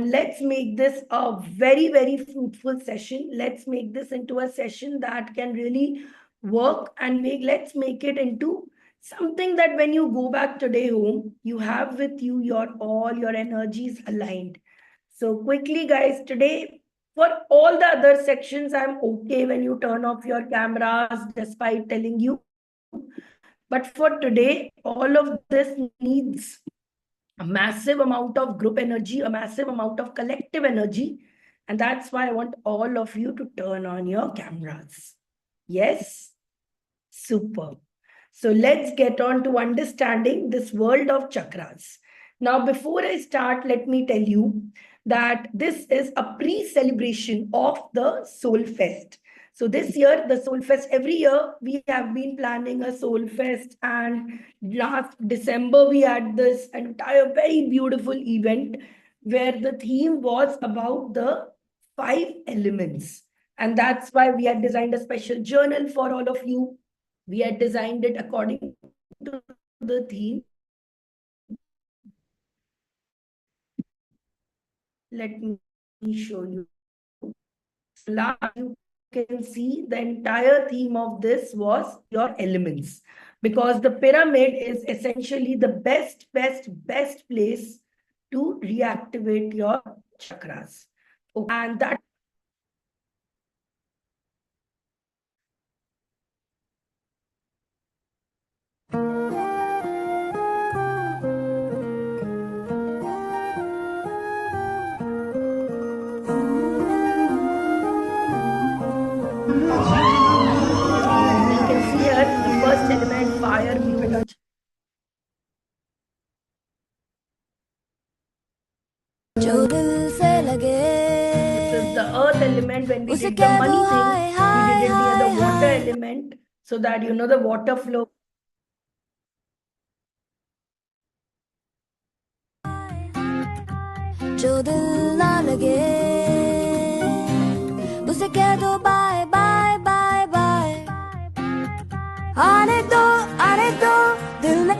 And let's make this a very, very fruitful session. Let's make this into a session that can really work and let's make it into something that when you go back today home, you have with you all your energies aligned. So quickly, guys, today for all the other sections, I'm okay when you turn off your cameras despite telling you. But for today, all of this needs a massive amount of group energy, a massive amount of collective energy. And that's why I want all of you to turn on your cameras. Yes? Super. So let's get on to understanding this world of chakras. Now, before I start, let me tell you that this is a pre-celebration of the Soul Fest. So this year, the Soul Fest, every year we have been planning a Soul Fest, and last December we had this entire very beautiful event where the theme was about the 5 elements. And that's why we had designed a special journal for all of you. We had designed it according to the theme. Let me show you. Last, you can see the entire theme of this was your elements, because the pyramid is essentially the best place to reactivate your chakras. Okay. And that here, the first element, fire, we will touch. This is the earth element. When we did the money thing, we did it near the water element, so that you know the water flow. जो दिल ना लगे उसे कह दो bye bye bye bye आने दो दिल में.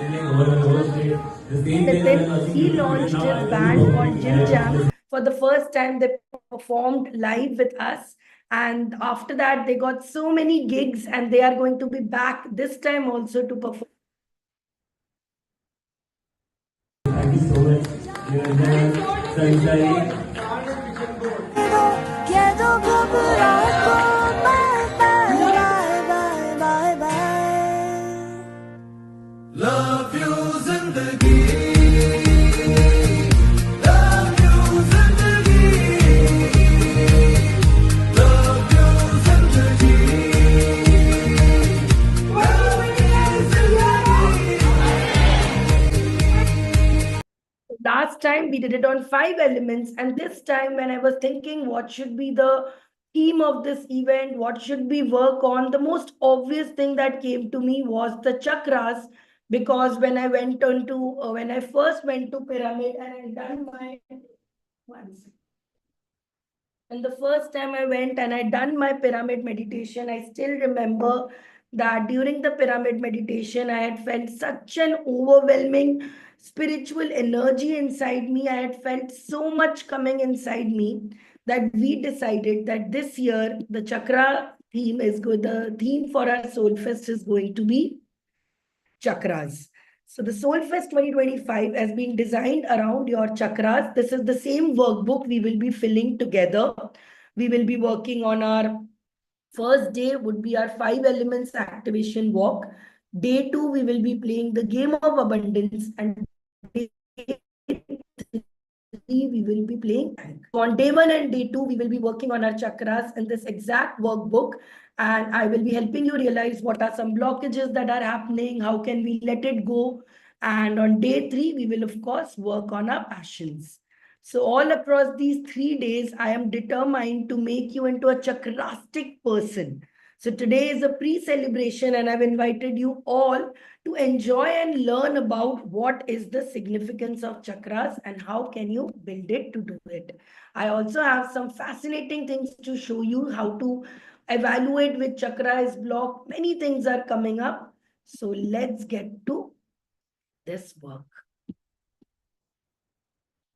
Then he launched his band called Jim Jam. For the first time, they performed live with us. And after that, they got so many gigs, and they are going to be back this time also to perform. Thank you so much. Love you, Zindagi. Love you, Zindagi. Love you, Zindagi. Last time we did it on 5 elements, and this time when I was thinking what should be the theme of this event, what should we work on, the most obvious thing that came to me was the chakras, because when I went on to when I first went to pyramid and I done my and the first time I went and I done my pyramid meditation, I still remember that during the pyramid meditation, I had felt such an overwhelming spiritual energy inside me. I had felt so much coming inside me that we decided that this year the chakra theme is good. The theme for our Soul Fest is going to be chakras. So the Soul Fest 2025 has been designed around your chakras. This is the same workbook we will be filling together. We will be working on our first day would be our 5 elements activation walk. Day 2, we will be playing the game of abundance, and day 3, we will be playing. So on day 1 and day 2, we will be working on our chakras in this exact workbook. And I will be helping you realize what are some blockages that are happening, how can we let it go. And on day 3, we will, of course, work on our passions. So all across these 3 days, I am determined to make you into a chakrastic person. So today is a pre-celebration, and I've invited you all to enjoy and learn about what is the significance of chakras and how can you build it to do it. I also have some fascinating things to show you, how to evaluate which chakra is blocked. Many things are coming up. So let's get to this work.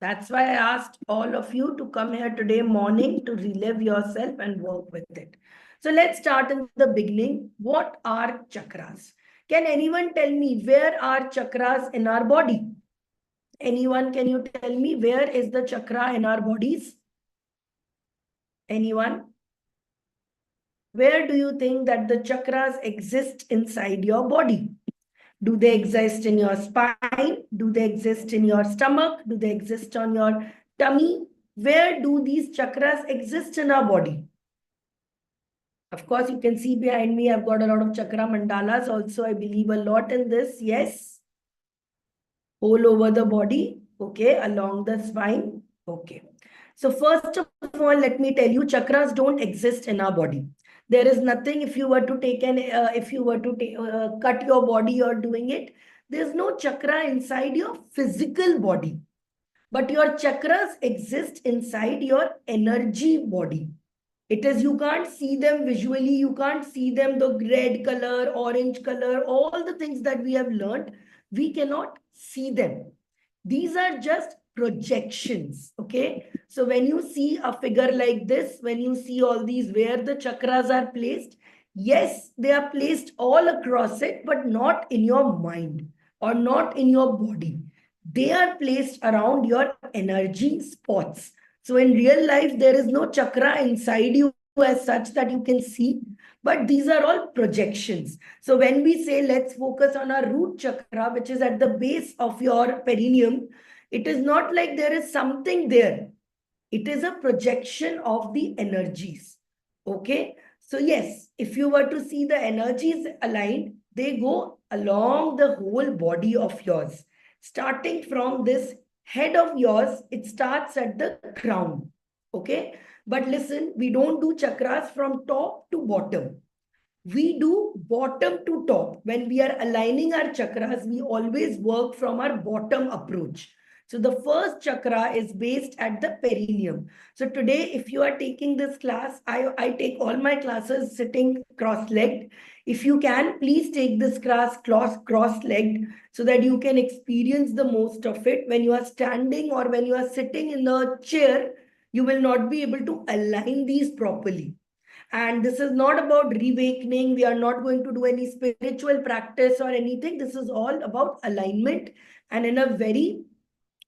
That's why I asked all of you to come here today morning to relive yourself and work with it. So let's start in the beginning. What are chakras? Can anyone tell me where are chakras in our body? Anyone, can you tell me where is the chakra in our bodies? Anyone? Where do you think that the chakras exist inside your body? Do they exist in your spine? Do they exist in your stomach? Do they exist on your tummy? Where do these chakras exist in our body? Of course, you can see behind me, I've got a lot of chakra mandalas also. I believe a lot in this. Yes. All over the body. Okay. Along the spine. Okay. So first of all, let me tell you, chakras don't exist in our body. There is nothing, if you were to take cut your body or doing it, there's no chakra inside your physical body. But your chakras exist inside your energy body. It is, you can't see them visually, you can't see them, the red color, orange color, all the things that we have learned, we cannot see them. These are just projections, okay? So when you see a figure like this, when you see all these where the chakras are placed, yes, they are placed all across it, but not in your mind or not in your body. They are placed around your energy spots. So in real life, there is no chakra inside you as such that you can see, but these are all projections. So when we say, let's focus on our root chakra, which is at the base of your perineum, it is not like there is something there. It is a projection of the energies. Okay. So yes, if you were to see the energies aligned, they go along the whole body of yours. Starting from this head of yours, it starts at the crown. Okay. But listen, we don't do chakras from top to bottom. We do bottom to top. When we are aligning our chakras, we always work from our bottom approach. So the first chakra is based at the perineum. So today, if you are taking this class, I take all my classes sitting cross-legged. If you can, please take this class cross-legged so that you can experience the most of it. When you are standing or when you are sitting in a chair, you will not be able to align these properly. And this is not about reawakening. We are not going to do any spiritual practice or anything. This is all about alignment, and in a very,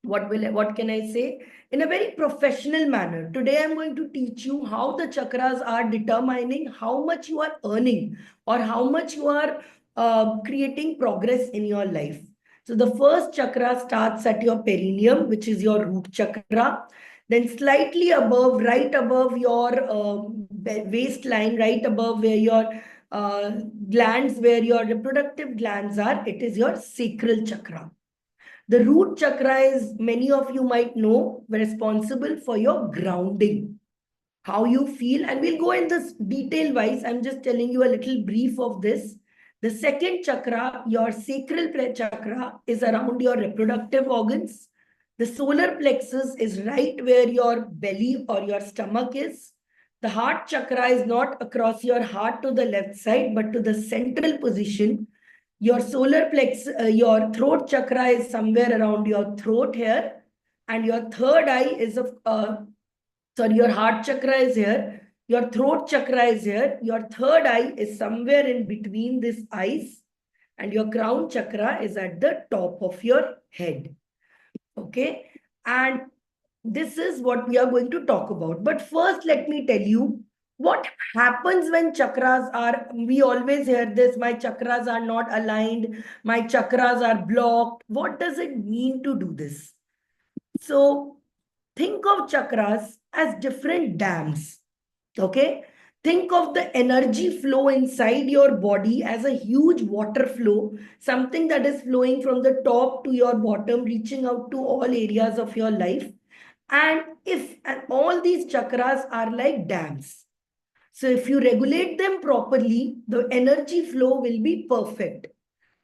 what can I say? In a very professional manner. Today, I'm going to teach you how the chakras are determining how much you are earning or how much you are creating progress in your life. So the first chakra starts at your perineum, which is your root chakra. Then slightly above, right above your waistline, right above where your glands, where your reproductive glands are, it is your sacral chakra. The root chakra is, many of you might know, responsible for your grounding, how you feel. And we'll go in this detail wise. I'm just telling you a little brief of this. The second chakra, your sacral chakra, is around your reproductive organs. The solar plexus is right where your belly or your stomach is. The heart chakra is not across your heart to the left side, but to the central position. Your solar plexus, your throat chakra is somewhere around your throat here. And your third eye is sorry, your heart chakra is here. Your throat chakra is here. Your third eye is somewhere in between these eyes. And your crown chakra is at the top of your head. Okay. And this is what we are going to talk about. But first, let me tell you what happens when chakras are, we always hear this, my chakras are not aligned, my chakras are blocked. What does it mean to do this? So think of chakras as different dams. Okay. Think of the energy flow inside your body as a huge water flow, something that is flowing from the top to your bottom, reaching out to all areas of your life. And all these chakras are like dams. So if you regulate them properly, the energy flow will be perfect.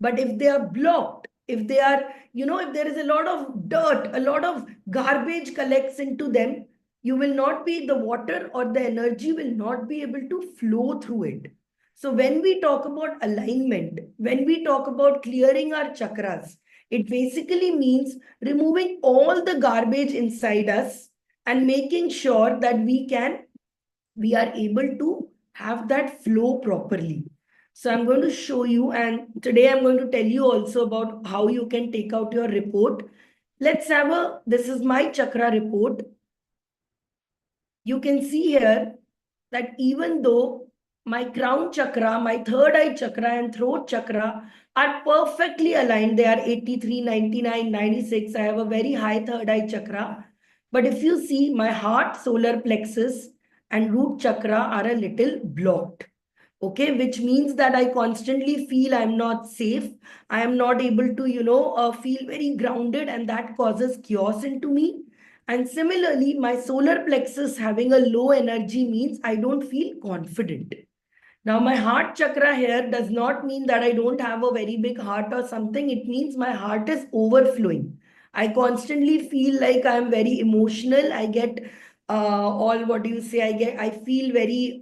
But if they are blocked, if they are, if there is a lot of dirt, a lot of garbage collects into them, you will not be, the water or the energy will not be able to flow through it. So when we talk about alignment, when we talk about clearing our chakras, It basically means removing all the garbage inside us and making sure that we are able to have that flow properly. So I'm going to show you, and today I'm going to tell you also about how you can take out your report. This is my chakra report. You can see here that even though my crown chakra, my third eye chakra and throat chakra are perfectly aligned, they are 83, 99, 96. I have a very high third eye chakra. But if you see, my heart, solar plexus and root chakra are a little blocked. Okay, which means that I constantly feel I'm not safe. I am not able to, feel very grounded, and that causes chaos into me. And similarly, my solar plexus having a low energy means I don't feel confident. Now, my heart chakra here does not mean that I don't have a very big heart or something. It means my heart is overflowing. I constantly feel like I'm very emotional. I get all what do you say? I feel very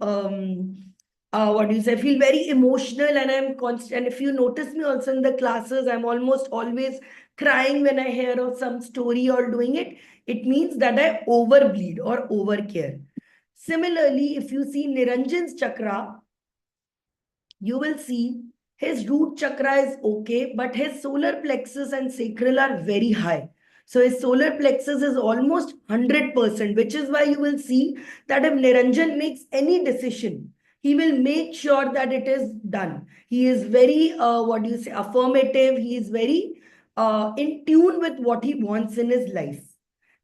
what do you say? I feel very emotional, and I'm constant. And if you notice me also in the classes, I'm almost always crying when I hear of some story or doing it. It means that I overbleed or overcare. Similarly, if you see Niranjan's chakra, you will see his root chakra is okay, but his solar plexus and sacral are very high. So his solar plexus is almost 100%, which is why you will see that if Niranjan makes any decision, he will make sure that it is done. He is very, affirmative. He is very in tune with what he wants in his life.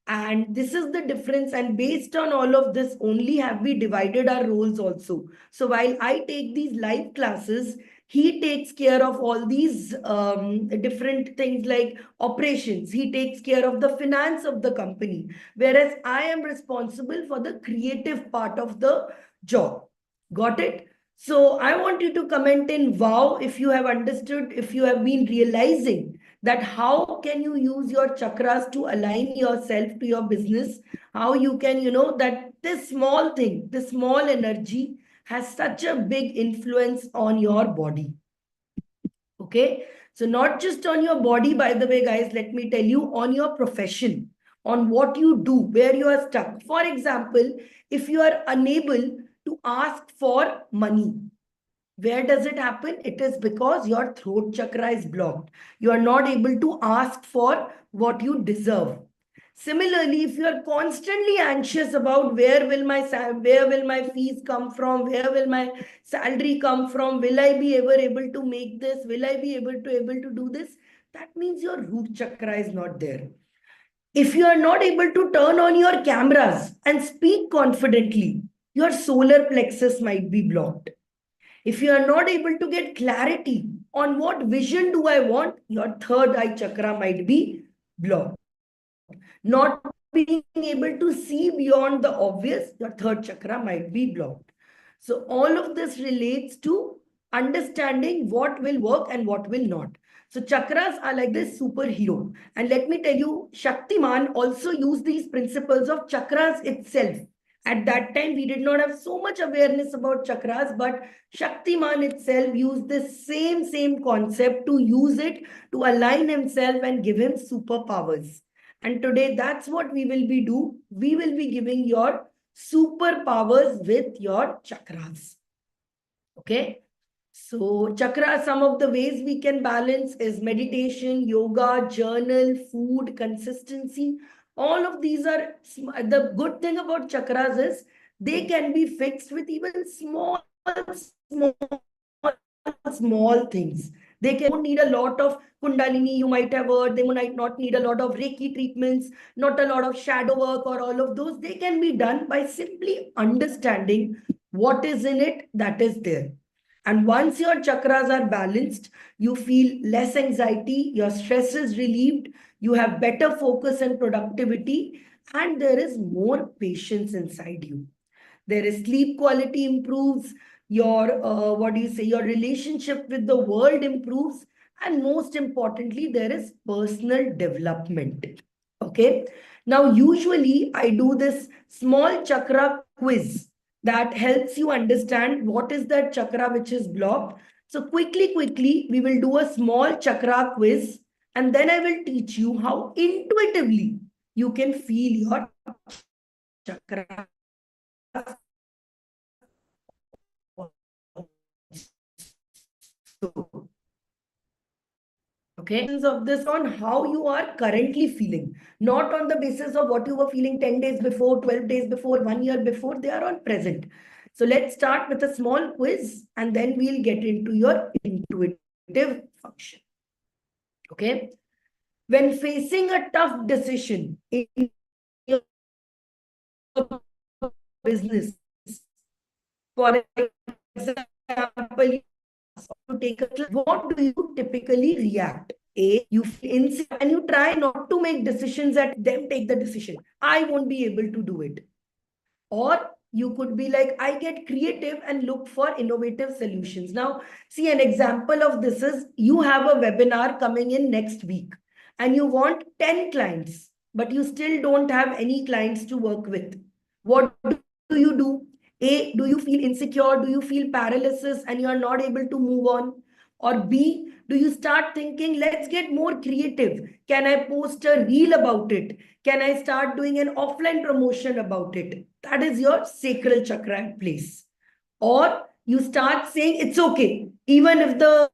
And this is the difference. And based on all of this, only have we divided our roles also. So while I take these live classes, he takes care of all these different things like operations. He takes care of the finance of the company, whereas I am responsible for the creative part of the job. Got it? So I want you to comment in wow if you have understood, if you have been realizing that how can you use your chakras to align yourself to your business, how you can, that this small thing, this small energy has such a big influence on your body. Okay, so not just on your body, by the way, guys, let me tell you, on your profession, on what you do, where you are stuck. For example, if you are unable to ask for money, where does it happen? It is because your throat chakra is blocked. You are not able to ask for what you deserve. Similarly, if you are constantly anxious about where will my fees come from, where will my salary come from, will I be ever able to make this, will I be able to do this, that means your root chakra is not there. If you are not able to turn on your cameras and speak confidently, your solar plexus might be blocked. If you are not able to get clarity on what vision do I want, your third eye chakra might be blocked. Not being able to see beyond the obvious, your third chakra might be blocked. So all of this relates to understanding what will work and what will not. So chakras are like this superhero. And let me tell you, Shaktiman also used these principles of chakras itself. At that time, we did not have so much awareness about chakras, but Shaktiman itself used this same concept to use it to align himself and give him superpowers. And today, that's what we will be do. We will be giving your superpowers with your chakras. Okay. So chakra, some of the ways we can balance is meditation, yoga, journal, food, consistency. All of these are, the good thing about chakras is they can be fixed with even small things. They don't need a lot of Kundalini, you might have heard. They might not need a lot of Reiki treatments, not a lot of shadow work or all of those. They can be done by simply understanding what is in it that is there. And once your chakras are balanced, you feel less anxiety, your stress is relieved, you have better focus and productivity, and there is more patience inside you. There is sleep quality improves, your your relationship with the world improves, and most importantly, there is personal development. Okay. Now, usually I do this small chakra quiz that helps you understand what is that chakra which is blocked. So quickly, we will do a small chakra quiz And then I will teach you how intuitively you can feel your chakra. Okay, of this on how you are currently feeling, not on the basis of what you were feeling 10 days before, 12 days before, 1 year before. They are on present. So let's start with a small quiz and then we'll get into your intuitive function. Okay, when facing a tough decision in your business, for example, to take a class, what do you typically react? A, you feel insecure and you try not to make decisions at them take the decision. I won't be able to do it. Or you could be like, I get creative and look for innovative solutions. Now, see, an example of this is you have a webinar coming in next week and you want 10 clients, but you still don't have any clients to work with. What do you do? A, do you feel insecure? Do you feel paralysis and you are not able to move on? Or B, do you start thinking, let's get more creative? Can I post a reel about it? Can I start doing an offline promotion about it? That is your sacral chakra in place. Or you start saying, it's okay. Even if the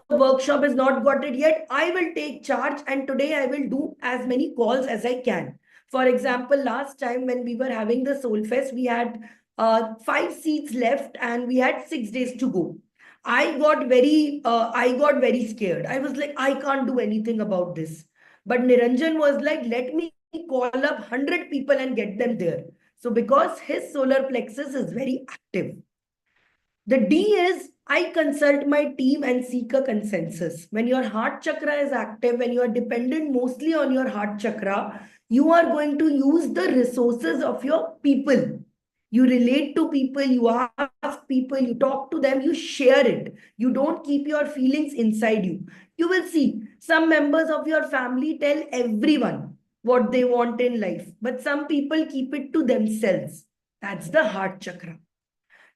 workshop is not got it yet, I will take charge and today I will do as many calls as I can. For example, last time when we were having the Soul Fest, we had 5 seats left and we had 6 days to go. I got very scared. I was like, I can't do anything about this. But Niranjan was like, let me call up 100 people and get them there. So because his solar plexus is very active. The D is I consult my team and seek a consensus. When your heart chakra is active, when you are dependent mostly on your heart chakra, you are going to use the resources of your people. You relate to people, you ask people, you talk to them, you share it. You don't keep your feelings inside you. You will see some members of your family tell everyone what they want in life, but some people keep it to themselves. That's the heart chakra.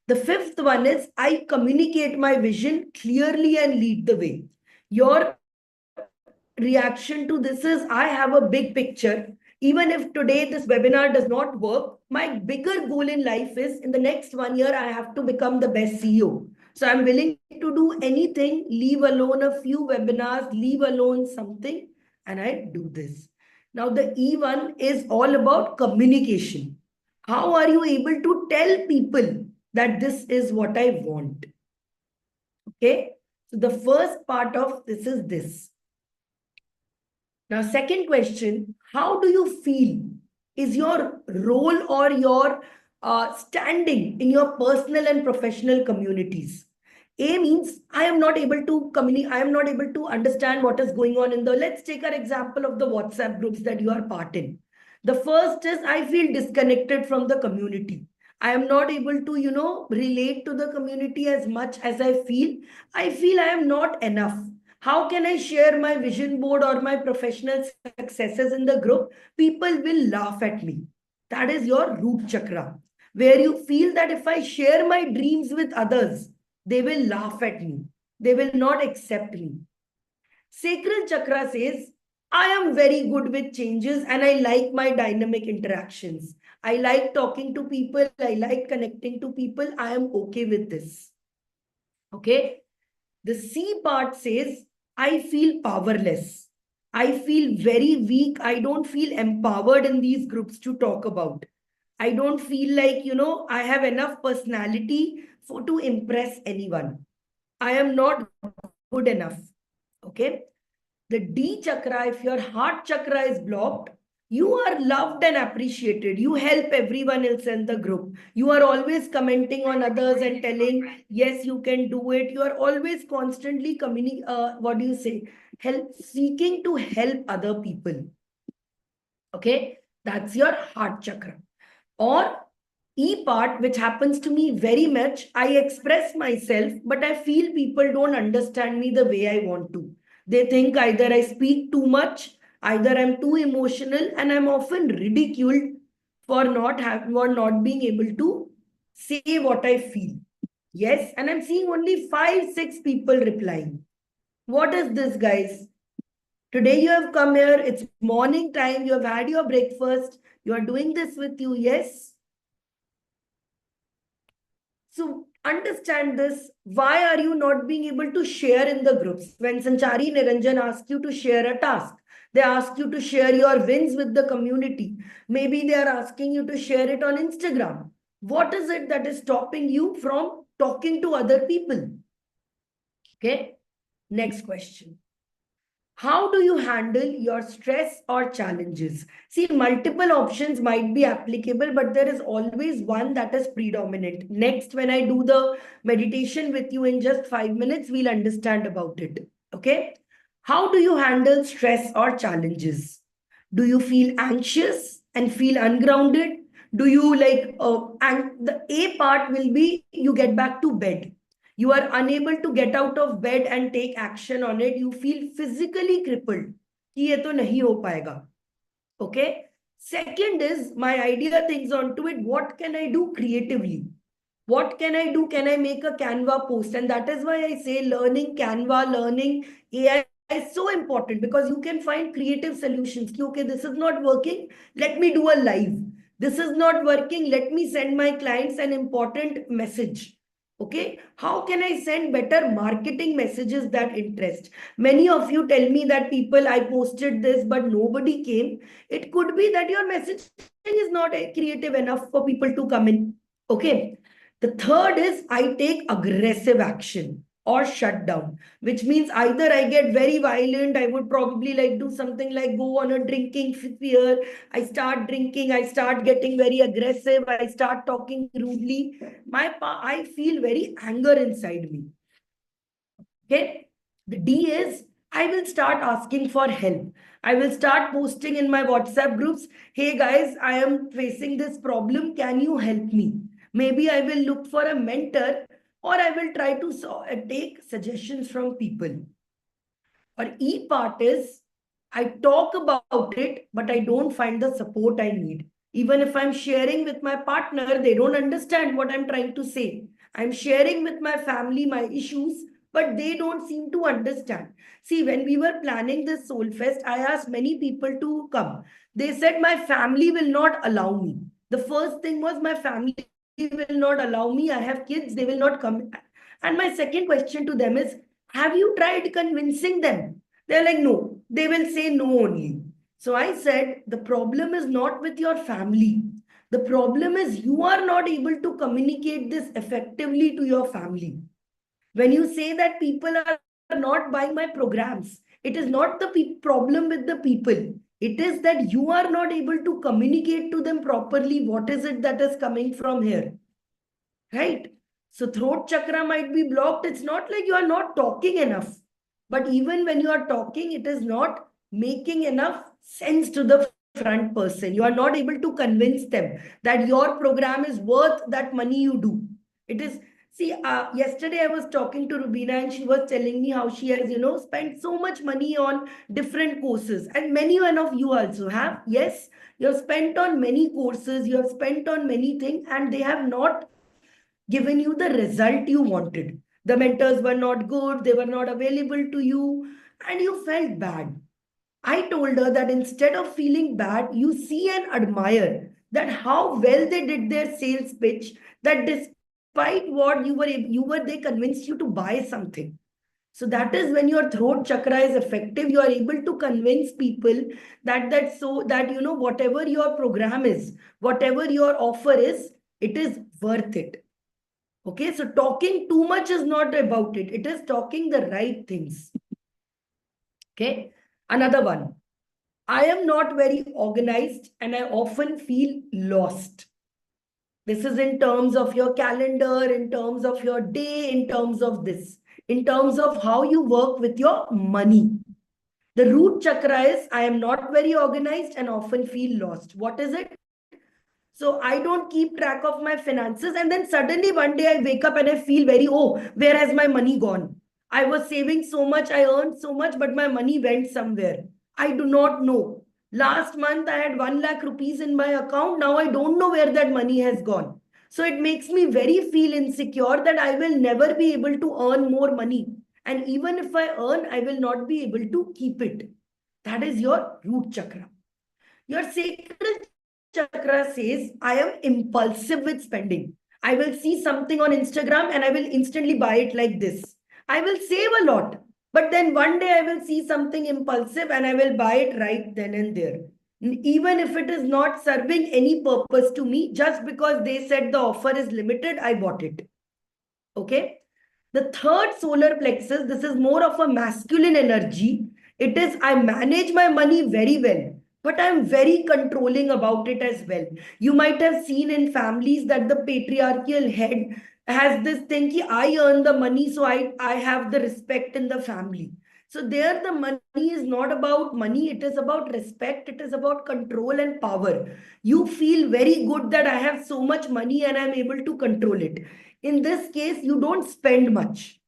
The fifth one is I communicate my vision clearly and lead the way. Your reaction to this is I have a big picture. Even if today this webinar does not work, my bigger goal in life is in the next 1 year, I have to become the best CEO. So I'm willing to do anything, leave alone a few webinars, leave alone something, and I do this. Now, the E1 is all about communication. How are you able to tell people that this is what I want? Okay. So the first part of this is this. Now, second question, how do you feel is your role or your standing in your personal and professional communities? A means I am not able to communicate, I am not able to understand what is going on in the, let's take an example of the WhatsApp groups that you are part in. The first is I feel disconnected from the community. I am not able to, relate to the community as much as I feel. I feel I am not enough. How can I share my vision board or my professional successes in the group? People will laugh at me. That is your root chakra, where you feel that if I share my dreams with others, they will laugh at me. They will not accept me. Sacral chakra says, I am very good with changes and I like my dynamic interactions. I like talking to people. I like connecting to people. I am okay with this. Okay. The C part says, I feel powerless. I feel very weak. I don't feel empowered in these groups to talk about. I don't feel like, I have enough personality to impress anyone. I am not good enough. Okay. The D chakra, if your heart chakra is blocked, you are loved and appreciated. You help everyone else in the group. You are always commenting on others and telling, yes, you can do it. You are always constantly what do you say? Seeking to help other people. Okay, that's your heart chakra. Or E part, which happens to me very much, I express myself, but I feel people don't understand me the way I want to. They think either I speak too much, either I'm too emotional, and I'm often ridiculed for not being able to say what I feel. Yes, and I'm seeing only 5, 6 people replying. What is this, guys? Today you have come here, it's morning time, you have had your breakfast, you are doing this with you, yes? So understand this. Why are you not being able to share in the groups? When Sanchari Niranjan asks you to share a task, they ask you to share your wins with the community. Maybe they are asking you to share it on Instagram. What is it that is stopping you from talking to other people? Okay. Next question. How do you handle your stress or challenges? See, multiple options might be applicable, but there is always one that is predominant. Next, when I do the meditation with you in just 5 minutes, we'll understand about it. Okay? How do you handle stress or challenges? Do you feel anxious and feel ungrounded? Do you and the A part will be you get back to bed. You are unable to get out of bed and take action on it. You feel physically crippled. कि ये तो नहीं हो पाएगा. Okay. Second is my idea things onto it. What can I do creatively? What can I do? Can I make a Canva post? And that is why I say learning Canva, learning AI is so important because you can find creative solutions. Okay, this is not working. Let me do a live. This is not working. Let me send my clients an important message. Okay, how can I send better marketing messages that interest? Many of you tell me that people, I posted this, but nobody came. It could be that your messaging is not creative enough for people to come in. Okay. The third is I take aggressive action or shut down, which means either I get very violent, I would probably like do something like go on a drinking fear. I start drinking, I start getting very aggressive, I start talking rudely. I feel very anger inside me. Okay. The D is I will start asking for help. I will start posting in my WhatsApp groups. Hey guys, I am facing this problem. Can you help me? Maybe I will look for a mentor or I will try to take suggestions from people. Or E part is I talk about it, but I don't find the support I need. Even if I'm sharing with my partner, they don't understand what I'm trying to say. I'm sharing with my family my issues, but they don't seem to understand. See, when we were planning this Soul Fest, I asked many people to come. They said, my family will not allow me. The first thing was, my family will not allow me. I have kids, they will not come. And my second question to them is, have you tried convincing them? They're like, no, they will say no only. So I said, the problem is not with your family. The problem is you are not able to communicate this effectively to your family. When you say that people are not buying my programs, it is not the problem with the people. It is that you are not able to communicate to them properly. What is it that is coming from here? Right? So throat chakra might be blocked. It's not like you are not talking enough. But even when you are talking, it is not making enough sense to the front person. You are not able to convince them that your program is worth that money you do. It is, see, yesterday I was talking to Rubina and she was telling me how she has, spent so much money on different courses. And many one of you also have. Yes, you have spent on many courses, you have spent on many things, and they have not given you the result you wanted. The mentors were not good, they were not available to you, and you felt bad. I told her that instead of feeling bad, you see and admire that how well they did their sales pitch, that despite what they convinced you to buy something. So that is when your throat chakra is effective. You are able to convince people that whatever your program is, whatever your offer is, it is worth it. Okay, so talking too much is not about it. It is talking the right things. Okay, another one. I am not very organized and I often feel lost. This is in terms of your calendar, in terms of your day, in terms of this, in terms of how you work with your money. The root chakra is I am not very organized and often feel lost. What is it? So I don't keep track of my finances. And then suddenly one day I wake up and I feel very, oh, where has my money gone? I was saving so much, I earned so much, but my money went somewhere. I do not know. Last month I had 1 lakh rupees in my account. Now I don't know where that money has gone. So it makes me very feel insecure that I will never be able to earn more money. And even if I earn, I will not be able to keep it. That is your root chakra. Your sacral chakra says, I am impulsive with spending. I will see something on Instagram and I will instantly buy it like this. I will save a lot, but then one day I will see something impulsive and I will buy it right then and there. Even if it is not serving any purpose to me, just because they said the offer is limited, I bought it. Okay. The third solar plexus, this is more of a masculine energy. It is, I manage my money very well, but I'm very controlling about it as well. You might have seen in families that the patriarchal head has this thing ki I earn the money, so I have the respect in the family. So there the money is not about money, it is about respect, it is about control and power. You feel very good that I have so much money and I'm able to control it. In this case, you don't spend much.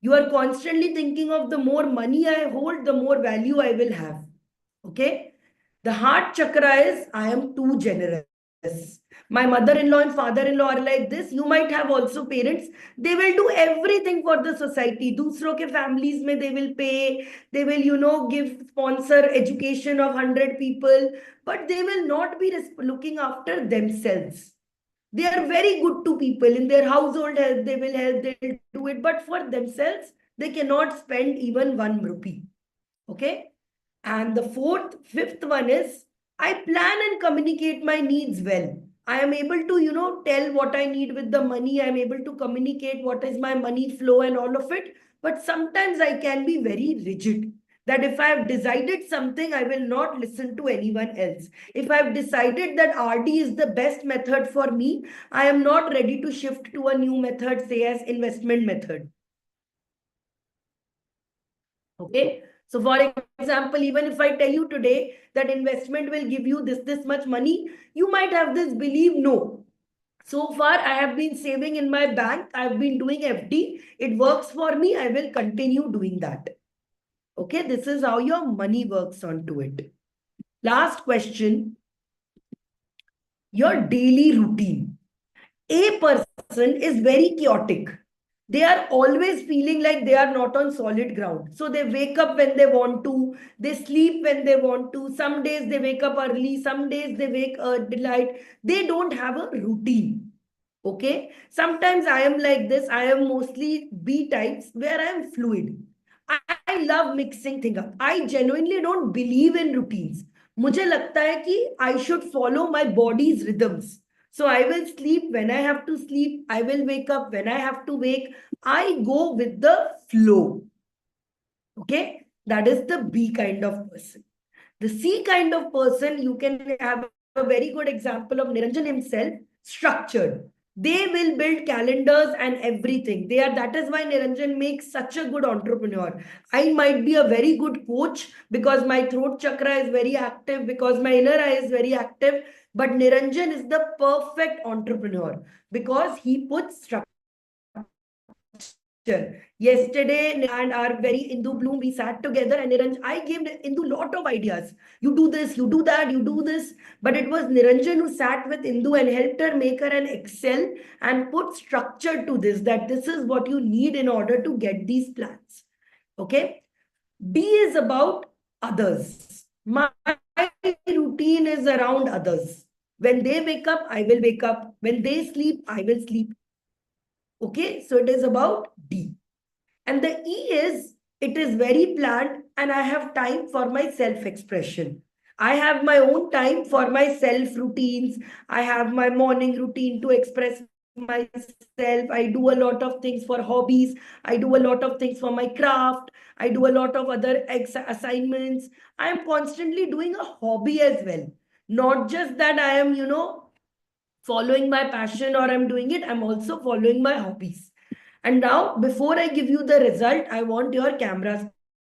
You are constantly thinking of the more money I hold, the more value I will have. Okay. The heart chakra is I am too generous. My mother-in-law and father-in-law are like this. You might have also parents. They will do everything for the society. Dusro ke families mein they will pay. They will, give sponsor education of 100 people. But they will not be looking after themselves. They are very good to people in their household help. They will help, they'll do it. But for themselves, they cannot spend even 1 rupee. Okay. And the fifth one is I plan and communicate my needs well. I am able to, tell what I need with the money. I am able to communicate what is my money flow and all of it. But sometimes I can be very rigid that if I have decided something, I will not listen to anyone else. If I have decided that RD is the best method for me, I am not ready to shift to a new method, say as investment method. Okay. So for example, even if I tell you today that investment will give you this much money, you might have this belief, no. So far, I have been saving in my bank. I've been doing FD. It works for me. I will continue doing that. Okay, this is how your money works onto it. Last question, your daily routine. A person is very chaotic. They are always feeling like they are not on solid ground. So they wake up when they want to, they sleep when they want to. Some days they wake up early, some days they wake delight. They don't have a routine. Okay. Sometimes I am like this. I am mostly B types where I am fluid. I love mixing things up. I genuinely don't believe in routines. मुझे लगता है कि I should follow my body's rhythms. So I will sleep when I have to sleep. I will wake up when I have to wake. I go with the flow. Okay. That is the B kind of person. The C kind of person, you can have a very good example of Niranjan himself, structured. They will build calendars and everything. That is why Niranjan makes such a good entrepreneur. I might be a very good coach because my throat chakra is very active, because my inner eye is very active. But Niranjan is the perfect entrepreneur because he puts structure. Yesterday and our very Indu Bloom, we sat together and I gave Indu lot of ideas. You do this, you do that, you do this. But it was Niranjan who sat with Indu and helped her make her an Excel and put structure to this, that this is what you need in order to get these plans. Okay. D is about others. My routine is around others. When they wake up, I will wake up. When they sleep, I will sleep. Okay, so it is about D. And the E is, it is very planned and I have time for my self-expression. I have my own time for my self-routines. I have my morning routine to express myself. I do a lot of things for hobbies. I do a lot of things for my craft. I do a lot of other assignments. I am constantly doing a hobby as well. Not just that I am, following my passion or I'm doing it, I'm also following my hobbies. And now, before I give you the result, I want your cameras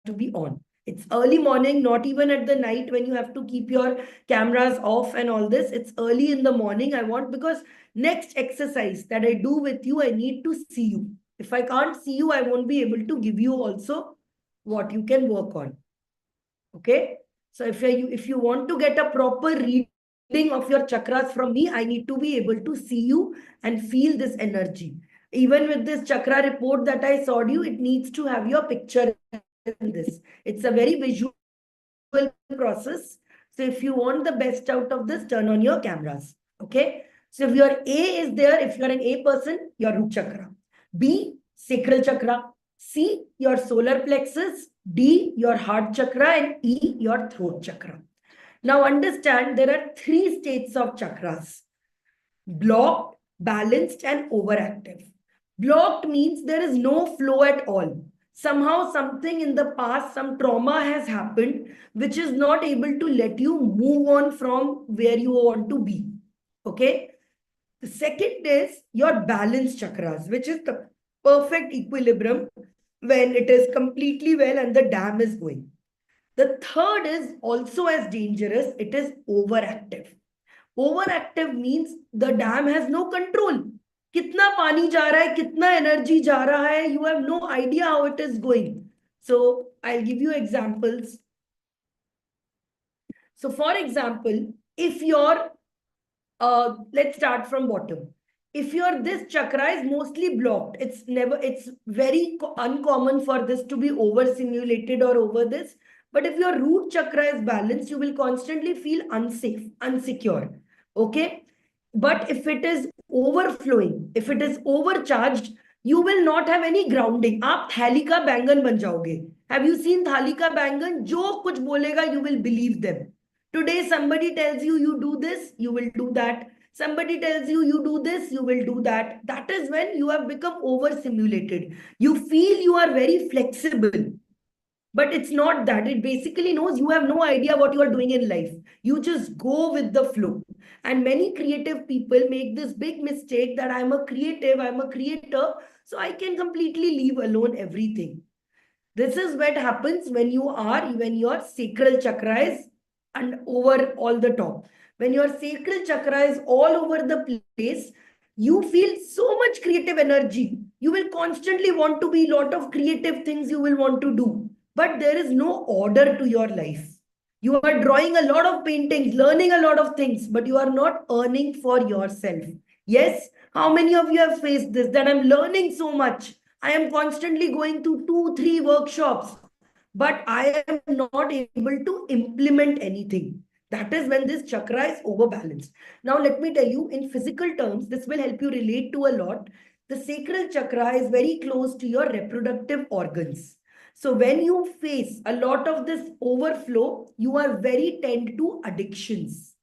to be on. It's early morning, not even at the night when you have to keep your cameras off and all this. It's early in the morning. I want, because next exercise that I do with you, I need to see you. If I can't see you, I won't be able to give you also what you can work on. Okay. So if you want to get a proper reading of your chakras from me, I need to be able to see you and feel this energy. Even with this chakra report that I showed you, it needs to have your picture in this. It's a very visual process. So if you want the best out of this, turn on your cameras. Okay. So if your A is there, if you're an A person, your root chakra. B, sacral chakra. C, your solar plexus. D, your heart chakra. And E, your throat chakra. Now understand there are 3 states of chakras: blocked, balanced, and overactive. Blocked means there is no flow at all. Somehow, something in the past, some trauma has happened, which is not able to let you move on from where you want to be. Okay. The second is your balanced chakras, which is the perfect equilibrium when it is completely well and the dam is going. The third is also as dangerous. It is overactive. Overactive means the dam has no control. कितना पानी जा रहा है, कितना energy जा रहा है, you have no idea how it is going. So I'll give you examples. So for example, if your let's start from bottom. If your this chakra is mostly blocked, it's very uncommon for this to be overstimulated or over this. But if your root chakra is balanced, you will constantly feel unsafe, unsecure. Okay. But if it is overflowing, if it is overcharged, you will not have any grounding. आप थाली का बैंगन बन जाओगे. Have you seen थाली का बैंगन? जो कुछ बोलेगा, you will believe them. Today, somebody tells you, you do this, you will do that. Somebody tells you, you do this, you will do that. That is when you have become overstimulated. You feel you are very flexible. But it's not that. It basically knows you have no idea what you are doing in life. You just go with the flow. And many creative people make this big mistake that I'm a creative, I'm a creator, so I can completely leave alone everything. This is what happens when your sacral chakra is and over all the top. When your sacral chakra is all over the place, you feel so much creative energy. You will constantly want to be a lot of creative things you will want to do. But there is no order to your life. You are drawing a lot of paintings, learning a lot of things, but you are not earning for yourself. Yes, how many of you have faced this? That I'm learning so much. I am constantly going to 2, 3 workshops, but I am not able to implement anything. That is when this chakra is overbalanced. Now, let me tell you in physical terms, this will help you relate to a lot. The sacral chakra is very close to your reproductive organs. So when you face a lot of this overflow, you are very tend to addictions.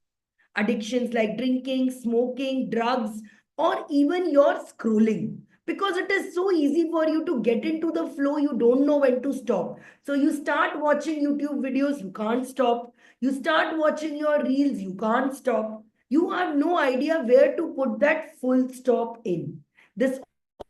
Addictions like drinking, smoking, drugs, or even your scrolling. Because it is so easy for you to get into the flow, you don't know when to stop. So you start watching YouTube videos, you can't stop. You start watching your reels, you can't stop. You have no idea where to put that full stop in. This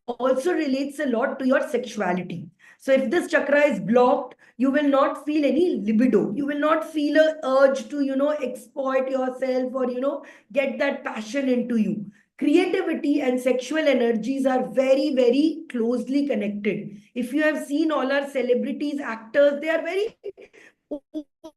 also relates a lot to your sexuality. So if this chakra is blocked, you will not feel any libido. You will not feel a urge to, exploit yourself or, get that passion into you. Creativity and sexual energies are very, very closely connected. If you have seen all our celebrities, actors, they are very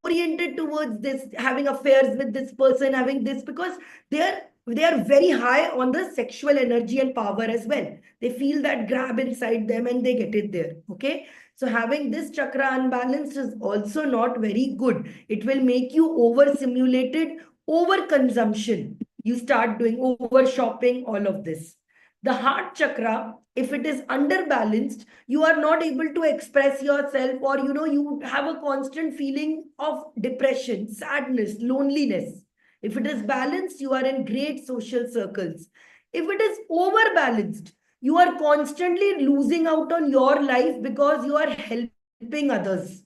oriented towards this, having affairs with this person, having this, because they are very high on the sexual energy and power as well. They feel that grab inside them and they get it there. Okay. So having this chakra unbalanced is also not very good. It will make you overstimulated, over consumption. You start doing over shopping, all of this. The heart chakra, if it is underbalanced, you are not able to express yourself, or you have a constant feeling of depression, sadness, loneliness. If it is balanced, you are in great social circles. If it is overbalanced, you are constantly losing out on your life because you are helping others.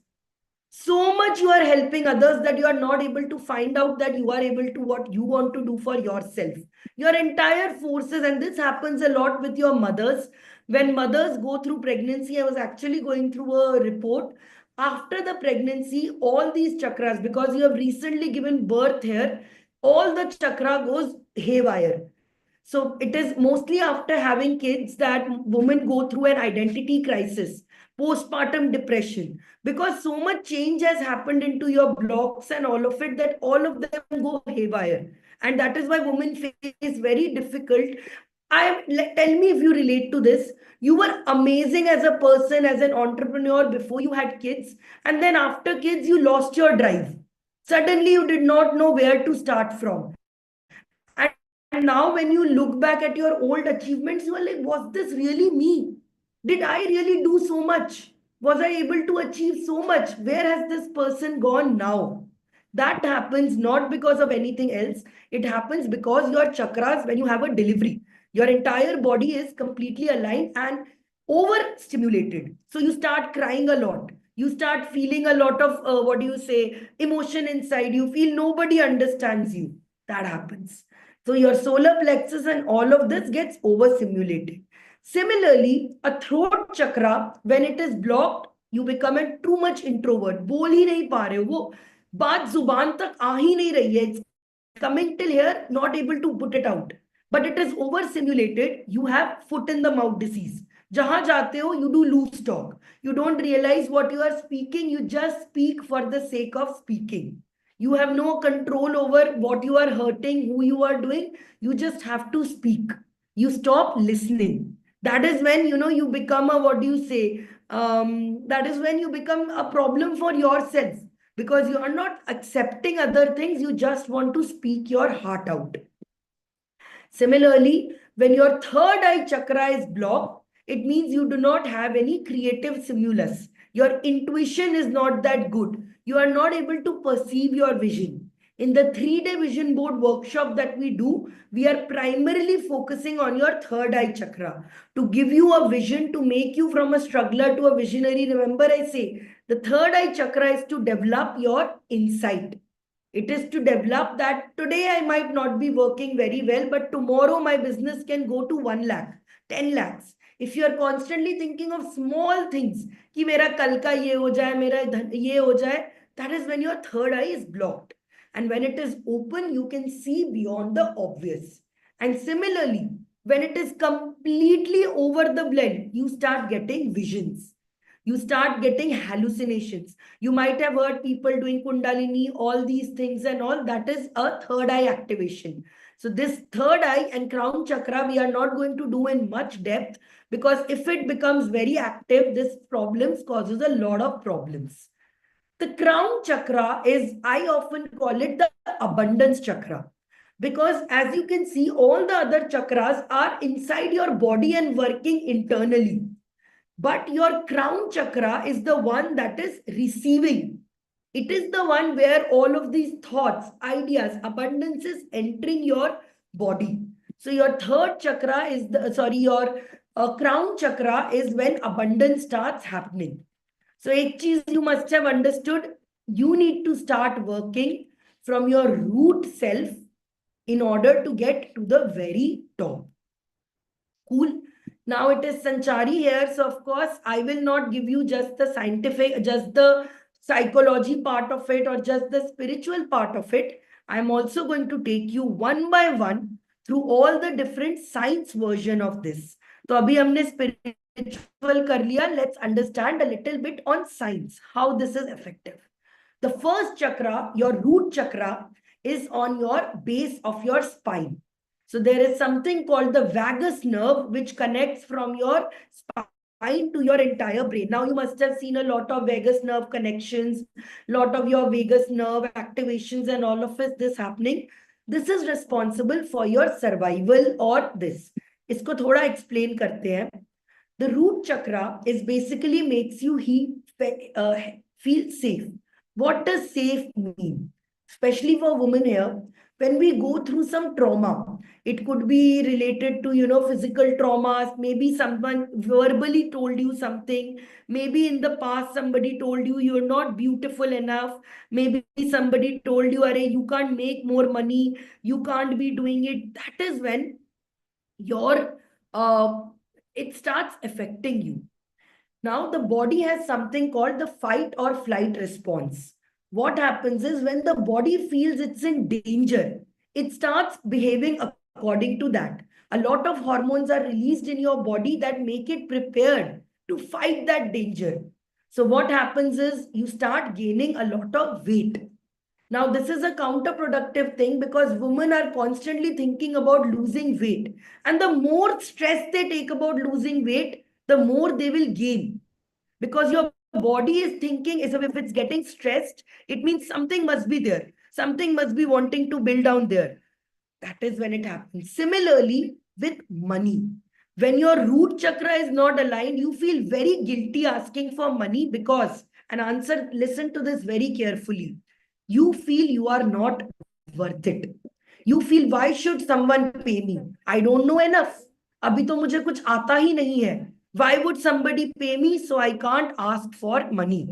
So much you are helping others that you are not able to find out that you are able to what you want to do for yourself. Your entire forces, and this happens a lot with your mothers. When mothers go through pregnancy, I was actually going through a report. After the pregnancy, all these chakras, because you have recently given birth here, all the chakra goes haywire. So it is mostly after having kids that women go through an identity crisis, postpartum depression, because so much change has happened into your blocks and all of it that all of them go haywire. And that is why women face very difficult Tell me if you relate to this. You were amazing as a person, as an entrepreneur before you had kids, and then after kids, you lost your drive. Suddenly, you did not know where to start from. And now, when you look back at your old achievements, you are like, was this really me? Did I really do so much? Was I able to achieve so much? Where has this person gone now? That happens not because of anything else. It happens because your chakras, when you have a delivery, your entire body is completely aligned and overstimulated. So you start crying a lot. You start feeling a lot of, what do you say, emotion inside. You feel nobody understands you. That happens. So your solar plexus and all of this gets overstimulated. Similarly, a throat chakra, when it is blocked, you become a too much introvert. बोल ही नहीं पा रहे हो, वो बात जुबान तक आ ही नहीं रही है. It's coming till here, not able to put it out. But it is overstimulated. You have foot in the mouth disease. जहां जाते हो, you do loose talk. You don't realize what you are speaking. You just speak for the sake of speaking. You have no control over what you are hurting, who you are doing. You just have to speak. You stop listening. That is when, you become a, what do you say? That is when you become a problem for yourself, because you are not accepting other things. You just want to speak your heart out. Similarly, when your third eye chakra is blocked, it means you do not have any creative stimulus. Your intuition is not that good. You are not able to perceive your vision. In the 3-day vision board workshop that we do, we are primarily focusing on your third eye chakra to give you a vision, to make you from a struggler to a visionary. Remember, I say the third eye chakra is to develop your insight. It is to develop that today I might not be working very well, but tomorrow my business can go to 1 lakh, 10 lakhs. If you are constantly thinking of small things, कि मेरा कल का ये हो जाए, मेरा ये हो जाए, that is when your third eye is blocked. And when it is open, you can see beyond the obvious. And similarly, when it is completely over the blend, you start getting visions. You start getting hallucinations. You might have heard people doing Kundalini, all these things and all. That is a third eye activation. So this third eye and crown chakra, we are not going to do in much depth, because if it becomes very active, this problems causes a lot of problems. The crown chakra is, I often call it the abundance chakra, because as you can see, all the other chakras are inside your body and working internally. But your crown chakra is the one that is receiving. It is the one where all of these thoughts, ideas, abundance is entering your body. So your third chakra is your crown chakra is when abundance starts happening. So एक चीज you must have understood, you need to start working from your root self in order to get to the very top. Cool. Now it is Sanchari here. So of course, I will not give you just the scientific, just the psychology part of it or just the spiritual part of it. I'm also going to take you one by one through all the different science version of this. So abhi humne spiritual kar liya. Let's understand a little bit on science, how this is effective. The first chakra, your root chakra, is on your base of your spine. So there is something called the vagus nerve, which connects from your spine to your entire brain. Now you must have seen a lot of vagus nerve connections, lot of your vagus nerve activations and all of this happening. This is responsible for your survival or this. इसको थोड़ा explain करते हैं. The root chakra is basically makes you feel safe. What does safe mean? Especially for women here, when we go through some trauma, it could be related to, physical traumas. Maybe someone verbally told you something. Maybe in the past, somebody told you you're not beautiful enough. Maybe somebody told you, Arey, you can't make more money. You can't be doing it. That is when your it starts affecting you. Now, the body has something called the fight or flight response. What happens is when the body feels it's in danger, it starts behaving according to that. A lot of hormones are released in your body that make it prepared to fight that danger. So what happens is you start gaining a lot of weight. Now, this is a counterproductive thing because women are constantly thinking about losing weight. And the more stress they take about losing weight, the more they will gain. Because your body is thinking, as if it's getting stressed, it means something must be there. Something must be wanting to build down there. That is when it happens. Similarly, with money. When your root chakra is not aligned, you feel very guilty asking for money because, and answer, listen to this very carefully. You feel you are not worth it. You feel, why should someone pay me? I don't know enough. अभी तो मुझे कुछ आता ही नहीं है. Why would somebody pay me? So I can't ask for money.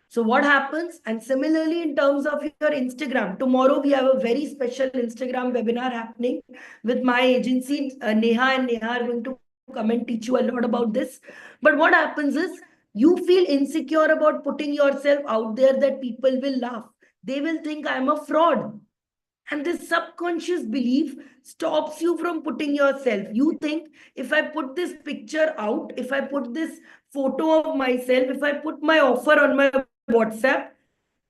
So what happens? And similarly, in terms of your Instagram, tomorrow we have a very special Instagram webinar happening with my agency, Neha, and Neha are going to come and teach you a lot about this. But what happens is you feel insecure about putting yourself out there that people will laugh. They will think I'm a fraud. And this subconscious belief stops you from putting yourself. You think, if I put this picture out, if I put this photo of myself, if I put my offer on my WhatsApp,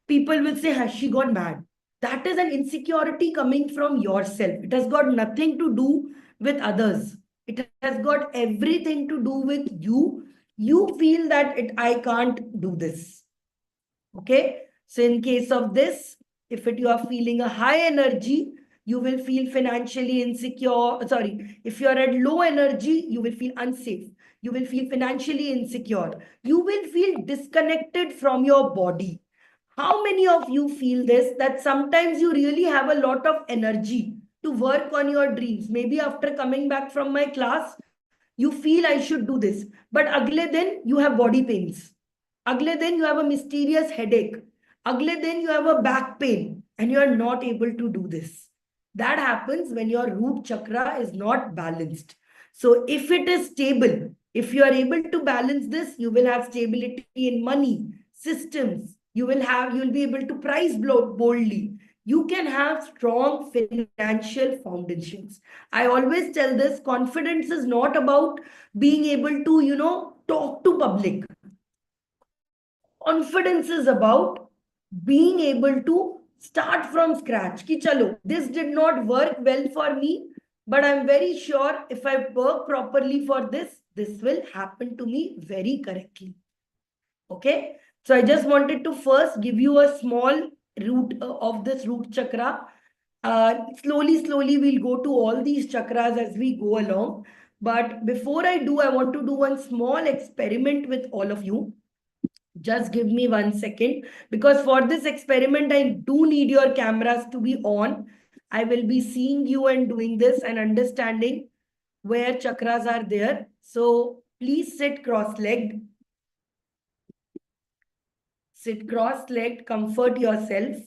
people will say, has she gone mad? That is an insecurity coming from yourself. It has got nothing to do with others. It has got everything to do with you. You feel that I can't do this. Okay. So in case of this, if you are feeling a high energy, you will feel financially insecure. Sorry, if you are at low energy, you will feel unsafe. You will feel financially insecure. You will feel disconnected from your body. How many of you feel this? That sometimes you really have a lot of energy to work on your dreams. Maybe after coming back from my class, you feel I should do this. But agle din, you have body pains. Agle din, you have a mysterious headache. Agle din, you have a back pain and you are not able to do this. That happens when your root chakra is not balanced. So if it is stable, if you are able to balance this, you will have stability in money, systems. You will be able to price boldly. You can have strong financial foundations. I always tell this, confidence is not about being able to, talk to public. Confidence is about being able to start from scratch. Ki chalo, this did not work well for me, but I'm very sure if I work properly for this, this will happen to me very correctly. Okay. So I just wanted to first give you a small root of this root chakra. Slowly, we'll go to all these chakras as we go along. But before I do, I want to do one small experiment with all of you. Just give me 1 second, because for this experiment, I do need your cameras to be on. I will be seeing you and doing this and understanding where chakras are there. So please sit cross-legged. Sit cross-legged, comfort yourself.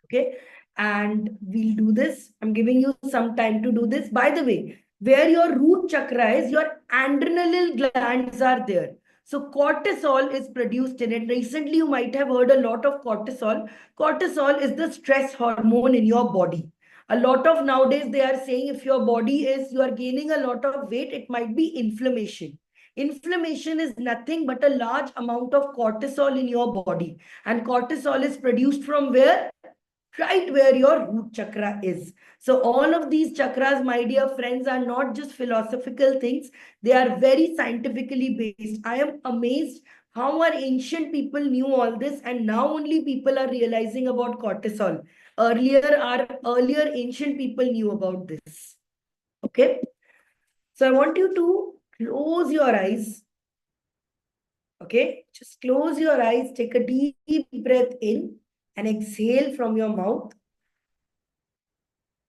Okay. And we'll do this. I'm giving you some time to do this. By the way, where your root chakra is, your adrenal glands are there. So cortisol is produced in it. Recently, you might have heard a lot of cortisol. Cortisol is the stress hormone in your body. A lot of nowadays, they are saying if your body you are gaining a lot of weight, it might be inflammation. Inflammation is nothing but a large amount of cortisol in your body. And cortisol is produced from where? Right where your root chakra is. So all of these chakras, my dear friends, are not just philosophical things. They are very scientifically based. I am amazed how our ancient people knew all this, and now only people are realizing about cortisol. Earlier ancient people knew about this. Okay. So I want you to close your eyes. Okay. Just close your eyes. Take a deep breath in and exhale from your mouth.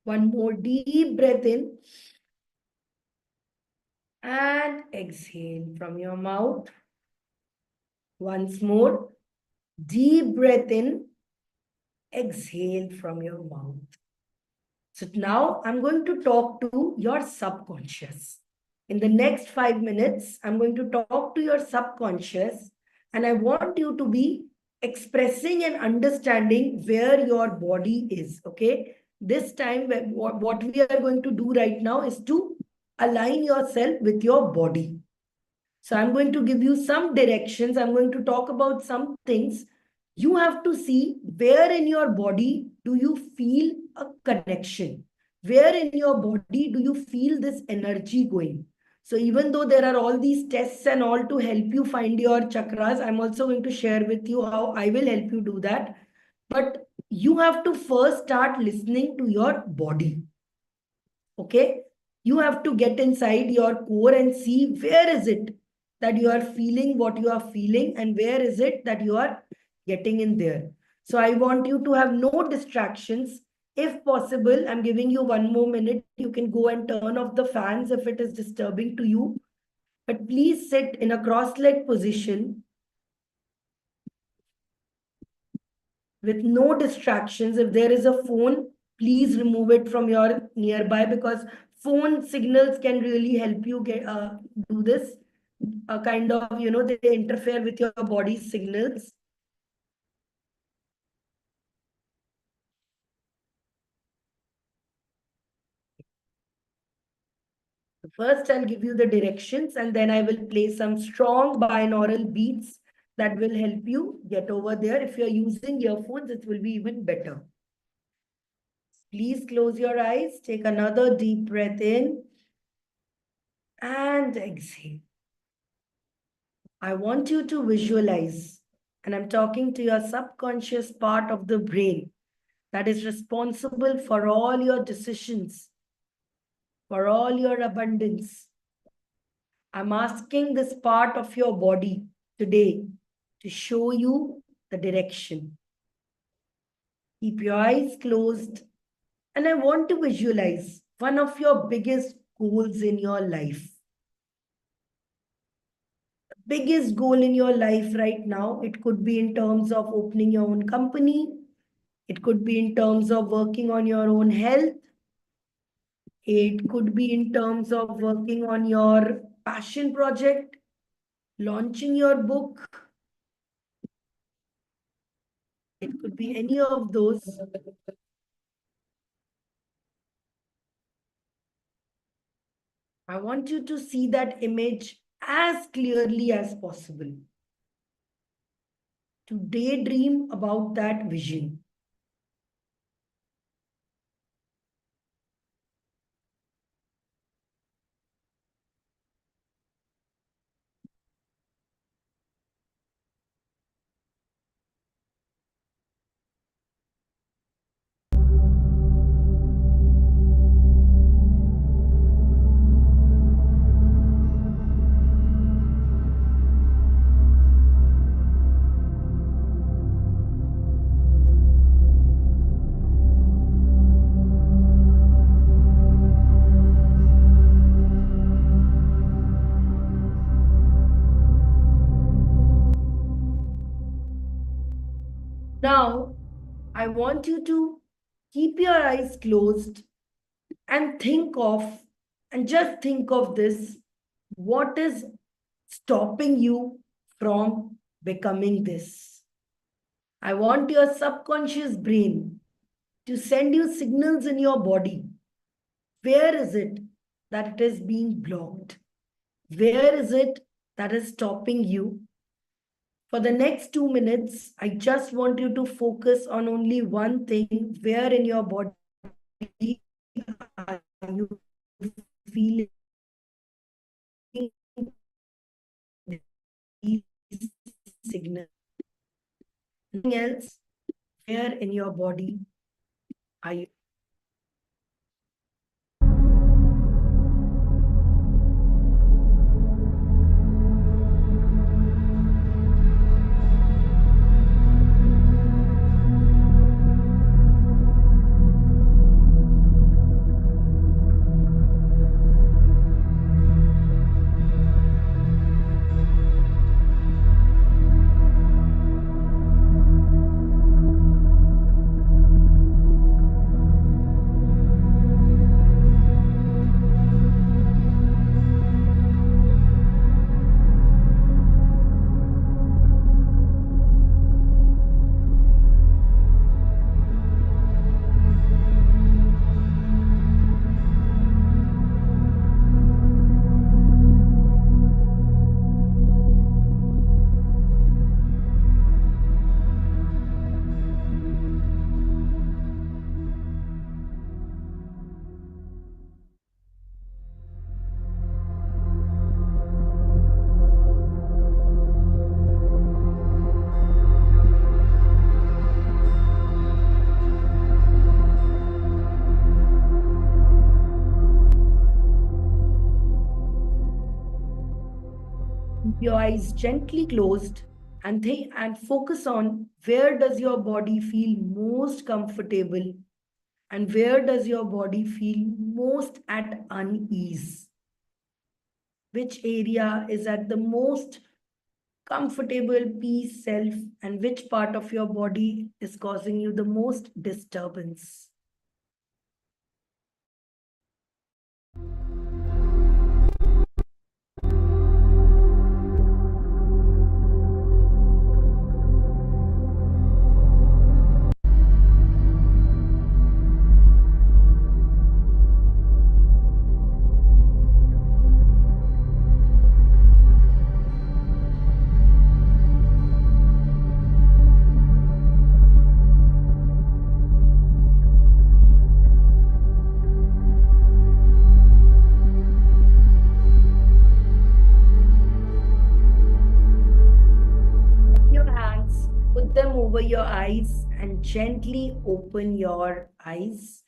One more deep breath in and exhale from your mouth. Once more, deep breath in, exhale from your mouth. So now I'm going to talk to your subconscious. In the next 5 minutes, I'm going to talk to your subconscious, and I want you to be expressing and understanding where your body is. Okay. This time, what we are going to do right now is to align yourself with your body. So I'm going to give you some directions. I'm going to talk about some things. You have to see where in your body do you feel a connection? Where in your body do you feel this energy going? So even though there are all these tests and all to help you find your chakras, I'm also going to share with you how I will help you do that. But you have to first start listening to your body. Okay? You have to get inside your core and see where is it that you are feeling what you are feeling and where is it that you are getting in there. So I want you to have no distractions. If possible, I'm giving you 1 more minute. You can go and turn off the fans if it is disturbing to you. But please sit in a cross-legged position with no distractions. If there is a phone, please remove it from your nearby, because phone signals can really help you get do this kind of, they interfere with your body's signals. First, I'll give you the directions and then I will play some strong binaural beats that will help you get over there. If you're using earphones, it will be even better. Please close your eyes. Take another deep breath in and exhale. I want you to visualize, and I'm talking to your subconscious part of the brain that is responsible for all your decisions, for all your abundance. I'm asking this part of your body today to show you the direction. Keep your eyes closed, and I want to visualize one of your biggest goals in your life. Biggest goal in your life right now. It could be in terms of opening your own company. It could be in terms of working on your own health. It could be in terms of working on your passion project, launching your book. It could be any of those. I want you to see that image as clearly as possible. To daydream about that vision. Now, I want you to keep your eyes closed and just think of this. What is stopping you from becoming this? I want your subconscious brain to send you signals in your body. Where is it that it is being blocked? Where is it that is stopping you? For the next 2 minutes, I just want you to focus on only one thing. Where in your body are you feeling these signals? Nothing else. Where in your body are you? Keep your eyes gently closed and think and focus on where does your body feel most comfortable and where does your body feel most at unease. Which area is at the most comfortable, peace, self, and which part of your body is causing you the most disturbance. Your hands, put them over your eyes and gently open your eyes.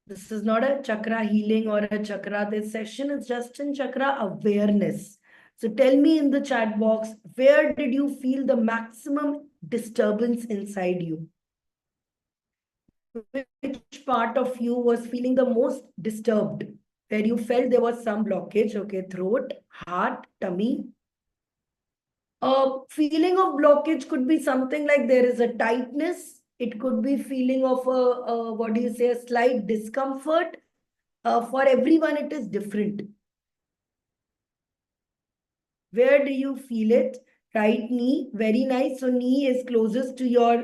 This is not a chakra healing or a chakra this session, it's just in chakra awareness. So tell me in the chat box, where did you feel the maximum disturbance inside you? Which part of you was feeling the most disturbed? Where you felt there was some blockage, okay, throat, heart, tummy. A feeling of blockage could be something like there is a tightness. It could be feeling of what do you say, a slight discomfort. For everyone, it is different. Where do you feel it? Right knee, very nice. So knee is closest to your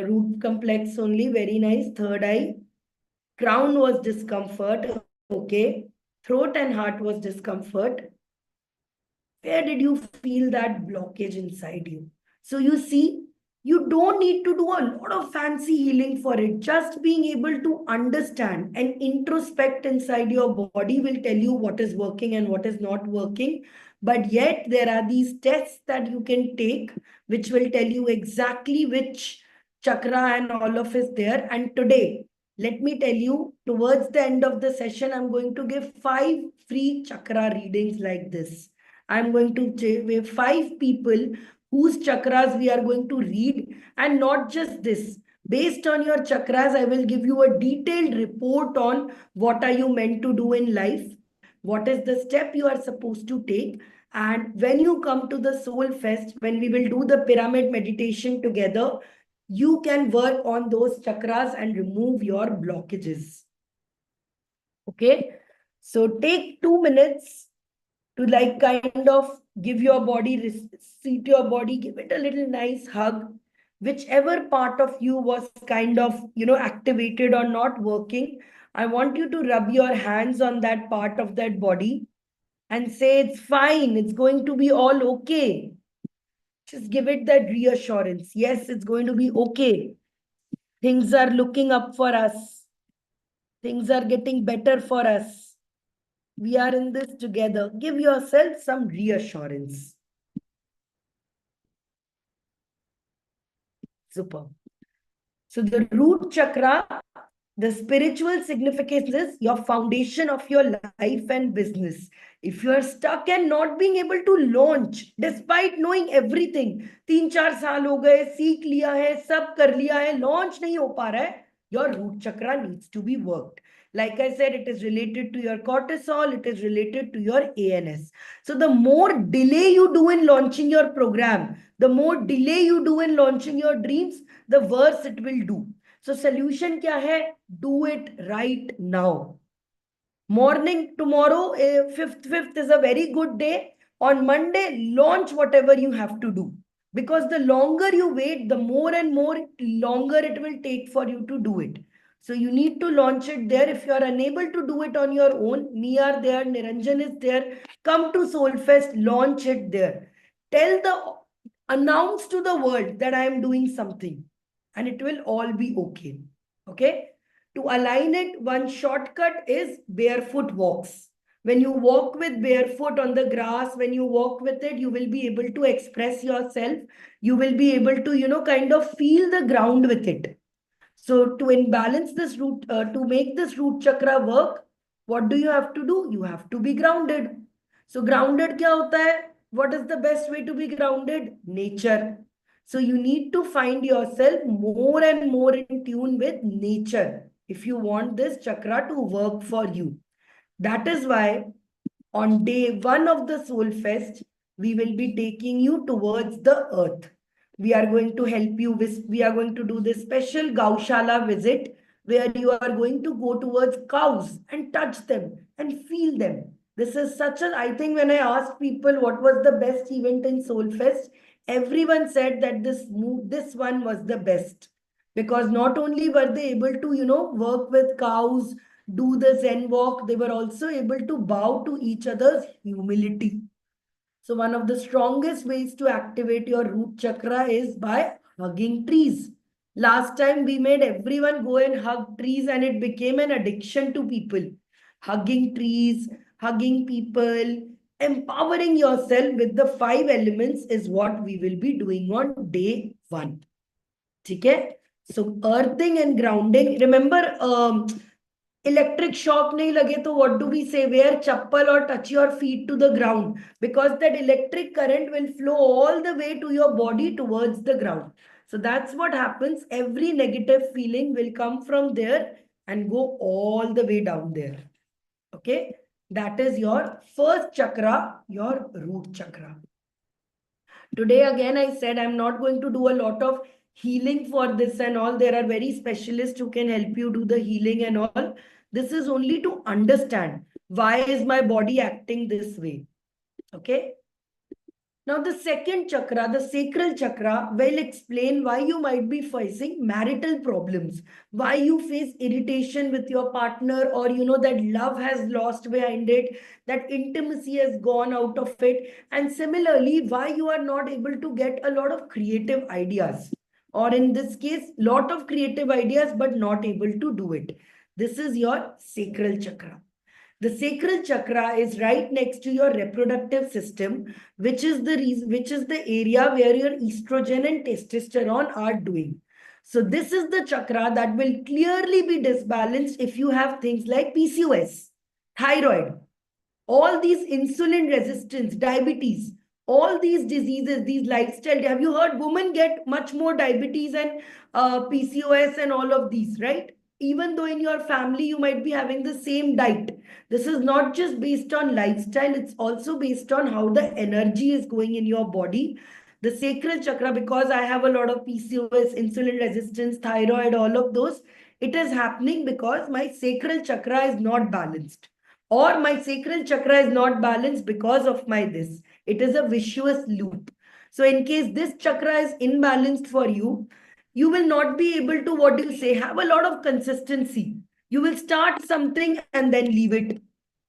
root complex only, very nice. Third eye. Crown was discomfort, okay. Throat and heart was discomfort. Where did you feel that blockage inside you? So you see, you don't need to do a lot of fancy healing for it. Just being able to understand and introspect inside your body will tell you what is working and what is not working. But yet there are these tests that you can take, which will tell you exactly which chakra and all of is there. And today, let me tell you, towards the end of the session, I'm going to give 5 free chakra readings like this. I'm going to give 5 people whose chakras we are going to read, and not just this. Based on your chakras, I will give you a detailed report on what are you meant to do in life, what is the step you are supposed to take. And when you come to the Soul Fest, when we will do the pyramid meditation together, you can work on those chakras and remove your blockages. Okay, so take 2 minutes to like kind of give your body, seat your body, give it a little nice hug. Whichever part of you was kind of, activated or not working, I want you to rub your hands on that part of that body and say, it's fine, it's going to be all okay. Just give it that reassurance. Yes, it's going to be okay. Things are looking up for us. Things are getting better for us. We are in this together. Give yourself some reassurance. Super. So the root chakra, the spiritual significance is your foundation of your life and business. If you are stuck and not being able to launch, despite knowing everything, 3-4 साल हो गए, सीख लिया है, सब कर लिया है, launch नहीं हो पा रहा है, your root chakra needs to be worked. Like I said, it is related to your cortisol, it is related to your ANS. So the more delay you do in launching your program, the more delay you do in launching your dreams, the worse it will do. So solution kya hai? Do it right now. Morning tomorrow, 5th is a very good day. On Monday, launch whatever you have to do. Because the longer you wait, the more and more longer it will take for you to do it. So you need to launch it there. If you are unable to do it on your own, me are there, Niranjan is there. Come to Soulfest, launch it there. Announce to the world that I am doing something and it will all be okay. Okay. To align it, one shortcut is barefoot walks. When you walk with barefoot on the grass, when you walk with it, you will be able to express yourself. You will be able to, kind of feel the ground with it. So to imbalance this root, to make this root chakra work, what do you have to do? You have to be grounded. So grounded क्या होता है? What is the best way to be grounded? Nature. So you need to find yourself more and more in tune with nature if you want this chakra to work for you. That is why on day one of the Soul Fest, we will be taking you towards the earth. We are going to help you with, we are going to do this special Gaushala visit where you are going to go towards cows and touch them and feel them. This is such a, I think when I asked people what was the best event in Soul Fest, everyone said that this one was the best. Because not only were they able to, work with cows, do the Zen walk, they were also able to bow to each other's humility. So one of the strongest ways to activate your root chakra is by hugging trees. Last time we made everyone go and hug trees and it became an addiction to people. Hugging trees, hugging people, empowering yourself with the 5 elements is what we will be doing on day 1. Okay? So earthing and grounding. Remember, electric shock nahi lage, to what do we say? Wear chappal or touch your feet to the ground, because that electric current will flow all the way to your body towards the ground. So that's what happens. Every negative feeling will come from there and go all the way down there. Okay, that is your first chakra, your root chakra. Today again I said I'm not going to do a lot of healing for this and all. There are very specialists who can help you do the healing and all. This is only to understand why is my body acting this way. Okay. Now the second chakra, the sacral chakra, will explain why you might be facing marital problems, why you face irritation with your partner, or that love has lost behind it, that intimacy has gone out of it, and similarly why you are not able to get a lot of creative ideas, or in this case lot of creative ideas but not able to do it. This is your sacral chakra. The sacral chakra is right next to your reproductive system, which is the reason, which is the area where your estrogen and testosterone are doing. So this is the chakra that will clearly be disbalanced if you have things like PCOS, thyroid, all these insulin resistance, diabetes, all these diseases, these lifestyle. Have you heard women get much more diabetes and PCOS and all of these, right? Even though in your family you might be having the same diet. This is not just based on lifestyle, it's also based on how the energy is going in your body. The sacral chakra, because I have a lot of PCOS, insulin resistance, thyroid, all of those, it is happening because my sacral chakra is not balanced, or my sacral chakra is not balanced because of my this. It is a vicious loop. So in case this chakra is imbalanced for you, you will not be able to, what do you say, have a lot of consistency. You will start something and then leave it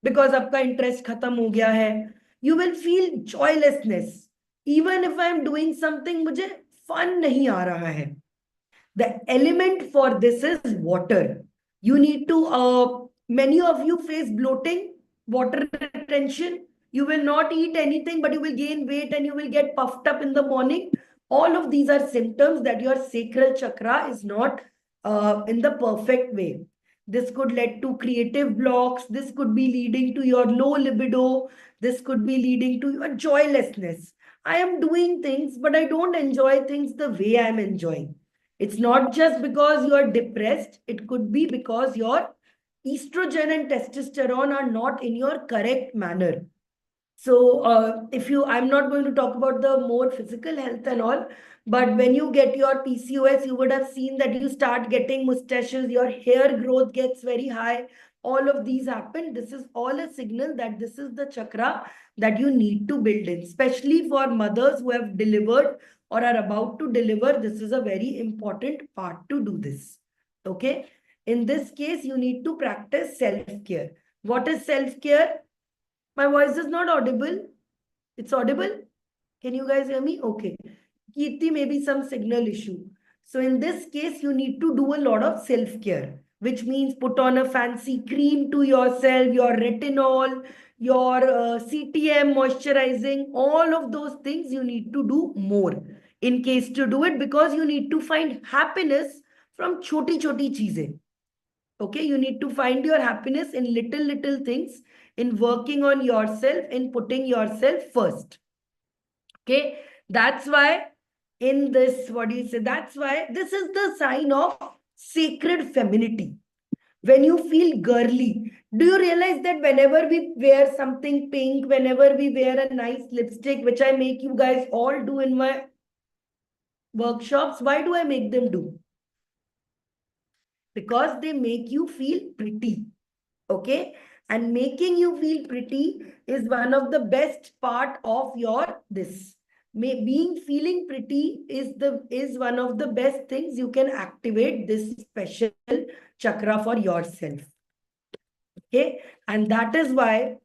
because आपका interest खत्म हो गया है. You will feel joylessness. Even if I am doing something, मुझे fun नहीं आ रहा है. The element for this is water. You need to, many of you face bloating, water retention. You will not eat anything, but you will gain weight and you will get puffed up in the morning. All of these are symptoms that your sacral chakra is not in the perfect way. This could lead to creative blocks. This could be leading to your low libido. This could be leading to your joylessness. I am doing things, but I don't enjoy things the way I'm enjoying. It's not just because you are depressed. It could be because your estrogen and testosterone are not in your correct manner. So I'm not going to talk about the more physical health and all, but when you get your PCOS, you would have seen that you start getting mustaches, your hair growth gets very high. All of these happen. This is all a signal that this is the chakra that you need to build in, especially for mothers who have delivered or are about to deliver. This is a very important part to do this. Okay. In this case, you need to practice self-care. What is self-care? My voice is not audible. It's audible. Can you guys hear me? Okay. Kirti, maybe some signal issue. So in this case, you need to do a lot of self-care, which means put on a fancy cream to yourself, your retinol, your CTM moisturizing, all of those things you need to do more in case to do it, because you need to find happiness from choti choti cheeze. Okay, you need to find your happiness in little things. in working on yourself, in putting yourself first. Okay, that's why in this, what do you say? That's why this is the sign of sacred femininity. When you feel girly, do you realize that whenever we wear something pink, whenever we wear a nice lipstick, which I make you guys all do in my workshops, why do I make them do? Because they make you feel pretty. Okay, and making you feel pretty is one of the best part of your this. Being feeling pretty is one of the best things you can activate this special chakra for yourself. Okay, and that is why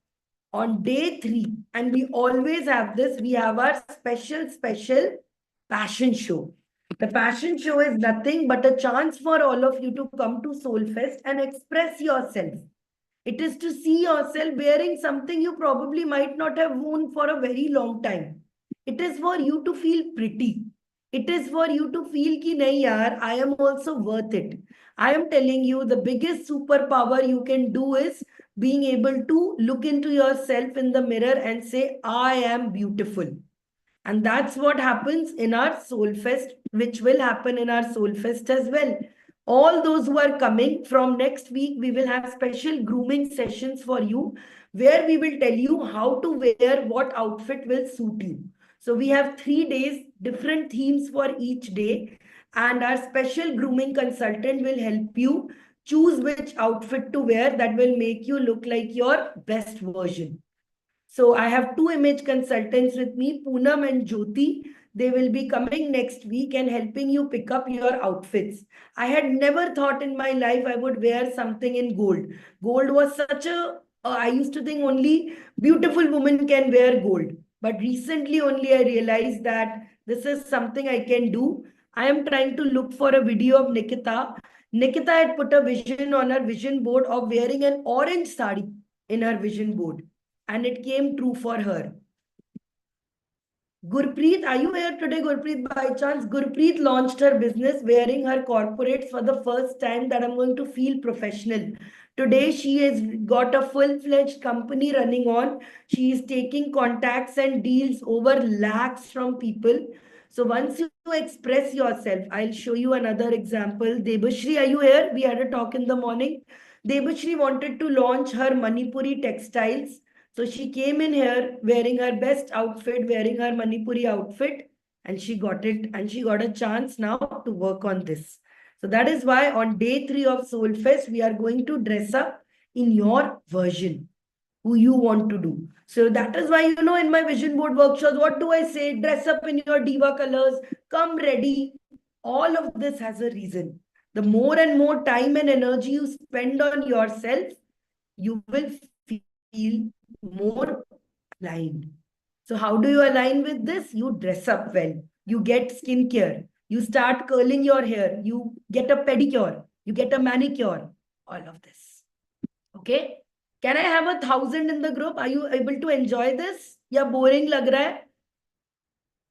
on day 3, and we always have this, we have our special passion show. The passion show is nothing but a chance for all of you to come to Soulfest and express yourself. It is to see yourself wearing something you probably might not have worn for a very long time. It is for you to feel pretty. It is for you to feel ki nahi yaar, I am also worth it. I am telling you, the biggest superpower you can do is being able to look into yourself in the mirror and say, I am beautiful. And that's what happens in our Soul Fest, which will happen in our Soul Fest as well. All those who are coming from next week, we will have special grooming sessions for you, where we will tell you how to wear what outfit will suit you. So we have 3 days, different themes for each day, and our special grooming consultant will help you choose which outfit to wear that will make you look like your best version. So I have 2 image consultants with me, Poonam and Jyoti. They will be coming next week and helping you pick up your outfits. I had never thought in my life I would wear something in gold. Gold was such a, I used to think only beautiful women can wear gold. But recently only I realized that this is something I can do. I am trying to look for a video of Nikita. Nikita had put a vision on her vision board of wearing an orange sari in her vision board, and it came true for her. Gurpreet, are you here today, Gurpreet, by chance? Gurpreet launched her business wearing her corporates for the first time that I'm going to feel professional. Today, she has got a full-fledged company running on. She is taking contacts and deals over lakhs from people. So once you express yourself, I'll show you another example. Debashri, are you here? We had a talk in the morning. Debashri wanted to launch her Manipuri textiles. So she came in here wearing her best outfit, wearing her Manipuri outfit, and she got it, and she got a chance now to work on this. So that is why on day 3 of Soulfest, we are going to dress up in your version, who you want to do. So that is why, in my vision board workshops, what do I say? Dress up in your diva colors, come ready. All of this has a reason. The more and more time and energy you spend on yourself, you will feel more aligned. So how do you align with this? You dress up well. You get skincare. You start curling your hair. You get a pedicure. You get a manicure. All of this. Okay? Can I have 1,000 in the group? Are you able to enjoy this? Yeah, boring lag raha hai?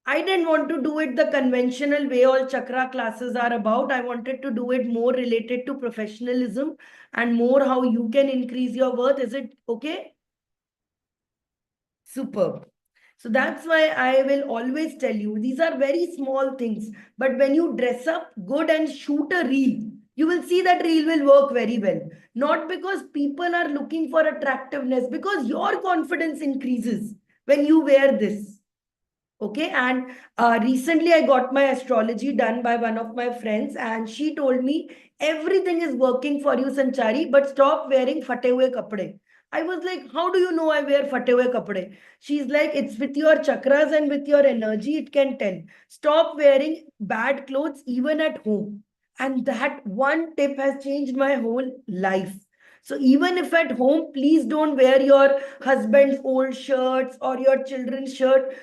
I didn't want to do it the conventional way all chakra classes are about. I wanted to do it more related to professionalism and more how you can increase your worth. Is it okay? Superb. So that's why I will always tell you, these are very small things. But when you dress up good and shoot a reel, you will see that reel will work very well. Not because people are looking for attractiveness, because your confidence increases when you wear this. Okay, and recently I got my astrology done by one of my friends, and she told me everything is working for you, Sanchari, but stop wearing fate hue kapde. I was like, how do you know I wear fate hue kapde? She's like, it's with your chakras and with your energy, it can tell. Stop wearing bad clothes even at home. And that one tip has changed my whole life. So even if at home, please don't wear your husband's old shirts or your children's shirt.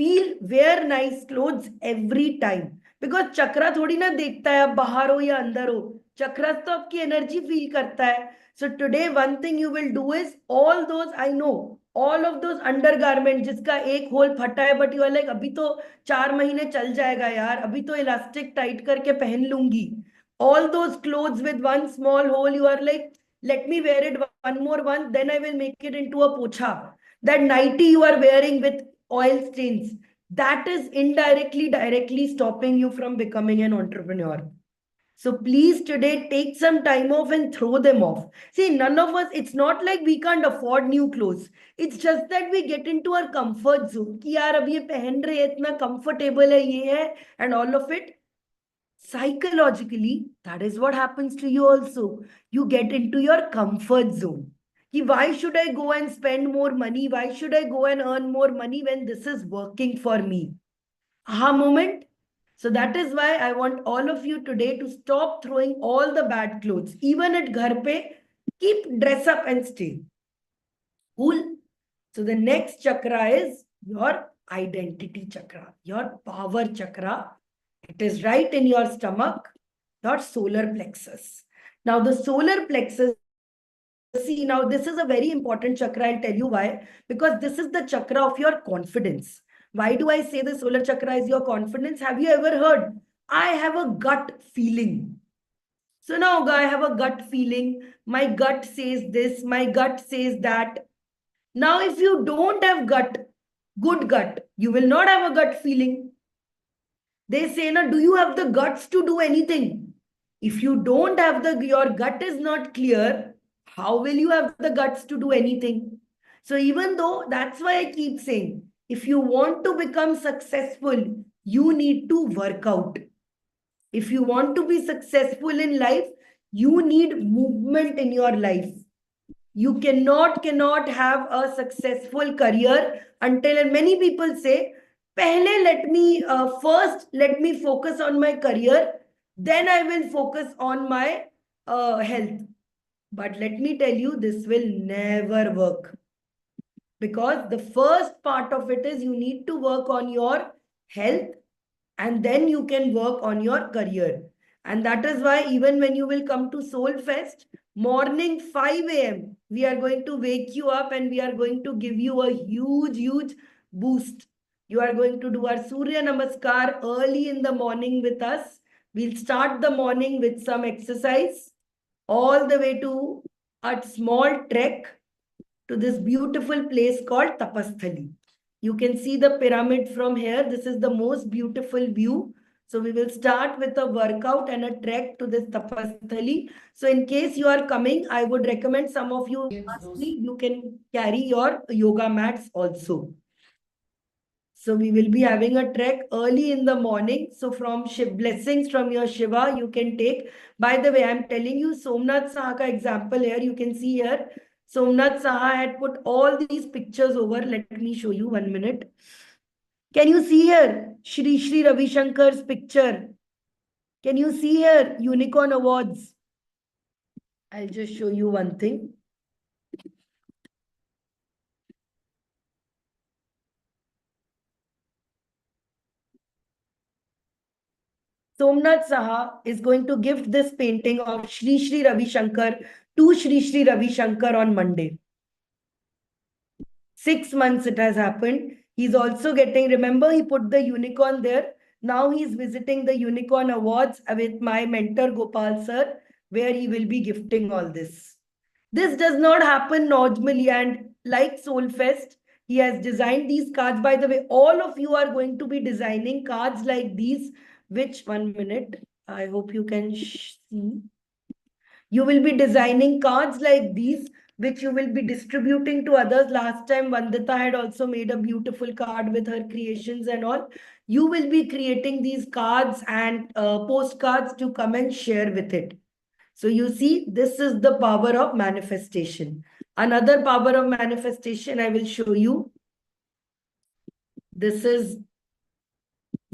Wear nice clothes every time. Because chakra थोड़ी ना देखता है आप बाहर हो या अंदर हो. Chakra तो आपकी energy feel करता है. So today one thing you will do is all those, I know, all of those undergarments जिसका एक होल फटा है, but you are like अभी तो 4 महीने चल जाएगा यार, अभी तो elastic tight करके पहन लूंगी. All those clothes with one small hole, you are like, let me wear it one more one, then I will make it into a pocha. That nightie you are wearing with oil stains, that is indirectly, directly stopping you from becoming an entrepreneur. So please today take some time off and throw them off. See, none of us, it's not like we can't afford new clothes. It's just that we get into our comfort zone. कि यार अब ये पहन रहे हैं, इतना comfortable है ये है, and all of it. Psychologically, that is what happens to you also. You get into your comfort zone. Ki why should I go and spend more money? Why should I go and earn more money when this is working for me? Aha moment. So that is why I want all of you today to stop throwing all the bad clothes. Even at ghar pe, keep dress up and stay. Cool. So the next chakra is your identity chakra, your power chakra. It is right in your stomach, your solar plexus. Now the solar plexus, see, now this is a very important chakra. I'll tell you why. Because this is the chakra of your confidence. Why do I say the solar chakra is your confidence? Have you ever heard? I have a gut feeling. So now I have a gut feeling. My gut says this, my gut says that. Now, if you don't have good gut, you will not have a gut feeling. They say, now, do you have the guts to do anything? If you don't have your gut is not clear, how will you have the guts to do anything? So even though, that's why I keep saying, if you want to become successful, you need to work out. If you want to be successful in life, you need movement in your life. You cannot have a successful career until, and many people say, first let me focus on my career, then I will focus on my health. But let me tell you, this will never work. Because the first part of it is you need to work on your health, and then you can work on your career. And that is why even when you will come to Soul Fest, morning 5 a.m., we are going to wake you up and we are going to give you a huge boost. You are going to do our Surya Namaskar early in the morning with us. We'll start the morning with some exercise all the way to a small trek to this beautiful place called Tapasthali. You can see the pyramid from here. This is the most beautiful view. So we will start with a workout and a trek to this Tapasthali. So in case you are coming, I would recommend some of you, you can carry your yoga mats also. So we will be having a trek early in the morning. So from blessings from your Shiva, you can take. By the way, I'm telling you Somnath Saha ka example here. You can see here. Somnath Saha had put all these pictures over. Let me show you 1 minute. Can you see here Shri Ravi Shankar's picture? Can you see here Unicorn Awards? I'll just show you one thing. Somnath Saha is going to gift this painting of Shri Ravi Shankar to Shri Ravi Shankar on Monday. 6 months it has happened. He's also getting, remember he put the unicorn there. Now he's visiting the Unicorn Awards with my mentor Gopal sir, where he will be gifting all this. This does not happen normally, and like Soulfest, he has designed these cards. By the way, all of you are going to be designing cards like these, which 1 minute, I hope you can see. You will be designing cards like these, which you will be distributing to others. Last time, Vandita had also made a beautiful card with her creations and all. You will be creating these cards and postcards to come and share with it. So you see, this is the power of manifestation. Another power of manifestation I will show you. This is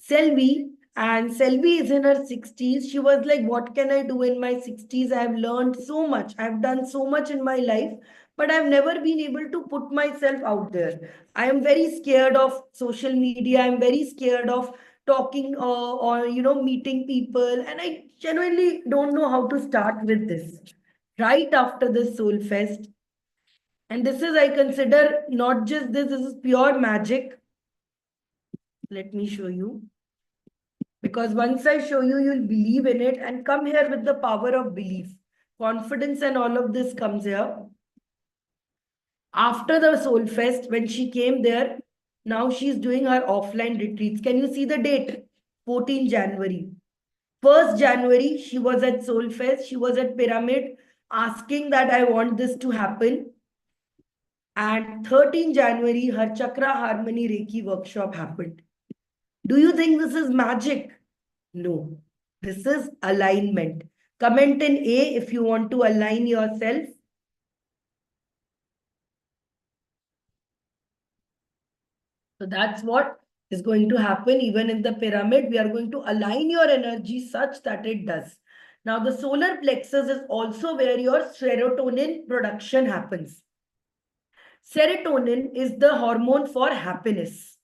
Selvi, and Selvi is in her 60s. She was like, what can I do in my 60s? I have learned so much. I've done so much in my life, but I've never been able to put myself out there. I am very scared of social media. I'm very scared of talking or, meeting people. And I genuinely don't know how to start with this. Right after the Soul Fest. And this is, I consider, not just this is pure magic. Let me show you. Because once I show you, you'll believe in it, and come here with the power of belief. confidence and all of this comes here. After the Soul Fest, when she came there, now she's doing her offline retreats. Can you see the date? 14 January. 1st January, she was at Soul Fest. She was at Pyramid asking that I want this to happen. And 13 January, her Chakra Harmony Reiki workshop happened. Do you think this is magic? No. This is alignment. Comment in A if you want to align yourself. So that's what is going to happen even in the pyramid. We are going to align your energy such that it does. Now, the solar plexus is also where your serotonin production happens. Serotonin is the hormone for happiness.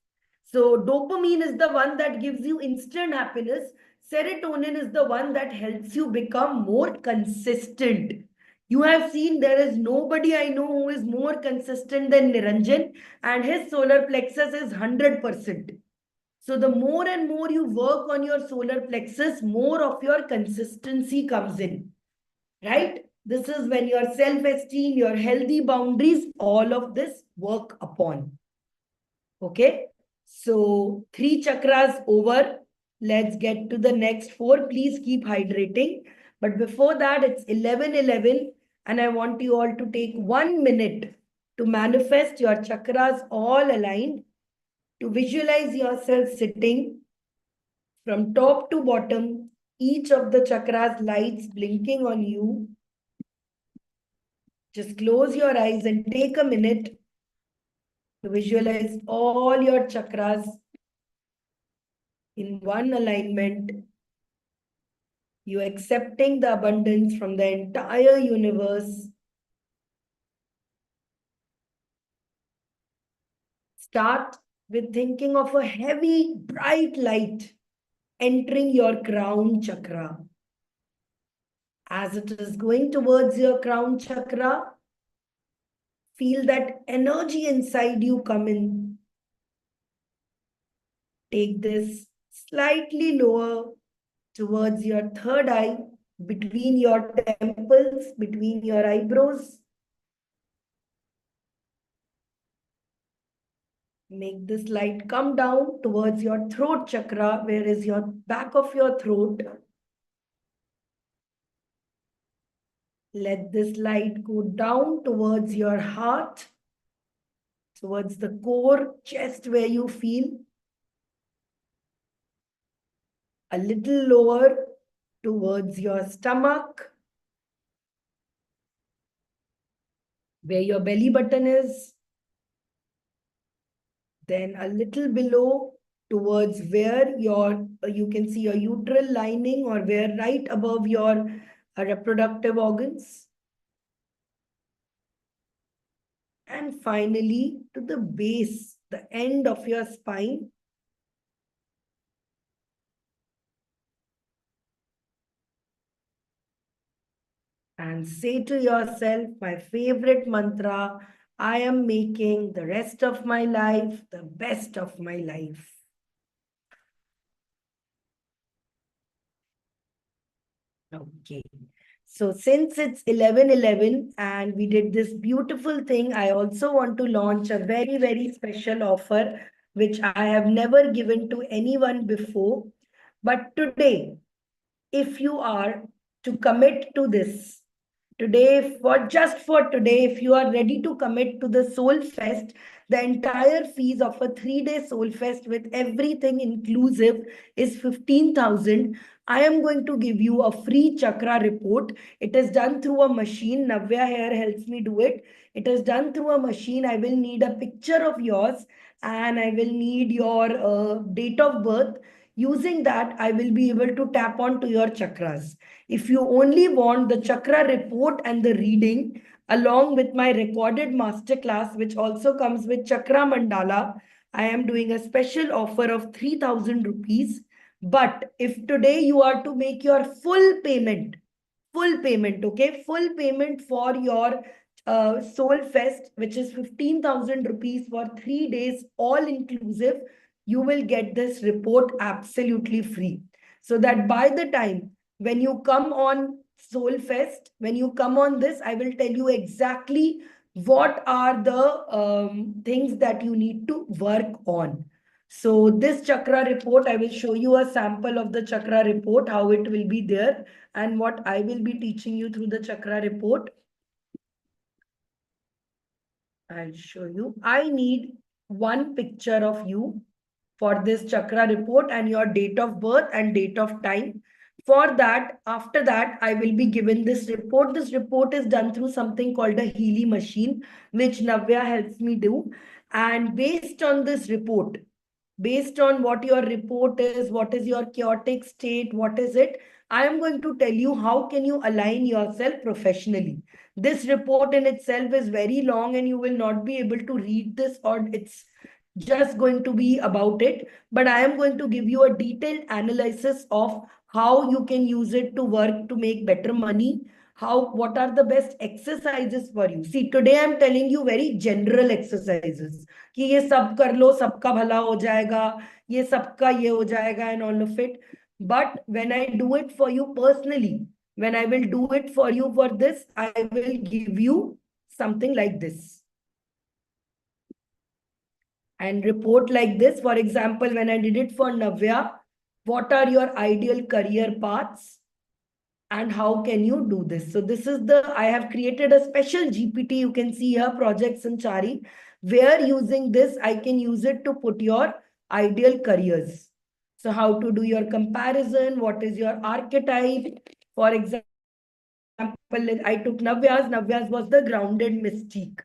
So, dopamine is the one that gives you instant happiness. Serotonin is the one that helps you become more consistent. You have seen there is nobody I know who is more consistent than Niranjan, and his solar plexus is 100%. So the more and more you work on your solar plexus, more of your consistency comes in, right? This is when your self-esteem, your healthy boundaries, all of this work upon. Okay. So 3 chakras over. Let's get to the next 4. Please keep hydrating. But before that, it's 11:11. And I want you all to take 1 minute to manifest your chakras all aligned, to visualize yourself sitting from top to bottom, each of the chakras lights blinking on you. Just close your eyes and take a minute to visualize all your chakras in one alignment. You accepting the abundance from the entire universe. Start with thinking of a heavy, bright light entering your crown chakra. As it is going towards your crown chakra, feel that energy inside you come in. Take this slightly lower towards your third eye, between your temples, between your eyebrows. Make this light come down towards your throat chakra, where is your back of your throat. Let this light go down towards your heart, towards the core, chest where you feel. A little lower towards your stomach, where your belly button is. Then a little below towards where you can see your uterine lining, or where right above your reproductive organs. And finally to the base, the end of your spine. And say to yourself, my favorite mantra, I am making the rest of my life the best of my life. Okay. So since it's 11:11 and we did this beautiful thing, I also want to launch a very, very special offer, which I have never given to anyone before. But today, if you are to commit to this, today, just for today, if you are ready to commit to the Soul Fest, the entire fees of a 3-day Soul Fest with everything inclusive is 15,000. I am going to give you a free chakra report. It is done through a machine. Navya here helps me do it. It is done through a machine. I will need a picture of yours and I will need your date of birth. Using that, I will be able to tap onto your chakras. If you only want the chakra report and the reading, along with my recorded masterclass, which also comes with Chakra Mandala, I am doing a special offer of 3,000 rupees. But if today you are to make your full payment, okay, full payment for your Soul Fest, which is 15,000 rupees for 3 days, all inclusive, you will get this report absolutely free. So that by the time when you come on Soul Fest, when you come on this, I will tell you exactly what are the things that you need to work on. So this chakra report, I will show you a sample of the chakra report, how it will be there, and what I will be teaching you through the chakra report. I'll show you. I need one picture of you for this chakra report and your date of birth and date of time. For that, after that, I will be given this report. This report is done through something called a Healy machine, which Navya helps me do. And based on this report, based on what your report is, what is your chaotic state, what is it, I am going to tell you how can you align yourself professionally. This report in itself is very long and you will not be able to read this, or it's just going to be about it. But I am going to give you a detailed analysis of how you can use it to work to make better money. What are the best exercises for you? See, today I'm telling you very general exercises. कि ये सब कर लो, सबका भला हो जाएगा, ये सबका ये हो जाएगा and all of it. But when I do it for you personally, when I will do it for you for this, I will give you something like this. And report like this. For example, when I did it for Navya, what are your ideal career paths? And how can you do this? So this is I have created a special GPT. You can see here, Project Sanchari, where using this, I can use it to put your ideal careers. So how to do your comparison, what is your archetype? For example, I took Navya's was the grounded mystique.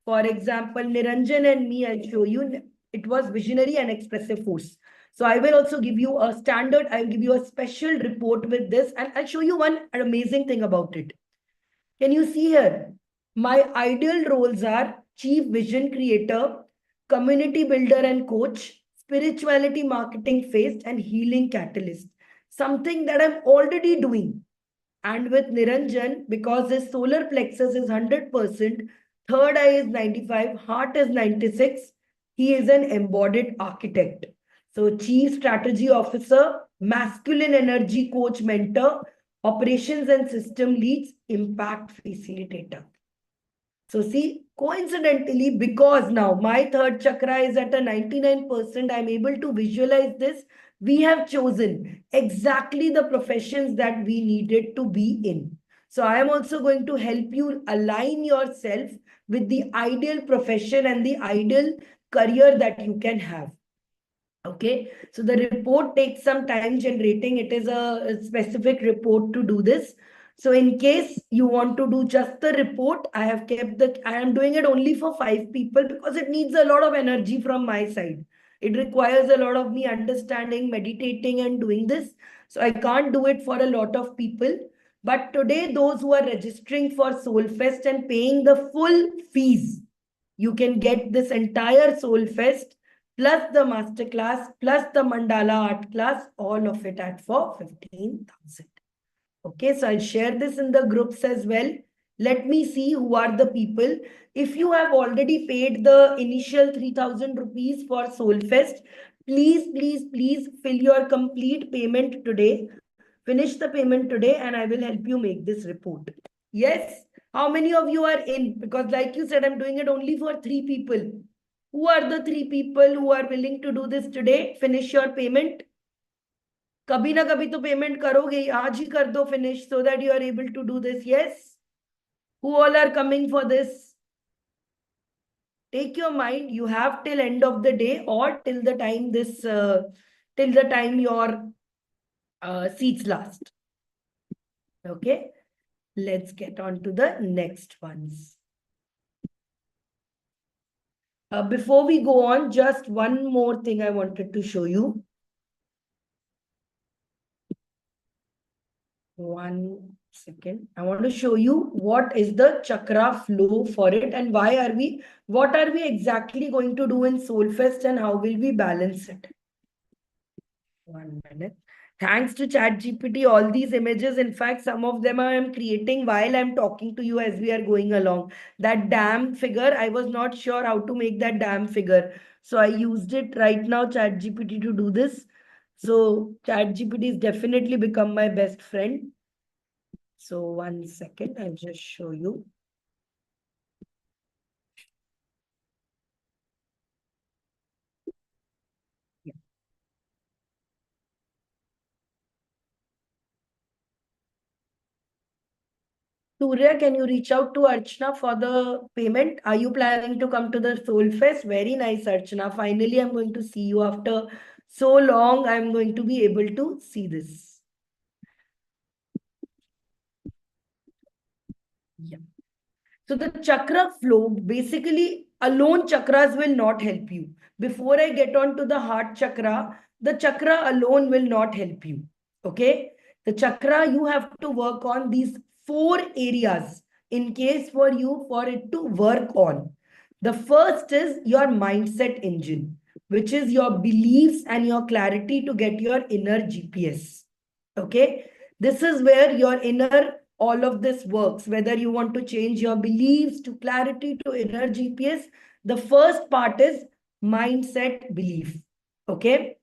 For example, Niranjan and me, I'll show you, it was visionary and expressive force. So I will also give you a standard, I'll give you a special report with this, and I'll show you one amazing thing about it. Can you see here? My ideal roles are chief vision creator, community builder and coach, spirituality marketing face, and healing catalyst. Something that I'm already doing. And with Niranjan, because his solar plexus is 100%, third eye is 95, heart is 96, he is an embodied architect. So chief strategy officer, masculine energy coach mentor, operations and system leads, impact facilitator. So see, coincidentally, because now my third chakra is at a 99%, I'm able to visualize this. We have chosen exactly the professions that we needed to be in. So I am also going to help you align yourself with the ideal profession and the ideal career that you can have. Okay, so the report takes some time generating. It is a specific report to do this. So in case you want to do just the report, I am doing it only for 5 people because it needs a lot of energy from my side. It requires a lot of me understanding, meditating and doing this. So I can't do it for a lot of people. But today, those who are registering for Soulfest and paying the full fees, you can get this entire Soulfest plus the masterclass, plus the mandala art class, all of it at for 15,000. Okay, so I'll share this in the groups as well. Let me see who are the people. If you have already paid the initial 3,000 rupees for Soulfest, please fill your complete payment today. Finish the payment today and I will help you make this report. Yes. How many of you are in? Because like you said, I'm doing it only for 3 people. Who are the 3 people who are willing to do this today? Finish your payment. कभी ना कभी तो payment करोगे ही, आज ही कर दो finish so that you are able to do this. Yes. Who all are coming for this? Take your mind. You have till end of the day or till the time till the time your seats last. Okay. Let's get on to the next ones. Before we go on, just one more thing I wanted to show you. One second. I want to show you what is the chakra flow for it and what are we exactly going to do in Soulfest and how will we balance it? 1 minute. Thanks to ChatGPT, all these images, in fact, some of them I am creating while I'm talking to you as we are going along. That dam figure, I was not sure how to make that dam figure. So I used it right now, ChatGPT, to do this. So ChatGPT has definitely become my best friend. So 1 second, I'll just show you. Yeah. Surya, can you reach out to Archana for the payment? Are you planning to come to the Soul Fest? Very nice, Archana. Finally, I'm going to see you after so long. I'm going to be able to see this. Yeah. So the chakra flow, basically alone chakras will not help you. Before I get on to the heart chakra, the chakra alone will not help you. Okay. The chakra, you have to work on these 4 areas in case for you for it to work on. The first is your mindset engine, which is your beliefs and your clarity to get your inner GPS. Okay. This is where your inner all of this works, whether you want to change your beliefs to clarity to inner GPS. The first part is mindset belief. Okay.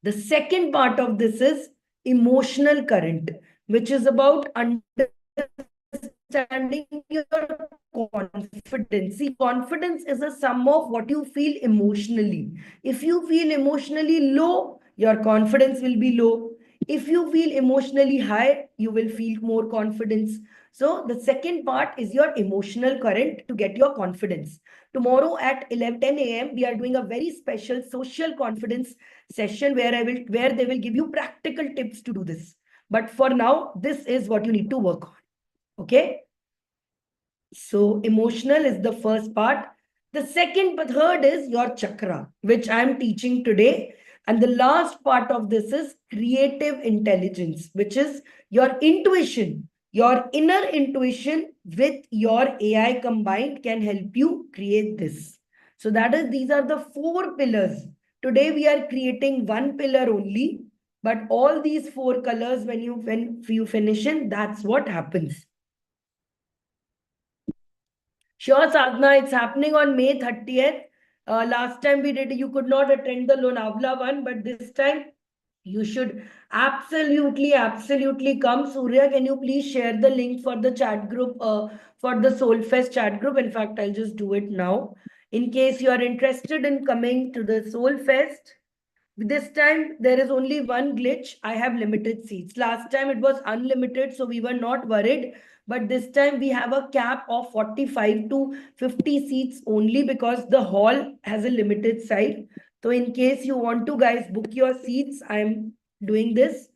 The second part of this is emotional current, which is about understanding your confidence. See, confidence is a sum of what you feel emotionally. If you feel emotionally low, your confidence will be low. If you feel emotionally high, you will feel more confidence. So the second part is your emotional current to get your confidence. Tomorrow at 10 a.m., we are doing a very special social confidence session where they will give you practical tips to do this. But for now, this is what you need to work on. Okay. So emotional is the first part. The third is your chakra, which I am teaching today. And the last part of this is creative intelligence, which is your intuition. Your inner intuition with your AI combined can help you create this. So these are the 4 pillars. Today we are creating one pillar only, but all these 4 colors, when you finish in, that's what happens. Sure, Sadhna, it's happening on May 30th. Last time we did, you could not attend the Lonavala one, but this time you should absolutely come. Surya, can you please share the link for the chat group, for the Soulfest chat group? In fact, I'll just do it now. In case you are interested in coming to the Soulfest, this time there is only one glitch. I have limited seats. Last time it was unlimited, so we were not worried. But this time we have a cap of 45 to 50 seats only because the hall has a limited size. So in case you want to guys book your seats, I'm doing this.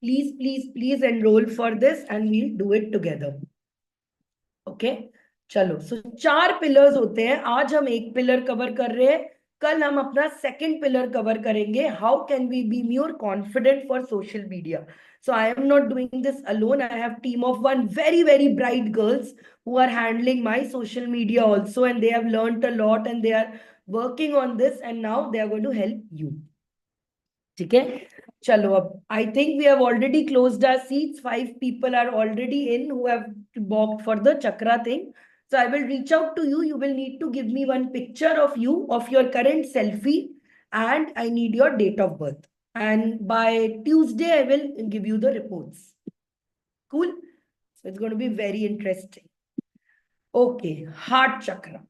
Please enroll for this and we'll do it together. Okay. चलो सो 4 pillars होते हैं. आज हम एक pillar cover कर रहे हैं. कल हम अपना सेकंड पिलर कवर करेंगे. How can we be more confident for social media. So I am not doing this alone. I have team of one very bright girls who are handling my social media also, and they have learned a lot and they are working on this, and now they are going to help you. ठीक है. चलो अब I think we have already closed our seats. 5 people are already in who have booked for the chakra thing. So I will reach out to you. You will need to give me one picture of you, of your current selfie, and I need your date of birth. And by Tuesday, I will give you the reports. Cool? So it's going to be very interesting. Okay, heart chakra.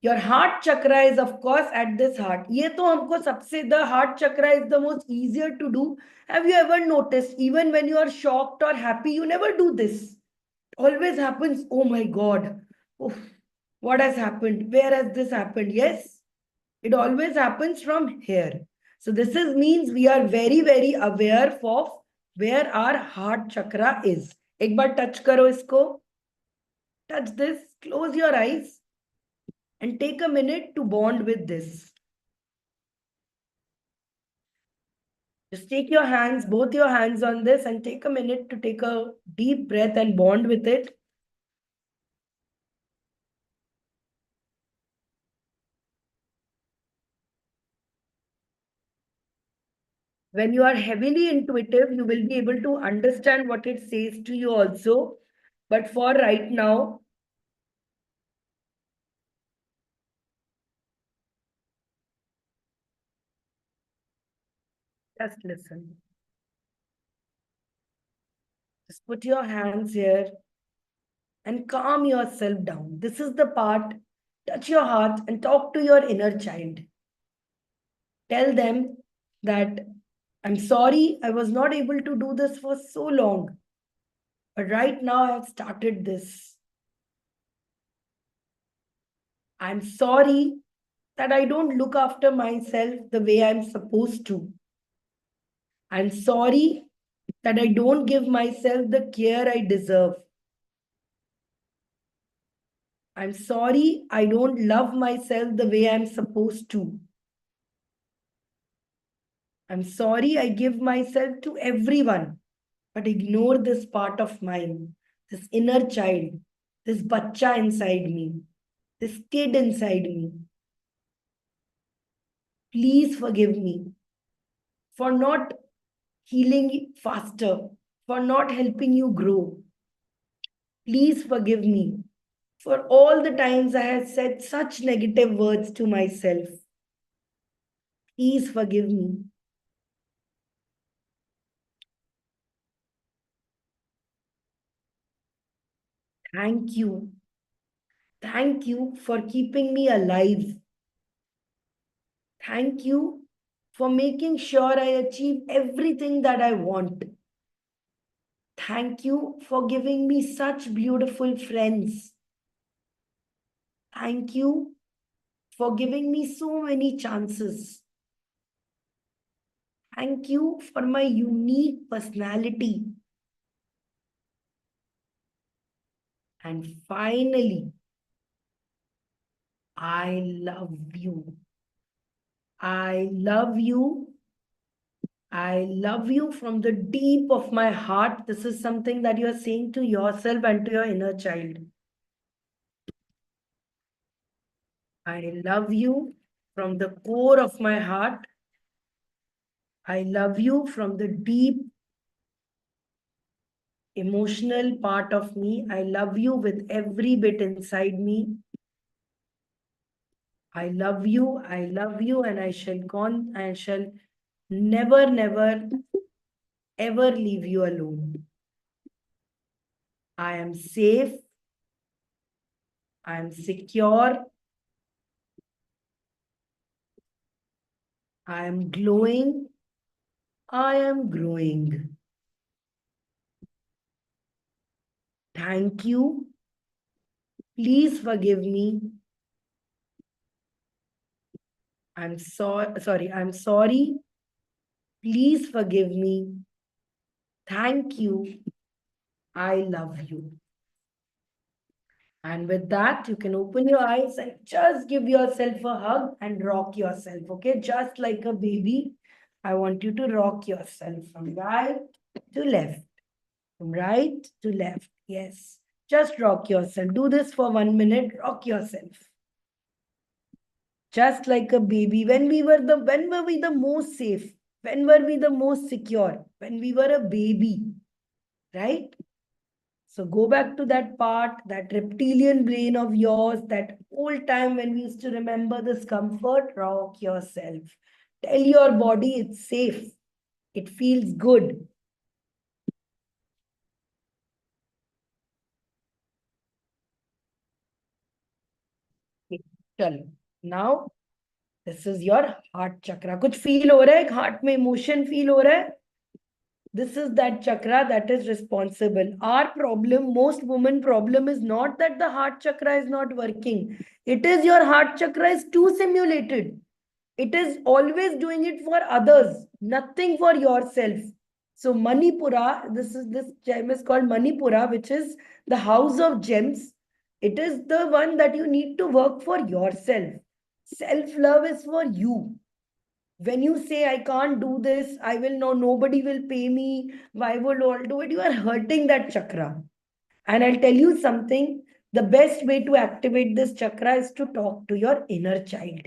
Your heart chakra is of course at this heart. ये तो हमको सबसे the heart chakra is the most easier to do. Have you ever noticed even when you are shocked or happy, you never do this. Always happens. Oh my God. Oof, what has happened? Where has this happened? Yes, it always happens from here. So this is means we are very aware of where our heart chakra is. एक बार touch करो इसको. Touch this. Close your eyes and take a minute to bond with this. Just take your hands, both your hands on this, and take a minute to take a deep breath and bond with it. When you are heavily intuitive, you will be able to understand what it says to you also. But for right now, just listen. put your hands here and calm yourself down. This is the part. Touch your heart and talk to your inner child. Tell them that I'm sorry I was not able to do this for so long. But right now I have started this. I'm sorry that I don't look after myself the way I'm supposed to. I'm sorry that I don't give myself the care I deserve. I'm sorry I don't love myself the way I'm supposed to. I'm sorry I give myself to everyone, but ignore this part of mine, this inner child, this bacha inside me, this kid inside me. Please forgive me for not healing faster, for not helping you grow. Please forgive me for all the times I have said such negative words to myself. Please forgive me. Thank you. Thank you for keeping me alive. Thank you for making sure I achieve everything that I want. Thank you for giving me such beautiful friends. Thank you for giving me so many chances. Thank you for my unique personality. And finally, I love you. I love you. I love you from the deep of my heart. This is something that you are saying to yourself and to your inner child. I love you from the core of my heart. I love you from the deep emotional part of me. I love you with every bit inside me. I love you, and I shall never, never, ever leave you alone. I am safe. I am secure. I am glowing. I am growing. Thank you. Please forgive me. I'm sorry. I'm sorry. Please forgive me. Thank you. I love you. And with that, you can open your eyes and just give yourself a hug and rock yourself. Okay, just like a baby. I want you to rock yourself from right to left. From right to left. Yes. Just rock yourself. Do this for 1 minute. Rock yourself. Just like a baby. When were we the most safe? When were we the most secure? When we were a baby, right? So go back to that part, that reptilian brain of yours, that old time when we used to remember this comfort. Rock yourself. Tell your body it's safe. It feels good. चलो. Now, this is your heart chakra. कुछ feel हो रहा है? Heart में emotion feel हो रहा है? This is that chakra that is responsible. Our problem, most women problem is not that the heart chakra is not working. It is your heart chakra is too simulated. It is always doing it for others, nothing for yourself. So Manipura, this gem is called Manipura, which is the house of gems. It is the one that you need to work for yourself. Self-love is for you. When you say, I can't do this, I will know nobody will pay me, why would all do it? You are hurting that chakra. And I'll tell you something, the best way to activate this chakra is to talk to your inner child.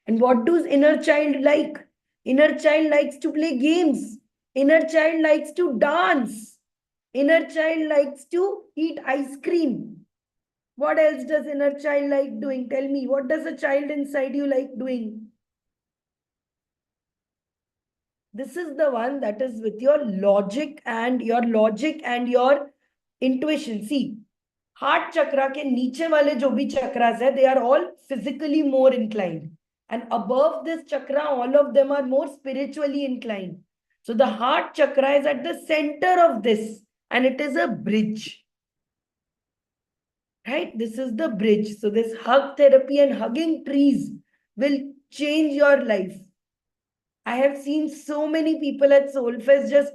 And what does inner child like? Inner child likes to play games. Inner child likes to dance. Inner child likes to eat ice cream. What else does inner child like doing? Tell me, what does a child inside you like doing? This is the one that is with your logic and your intuition. See, heart chakra ke niche wale jo bhi chakras hai, they are all physically more inclined. And above this chakra, all of them are more spiritually inclined. So the heart chakra is at the center of this, and it is a bridge. Right? This is the bridge. So this hug therapy and hugging trees will change your life. I have seen so many people at Soulfest just,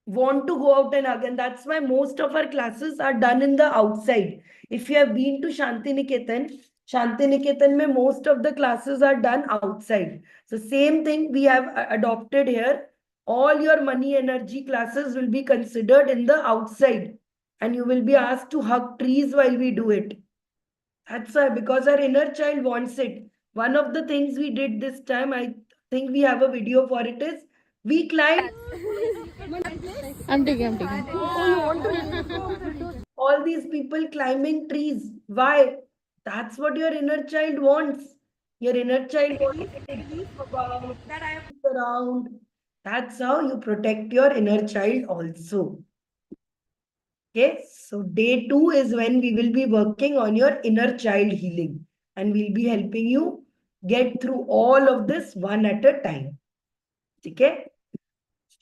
want to go out and hug. And that's why most of our classes are done in the outside. If you have been to Shantiniketan mein most of the classes are done outside. So same thing we have adopted here. All your money energy classes will be considered in the outside. And you will be asked to hug trees while we do it. That's why, because our inner child wants it. One of the things we did this time, I think we have a video for it, is we climbed. I'm taking. Oh, you want to all these people climbing trees. Why? That's what your inner child wants. Your inner child wants to take about that I am around. That's how you protect your inner child also. Okay, so day 2 is when we will be working on your inner child healing, and we'll be helping you get through all of this one at a time. Okay,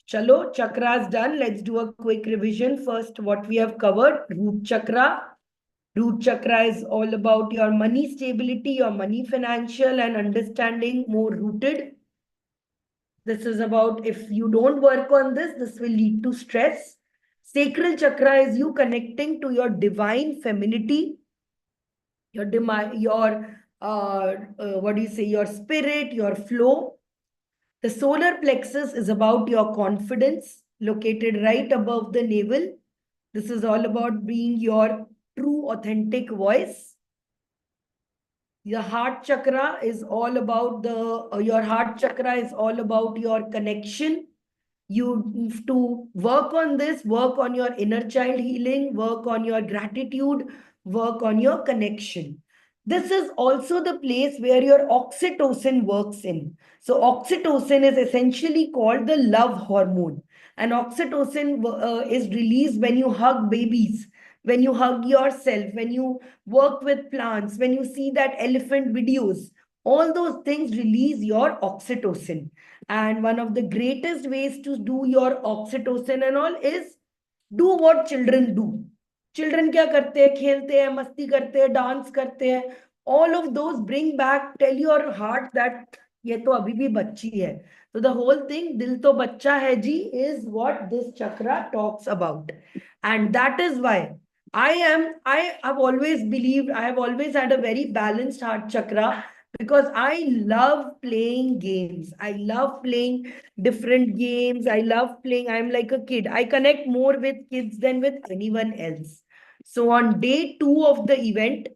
chalo, chakras done. Let's do a quick revision. First, what we have covered: root chakra. Root chakra is all about your money stability, your money financial and understanding more rooted. This is about if you don't work on this, this will lead to stress. Sacral chakra is you connecting to your divine femininity, your what do you say, your spirit, your flow. The solar plexus is about your confidence, located right above the navel. This is all about being your true, authentic voice. Your heart chakra is all about your heart chakra is all about your connection. You have to work on this, work on your inner child healing, work on your gratitude, work on your connection. This is also the place where your oxytocin works in. So oxytocin is essentially called the love hormone. And oxytocin is released when you hug babies, when you hug yourself, when you work with plants, when you see that elephant videos. All those things release your oxytocin. And one of the greatest ways to do your oxytocin and all is do what children do. Children क्या करते हैं, खेलते हैं, मस्ती करते हैं, dance करते हैं. All of those bring back, tell your heart that ये तो अभी भी बच्ची है. So the whole thing, दिल तो बच्चा है जी, is what this chakra talks about. And that is why I have always believed, I have always had a very balanced heart chakra, because I love playing games. I love playing different games. I love playing. I'm like a kid. I connect more with kids than with anyone else. So on day 2 of the event,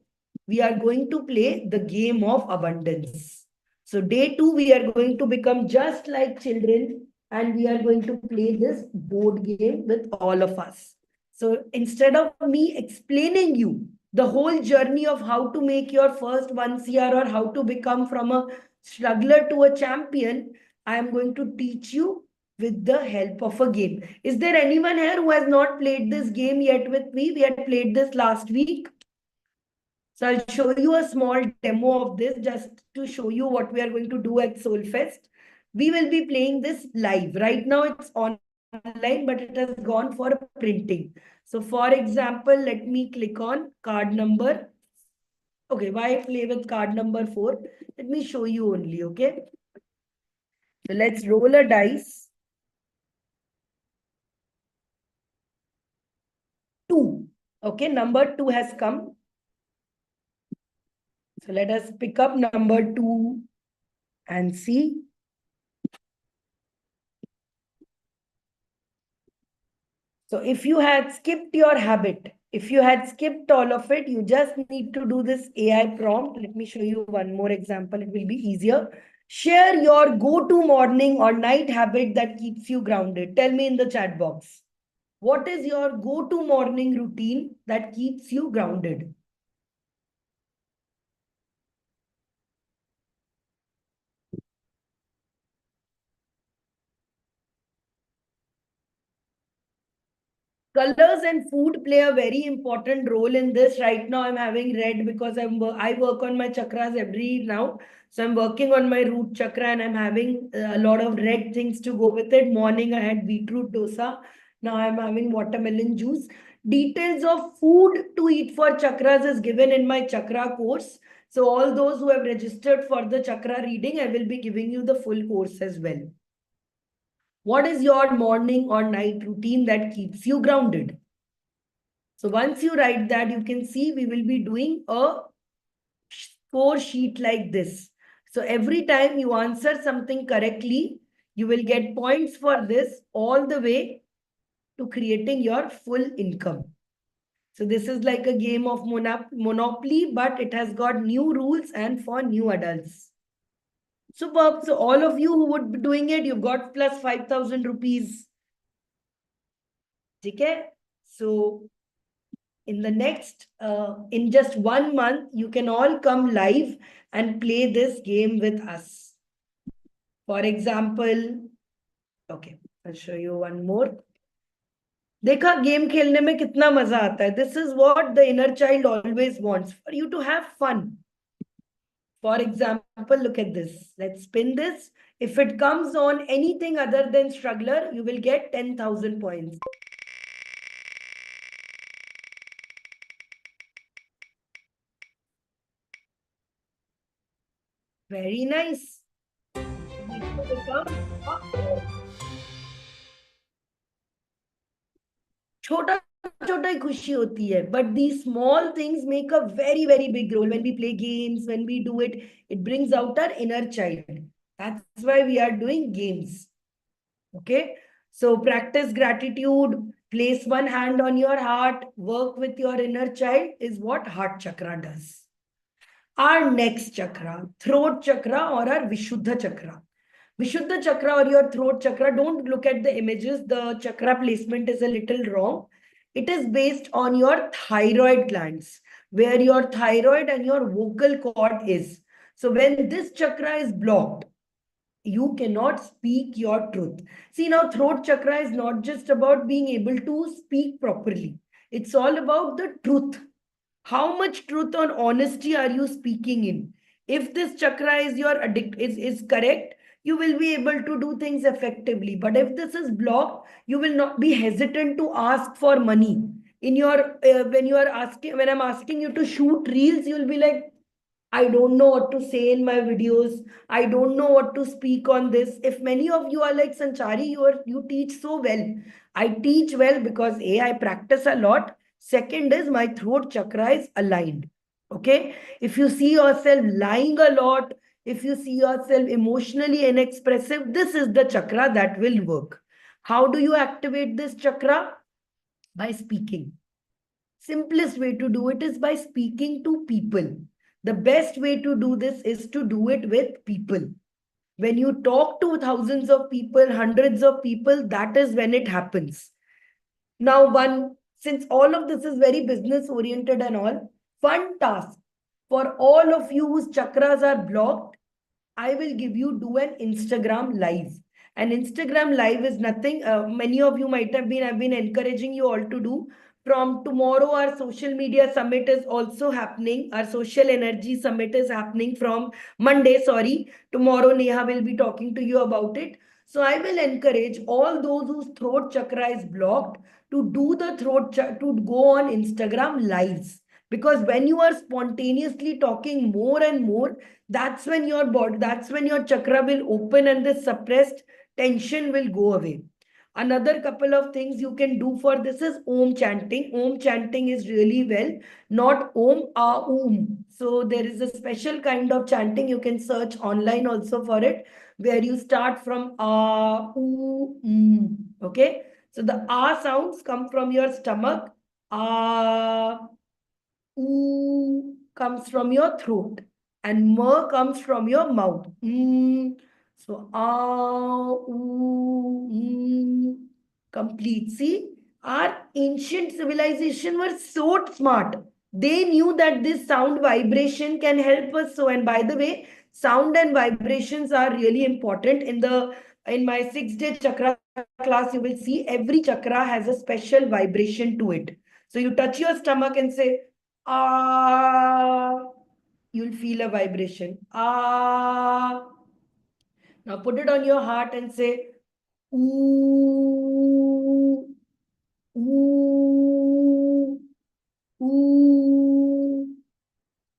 we are going to play the game of abundance. So day 2, we are going to become just like children, and we are going to play this board game with all of us. So instead of me explaining you the whole journey of how to make your first 1 CR or how to become from a struggler to a champion, I am going to teach you with the help of a game. Is there anyone here who has not played this game yet with me? We had played this last week. So I'll show you a small demo of this just to show you what we are going to do at Soulfest. We will be playing this live. Right now it's online, but it has gone for printing. So for example, let me click on card number. Okay, why play with card number 4? Let me show you only, okay? So let's roll a dice. 2. Okay, number 2 has come. So let us pick up number 2 and see. So if you had skipped your habit, if you had skipped all of it, you just need to do this AI prompt. Let me show you one more example. It will be easier. Share your go-to morning or night habit that keeps you grounded. Tell me in the chat box. What is your go-to morning routine that keeps you grounded? Colors and food play a very important role in this. Right now, I'm having red because I work on my chakras every now. So I'm working on my root chakra and I'm having a lot of red things to go with it. Morning, I had beetroot dosa. Now I'm having watermelon juice. Details of food to eat for chakras is given in my chakra course. So all those who have registered for the chakra reading, I will be giving you the full course as well. What is your morning or night routine that keeps you grounded? So once you write that, you can see we will be doing a score sheet like this. So every time you answer something correctly, you will get points for this all the way to creating your full income. So this is like a game of Monopoly, but it has got new rules and for new adults. Superb. So all of you who would be doing it, you've got plus 5,000 rupees. Okay? So in the next, in just 1 month, you can all come live and play this game with us. For example, okay, I'll show you one more. देखा game खेलने में कितना मजा आता है. This is what the inner child always wants, for you to have fun. For example, look at this. Let's spin this. If it comes on anything other than struggler, you will get 10,000 points. Very nice. छोटा छोटा ही खुशी होती है, but these small things make a very very big role. When we play games, when we do it, it brings out our inner child. That's why we are doing games. Okay, so practice gratitude, place one hand on your heart, work with your inner child is what heart chakra does. Our next chakra, throat chakra or our Vishuddha chakra. Vishuddha chakra or your throat chakra, don't look at the images. The chakra placement is a little wrong. It is based on your thyroid glands, where your thyroid and your vocal cord is. So when this chakra is blocked, you cannot speak your truth. See, now throat chakra is not just about being able to speak properly. It's all about the truth. How much truth or honesty are you speaking in? If this chakra is your is correct, you will be able to do things effectively. But if this is blocked, you will not be hesitant to ask for money. In your when I'm asking you to shoot reels, you'll be like, I don't know what to say in my videos. I don't know what to speak on this. If many of you are like Sanchari, you teach so well. I teach well because A, I practice a lot. Second is my throat chakra is aligned. Okay. If you see yourself lying a lot, if you see yourself emotionally inexpressive, this is the chakra that will work. How do you activate this chakra? By speaking. Simplest way to do it is by speaking to people. The best way to do this is to do it with people. When you talk to thousands of people, hundreds of people, that is when it happens. Now, since all of this is very business oriented and all, fun task for all of you whose chakras are blocked, I will give you do an Instagram live. An Instagram live is nothing. Many of you might have been, I've been encouraging you all to do. From tomorrow, our social media summit is also happening. Our social energy summit is happening from Monday. Sorry, tomorrow Neha will be talking to you about it. So I will encourage all those whose throat chakra is blocked to do the to go on Instagram lives. Because when you are spontaneously talking more and more, that's when your body, that's when your chakra will open and the suppressed tension will go away. Another couple of things you can do for this is Om chanting. Om chanting is really well, not Om, Om. So there is a special kind of chanting. You can search online also for it, where you start from Okay. So the sounds come from your stomach. Comes from your throat and comes from your mouth. So complete. See, our ancient civilization were so smart. They knew that this sound vibration can help us. So, and by the way, sound and vibrations are really important in the in my 6-day chakra class, you will see every chakra has a special vibration to it. So you touch your stomach and say, ah, you'll feel a vibration. Ah. Now put it on your heart and say, ooh, ooh, ooh.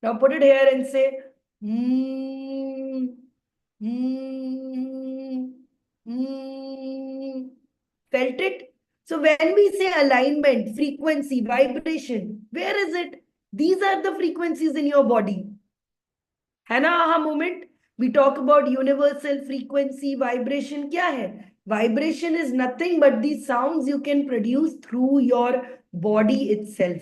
Now put it here and say, mm, mm, mm. Felt it? So when we say alignment, frequency, vibration, where is it? These are the frequencies in your body. है ना aha moment? We talk about universal frequency, vibration. क्या है? Vibration is nothing but the sounds you can produce through your body itself.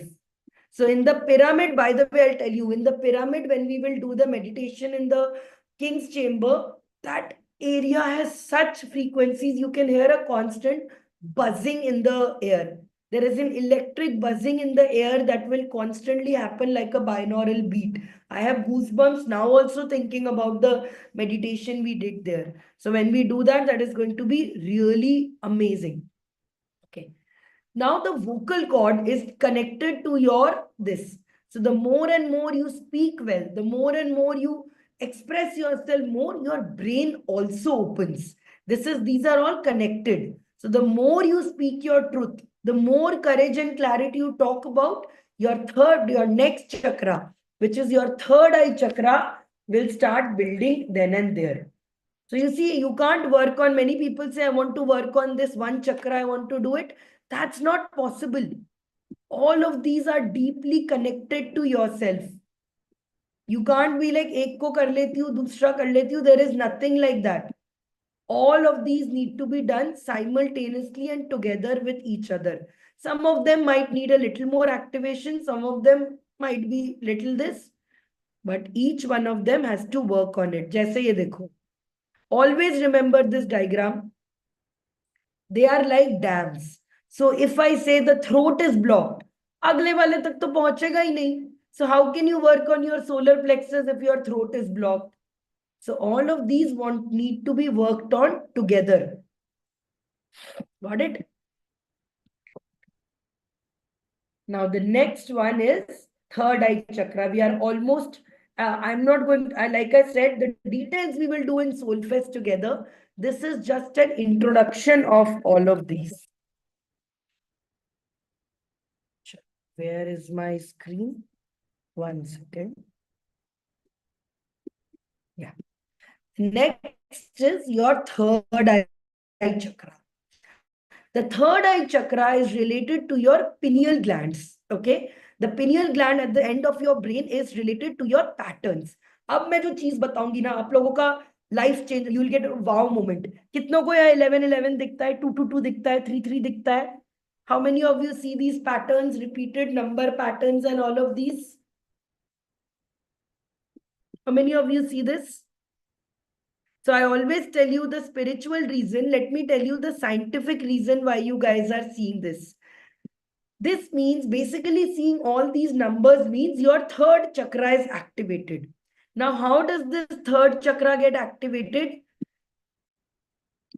So in the pyramid, by the way, I'll tell you, in the pyramid, when we will do the meditation in the king's chamber, that area has such frequencies, you can hear a constant buzzing in the air. There is an electric buzzing in the air that will constantly happen like a binaural beat. I have goosebumps now also thinking about the meditation we did there. So when we do that, that is going to be really amazing. Okay. Now the vocal cord is connected to your this. So the more and more you speak well, the more and more you express yourself more, your brain also opens. These are all connected. So the more you speak your truth, the more courage and clarity you talk about, your next chakra, which is your third eye chakra, will start building then and there. So you see, you can't work on, many people say, I want to work on this one chakra, I want to do it. That's not possible. All of these are deeply connected to yourself. You can't be like, ek ko kar leti hu, dusra kar leti hu. There is nothing like that. All of these need to be done simultaneously and together with each other. Some of them might need a little more activation. Some of them might be little this. But each one of them has to work on it. Jaise ye dekho. Always remember this diagram. They are like dams. So if I say the throat is blocked, अगले वाले तक तो पहुंचेगा ही नहीं. So how can you work on your solar plexus if your throat is blocked? So all of these need to be worked on together. Got it? Now the next one is third eye chakra. We are almost, I'm not going, like I said, the details we will do in Soulfest together. This is just an introduction of all of these. Where is my screen? 1 second. Yeah. Next is your third eye chakra. The third eye chakra is related to your pineal glands. Okay. The pineal gland at the end of your brain is related to your patterns. अब मैं जो चीज बताऊंगी ना आप लोगों का life change you will get wow moment. कितनों को यहाँ 11 दिखता है, 2 दिखता है, 3 दिखता है? How many of you see these patterns, repeated number patterns and all of these? How many of you see this? So I always tell you the spiritual reason. Let me tell you the scientific reason why you guys are seeing this. This means basically seeing all these numbers means your third chakra is activated. Now, how does this third chakra get activated?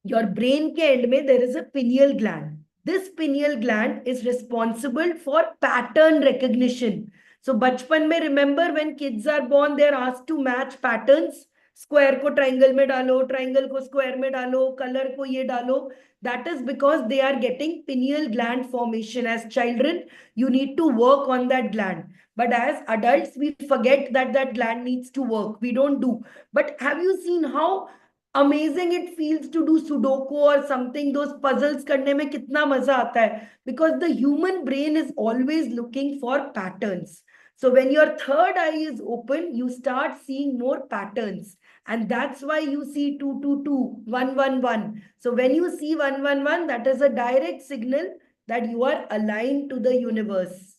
Your brain ke end mein there is a pineal gland. This pineal gland is responsible for pattern recognition. So बचपन में remember when kids are born, they are asked to match patterns. Square को triangle में डालो, triangle को square में डालो, colour को ये डालो. That is because they are getting pineal gland formation. As children, you need to work on that gland. But as adults, we forget that that gland needs to work. We don't do. But have you seen how amazing it feels to do Sudoku or something? Those puzzles करने में कितना मजा आता है? Because the human brain is always looking for patterns. So when your third eye is open, you start seeing more patterns. And that's why you see 222, 111. So when you see 111, that is a direct signal that you are aligned to the universe.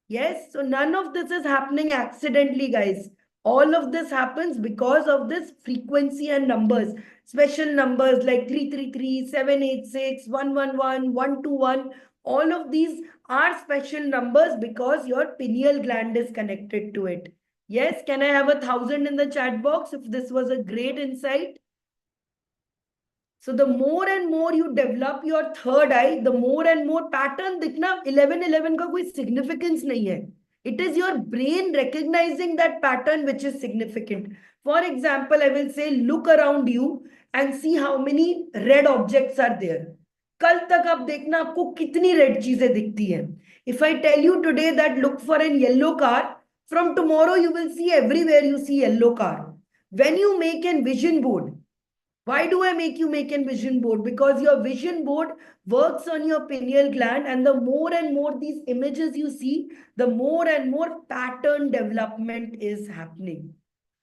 Yes, so none of this is happening accidentally, guys. All of this happens because of this frequency and numbers. Special numbers like 333, 786, 111, 121. All of these are special numbers because your pineal gland is connected to it. Yes, can I have 1,000 in the chat box if this was a great insight? So the more and more you develop your third eye, the more and more pattern दिखना 11-11 का कोई significance नहीं है. It is your brain recognizing that pattern which is significant. For example, I will say look around you and see how many red objects are there. कल तक आप देखना आपको कितनी red चीजें दिखती हैं. If I tell you today that look for a yellow car, from tomorrow you will see everywhere you see yellow car. When you make a vision board, why do I make you make a vision board? Because your vision board works on your pineal gland, and the more and more these images you see, the more and more pattern development is happening.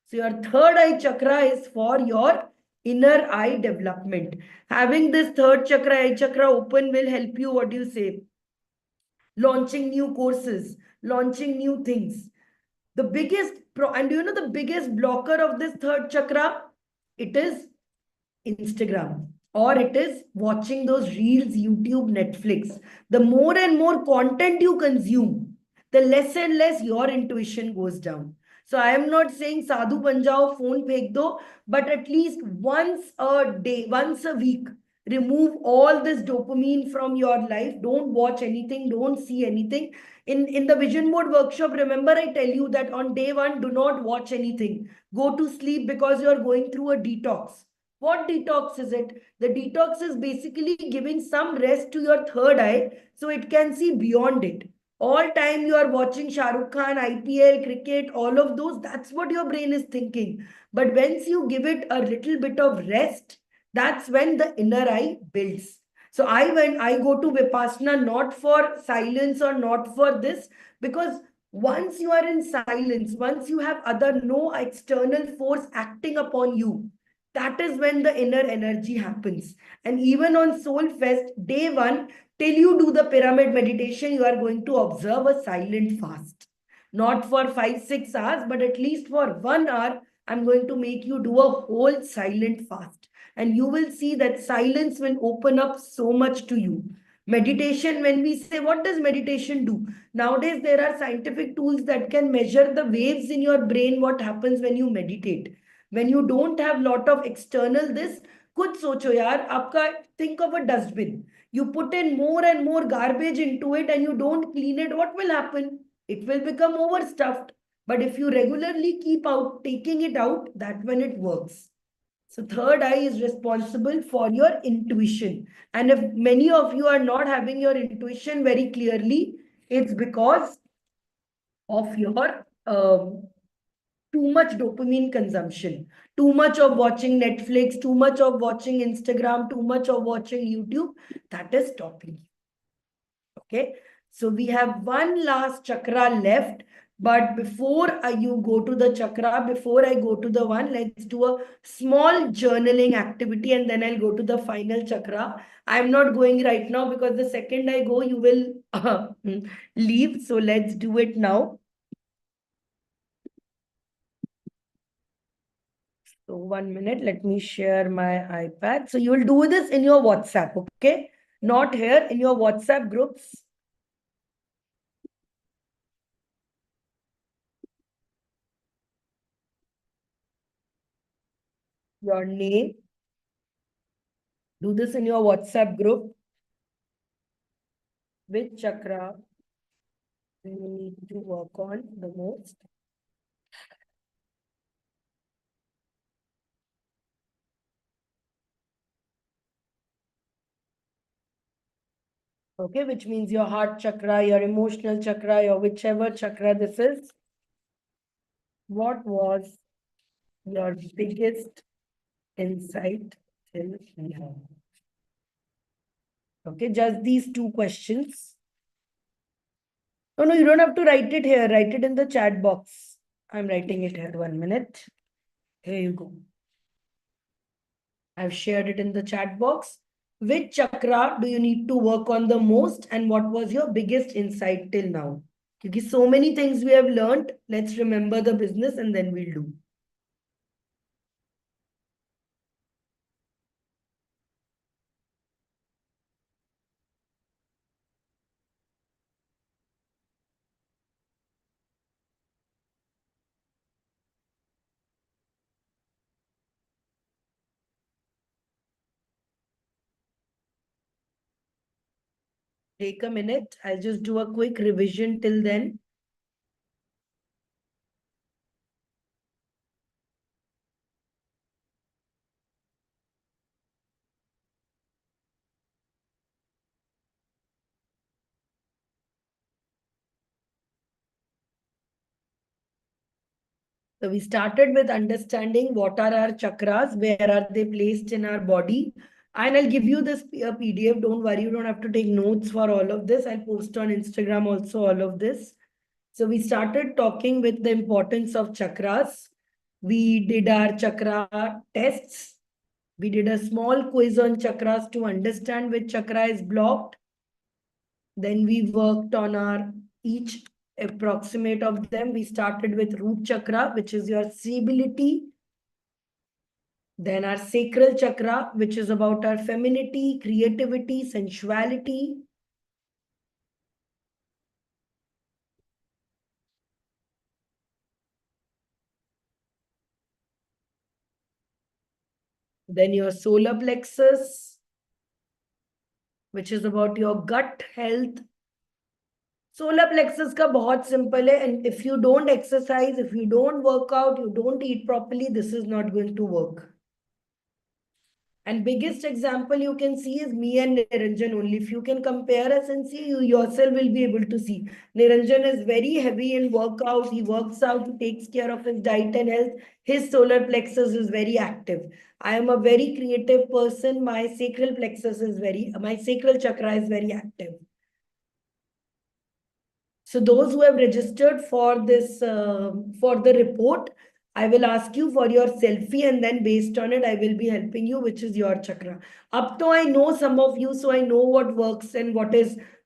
So your third eye chakra is for your inner eye development. Having this third chakra, eye chakra open will help you, what do you say? Launching new courses, launching new things. The biggest, and do you know the biggest blocker of this third chakra? It is Instagram, or it is watching those reels, YouTube, Netflix. The more and more content you consume, the less and less your intuition goes down. So I am not saying sadhu ban jao, phone phek do, but at least once a day, once a week, remove all this dopamine from your life. Don't watch anything, don't see anything. In the vision board workshop, remember I tell you that on day one, do not watch anything. Go to sleep because you are going through a detox. What detox is it? The detox is basically giving some rest to your third eye so it can see beyond it. All time you are watching Shah Rukh Khan, IPL, cricket, all of those, that's what your brain is thinking. But once you give it a little bit of rest, that's when the inner eye builds. So I go to Vipassana not for silence or not for this, because once you are in silence, once you have other no external force acting upon you, that is when the inner energy happens. And even on Soul Fest, day one, till you do the pyramid meditation, you are going to observe a silent fast. Not for 5-6 hours, but at least for 1 hour, I'm going to make you do a whole silent fast. And you will see that silence will open up so much to you. Meditation, when we say, what does meditation do? Nowadays, there are scientific tools that can measure the waves in your brain, what happens when you meditate. When you don't have lot of external this, खुद सोचो यार आपका, think of a dustbin. You put in more and more garbage into it and you don't clean it, what will happen? It will become overstuffed. But if you regularly keep out taking it out, that when it works. So third eye is responsible for your intuition. And if many of you are not having your intuition very clearly, it's because of your too much dopamine consumption, too much of watching Netflix, too much of watching Instagram, too much of watching YouTube, that is stopping you. Okay. So we have one last chakra left. But before you go to the chakra, before I go to the one, let's do a small journaling activity and then I'll go to the final chakra. I'm not going right now because the second I go, you will leave. So let's do it now. So 1 minute, let me share my iPad. So you will do this in your WhatsApp, okay? Not here, in your WhatsApp groups. Your name. Do this in your WhatsApp group. Which chakra do you need to work on the most? Okay, which means your heart chakra, your emotional chakra, your whichever chakra this is. What was your biggest insight till now? Okay, just these two questions. No, you don't have to write it here. Write it in the chat box. I'm writing it here. 1 minute. Here you go. I've shared it in the chat box. Which chakra do you need to work on the most and what was your biggest insight till now? Because so many things we have learned. Let's remember the business and then we'll do. Take a minute. I'll just do a quick revision till then. So we started with understanding what are our chakras, where are they placed in our body. And I'll give you this PDF. Don't worry, you don't have to take notes for all of this. I'll post on Instagram also all of this. So we started talking with the importance of chakras. We did our chakra tests. We did a small quiz on chakras to understand which chakra is blocked. Then we worked on our each approximate of them. We started with root chakra, which is your stability. Then our sacral chakra, which is about our femininity, creativity, sensuality. Then your solar plexus, which is about your gut health. Solar plexus का बहुत simple है, and if you don't exercise, if you don't work out, you don't eat properly, this is not going to work. And biggest example you can see is me and Niranjan only. If you can compare us and see, you yourself will be able to see. Niranjan is very heavy in workout. He works out, he takes care of his diet and health. His solar plexus is very active. I am a very creative person. My sacral chakra is very active. So those who have registered for this, for the report, I will ask you for your selfie, and then based on it, I will be helping you, which is your chakra. Up to I know some of you, so I know what works and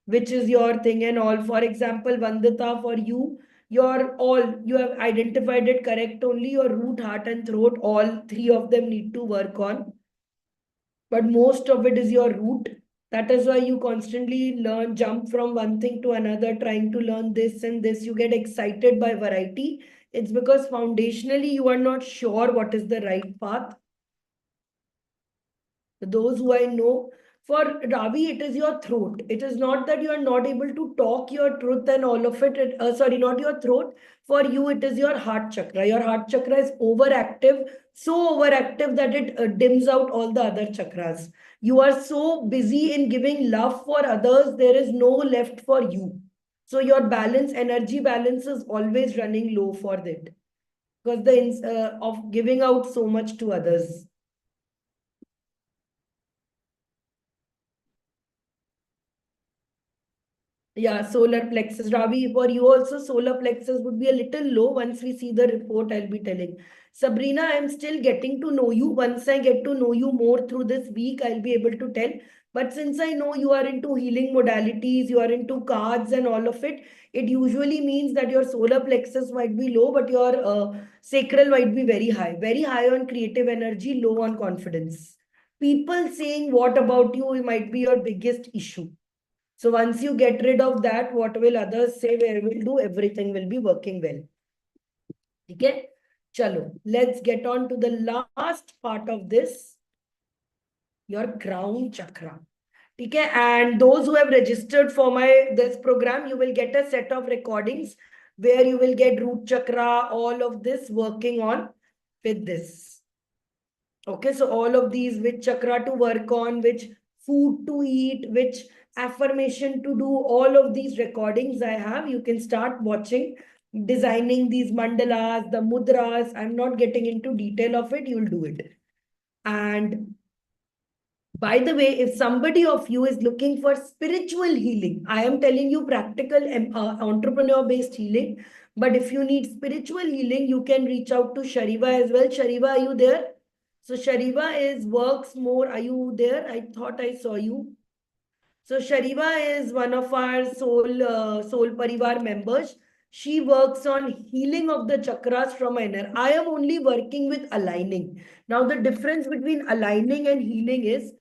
which is your thing and all. For example, Vandita, for you, you have identified it correct. Only your root, heart, and throat, all three of them need to work on. But most of it is your root. That is why you constantly jump from one thing to another, trying to learn this and this. You get excited by variety. It's because foundationally you are not sure what is the right path. Those who I know, for Ravi, it is your throat. It is not that you are not able to talk your truth and all of it. Sorry, not your throat. For you, it is your heart chakra. Your heart chakra is overactive, so overactive that it dims out all the other chakras. You are so busy in giving love for others, there is no left for you. So your energy balance is always running low for that, because of giving out so much to others. Yeah, solar plexus. Ravi, for you also, solar plexus would be a little low. Once we see the report, I'll be telling. Sabrina, I'm still getting to know you. Once I get to know you more through this week, I'll be able to tell. But since I know you are into healing modalities, you are into cards and all of it, it usually means that your solar plexus might be low, but your sacral might be very high. Very high on creative energy, low on confidence. People saying what about you might be your biggest issue. So once you get rid of that, what will others say, where will do, everything will be working well. Okay? Chalo, let's get on to the last part of this, your crown chakra. Okay? And those who have registered for this program, you will get a set of recordings where you will get root chakra, all of this working on with this. Okay, so all of these, which chakra to work on, which food to eat, which affirmation to do, all of these recordings I have. You can start watching, designing these mandalas, the mudras. I'm not getting into detail of it. You'll do it. And by the way, if somebody of you is looking for spiritual healing, I am telling you practical entrepreneur-based healing. But if you need spiritual healing, you can reach out to Shariva as well. Shariva, are you there? So Shariva works more. Are you there? I thought I saw you. So Shariva is one of our soul Parivar members. She works on healing of the chakras from inner. I am only working with aligning. Now the difference between aligning and healing is,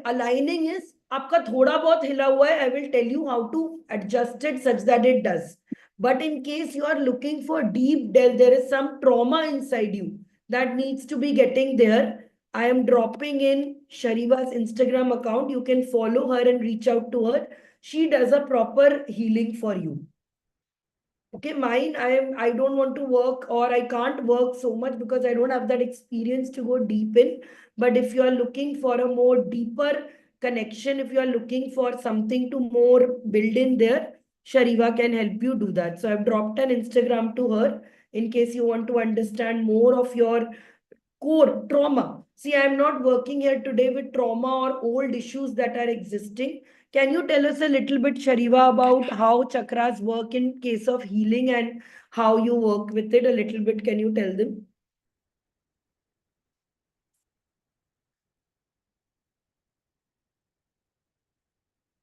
aligning is आपका थोड़ा बहुत हिला हुआ है. I will tell you how to adjust it such that it does. But in case you are looking for deep delve, there is some trauma inside you that needs to be getting there. I am dropping in Shariva's Instagram account. You can follow her and reach out to her. she does a proper healing for you. Okay, mine, I don't want to work, or I can't work so much because I don't have that experience to go deep in. But if you are looking for a more deeper connection, if you are looking for something to more build in there, Shariva can help you do that. So I've dropped an Instagram to her in case you want to understand more of your core trauma. See, I'm not working here today with trauma or old issues that are existing. Can you tell us a little bit, Shariva, about how chakras work in case of healing and how you work with it a little bit? Can you tell them?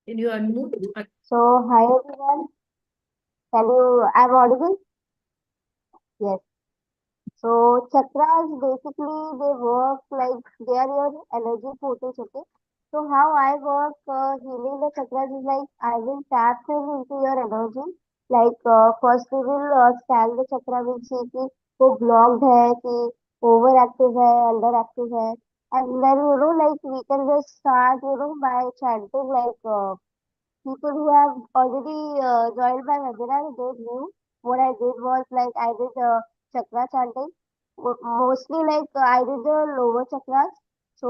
Can you unmute? So, hi everyone. I'm audible? Yes. So, chakras basically they work like they are your energy portals, okay? So, how I work healing the chakras is like I will tap into your energy. Like, first we will scan the chakra, we'll see कि वो blocked है, कि overactive है, underactive है. And then, like we can just start, by chanting like people who have already joined my webinar, they knew what I did was like I did chakra chanting. Mostly like I did the lower chakras. So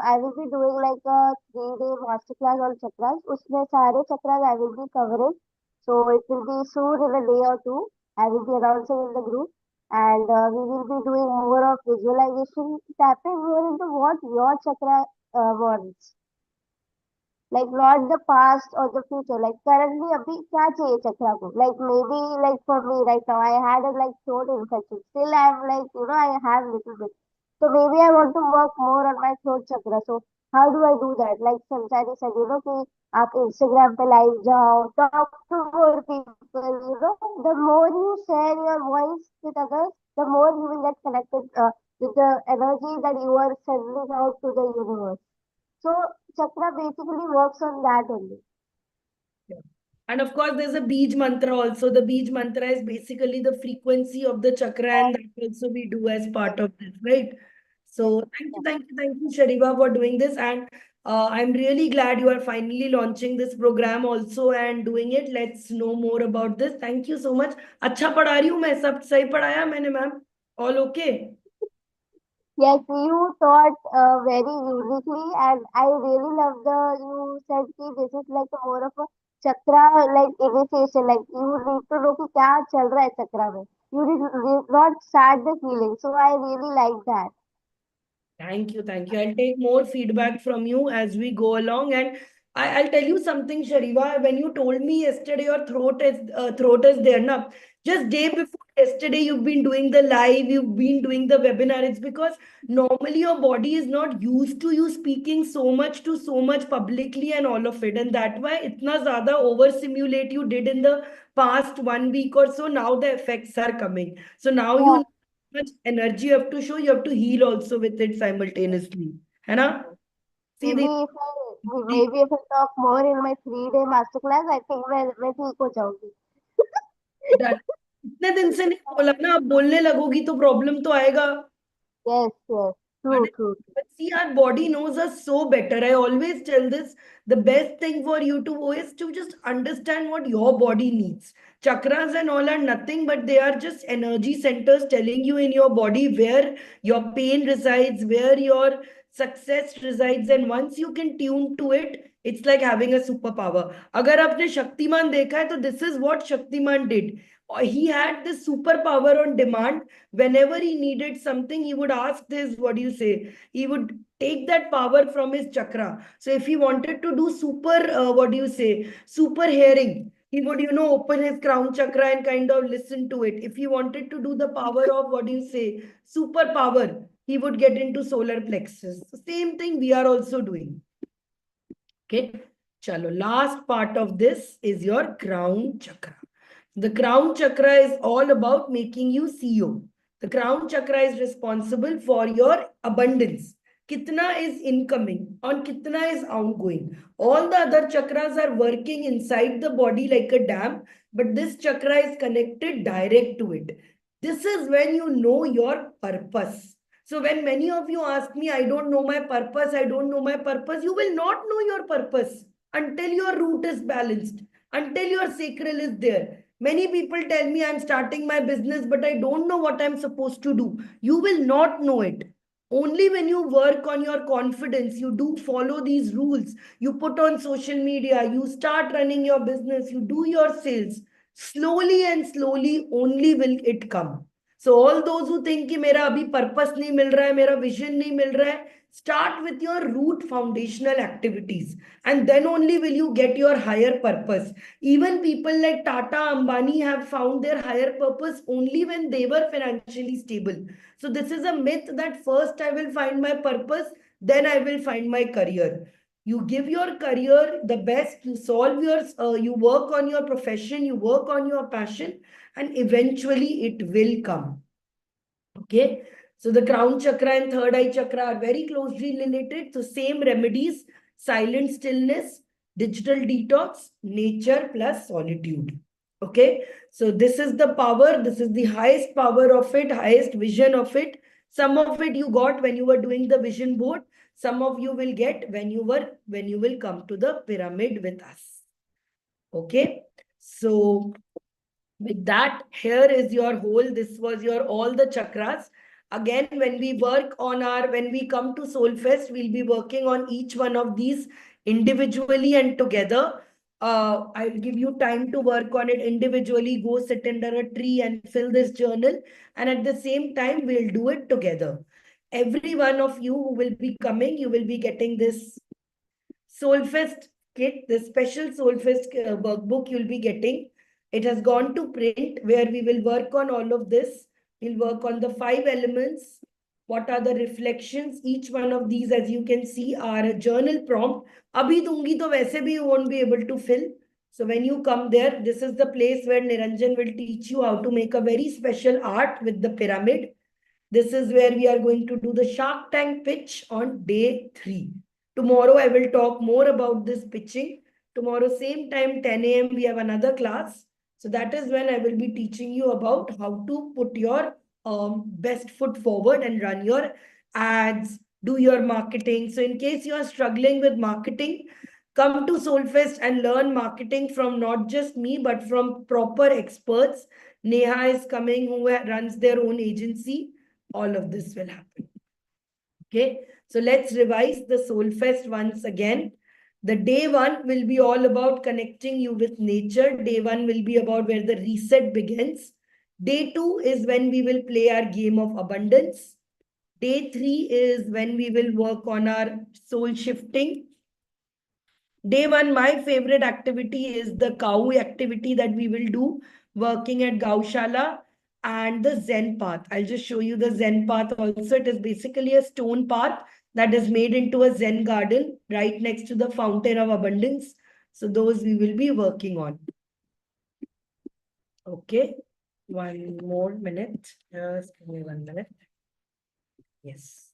I will be doing like a 3-day masterclass on chakras. उसमें सारे chakras I will be covering. So it will be soon in a day or two. I will be announcing in the group. And we will be doing more of visualization, tapping more into what your chakra wants. Like not the past or the future, like currently abhi kya chahiye chakra ko, like maybe like for me right now I had a like throat infection, still I'm like I have little bit, so maybe I want to work more on my throat chakra. So how do I do that? Like Sanchari said, कि आप Instagram पे live जाओ, talk to more people, the more you share your voice with others, the more you will get connected with the energy that you are sending out to the universe. So chakra basically works on that only. Yeah. And of course, there's a Bij mantra also. The Bij mantra is basically the frequency of the chakra, and that also we do as part of this, right? So thank you, Shariva, for doing this. And I'm really glad you are finally launching this program also and doing it. Let's know more about this. Thank you so much. अच्छा पढ़ा रही हूँ मैं, सब सही पढ़ाया मैंने ma'am? All okay? Yes, you taught very uniquely, and I really love the you said कि this is like a more of a chakra like initiation. Like you need to know कि क्या चल रहा है चक्रा में. You did not start the healing, so I really like that. Thank you, thank you. I'll take more feedback from you as we go along. And I'll tell you something, Shariva. When you told me yesterday your throat is there now, just day before yesterday you've been doing the live, you've been doing the webinar. It's because normally your body is not used to you speaking so much to so much publicly and all of it, and that why itna zyada overstimulate you did in the past 1 week or so. Now the effects are coming. So now Yeah, you much energy you have to show, you have to heal also with it simultaneously. है ना? See maybe the if I talk more in my 3-day masterclass, I think मैं ठीक हो जाऊंगी. that इतने दिन से नहीं बोला ना, अब बोलने लगोगी तो प्रॉब्लम तो आएगा. Yes, yes, And true, true. but see, our body knows us so better. I always tell this, the best thing for you to do is to just understand what your body needs. Chakras and all are nothing, but they are just energy centers telling you in your body where your pain resides, where your success resides. And once you can tune to it, it's like having a superpower. अगर आपने शक्तिमान देखा है तो this is what Shaktiman did. He had this superpower on demand. Whenever he needed something, he would ask this, what do you say? He would take that power from his chakra. So if he wanted to do super, what do you say? Super hearing, he would, open his crown chakra and kind of listen to it. If he wanted to do the power of, what do you say? Superpower, he would get into solar plexus. So same thing we are also doing. Okay. Chalo, last part of this is your crown chakra. The crown chakra is all about making you CEO. The crown chakra is responsible for your abundance. Kitna is incoming and kitna is outgoing. All the other chakras are working inside the body like a dam, but this chakra is connected direct to it. This is when you know your purpose. So when many of you ask me, I don't know my purpose, I don't know my purpose, you will not know your purpose until your root is balanced, until your sacral is there. Many people tell me I'm starting my business, but I don't know what I'm supposed to do. You will not know it. Only when you work on your confidence, you do follow these rules, you put on social media, you start running your business, you do your sales, slowly and slowly only will it come. So all those who think कि मेरा अभी purpose नहीं मिल रहा है, मेरा vision नहीं मिल रहा है, start with your root foundational activities, and then only will you get your higher purpose. Even people like Tata, Ambani have found their higher purpose only when they were financially stable. So this is a myth that first I will find my purpose, then I will find my career. You give your career the best, you solve you work on your profession, you work on your passion, and eventually it will come. Okay. So the crown chakra and third eye chakra are very closely related. So same remedies, silent stillness, digital detox, nature plus solitude. Okay. So this is the power. This is the highest power of it, highest vision of it. Some of it you got when you were doing the vision board. Some of you will get when you will come to the pyramid with us. Okay. So with that, here is your whole, this was your all the chakras. Again, when we come to Soulfest, we'll be working on each one of these individually and together. I'll give you time to work on it individually. Go sit under a tree and fill this journal. And at the same time, we'll do it together. Every one of you who will be coming, you will be getting this Soulfest kit, the special Soulfest workbook you'll be getting. It has gone to print where we will work on all of this. We'll work on the 5 elements. What are the reflections? Each one of these, as you can see, are a journal prompt. Abhi dungi to वैसे भी you won't be able to fill. So when you come there, this is the place where Niranjan will teach you how to make a very special art with the pyramid. This is where we are going to do the Shark Tank pitch on day 3. Tomorrow, I will talk more about this pitching. Tomorrow, same time, 10 a.m., we have another class. So that is when I will be teaching you about how to put your best foot forward and run your ads, do your marketing. So in case you are struggling with marketing, come to Soulfest and learn marketing from not just me, but from proper experts. Neha is coming, who runs their own agency. All of this will happen. Okay. So let's revise the Soulfest once again. The day 1 will be all about connecting you with nature. Day 1 will be about where the reset begins. Day 2 is when we will play our game of abundance. Day 3 is when we will work on our soul shifting. Day 1, my favorite activity is the cow activity that we will do, working at Gaushala, and the Zen path. I'll just show you the Zen path also. It is basically a stone path that is made into a Zen garden right next to the fountain of abundance. So those we will be working on. Okay. One more minute. Just give me 1 minute. Yes.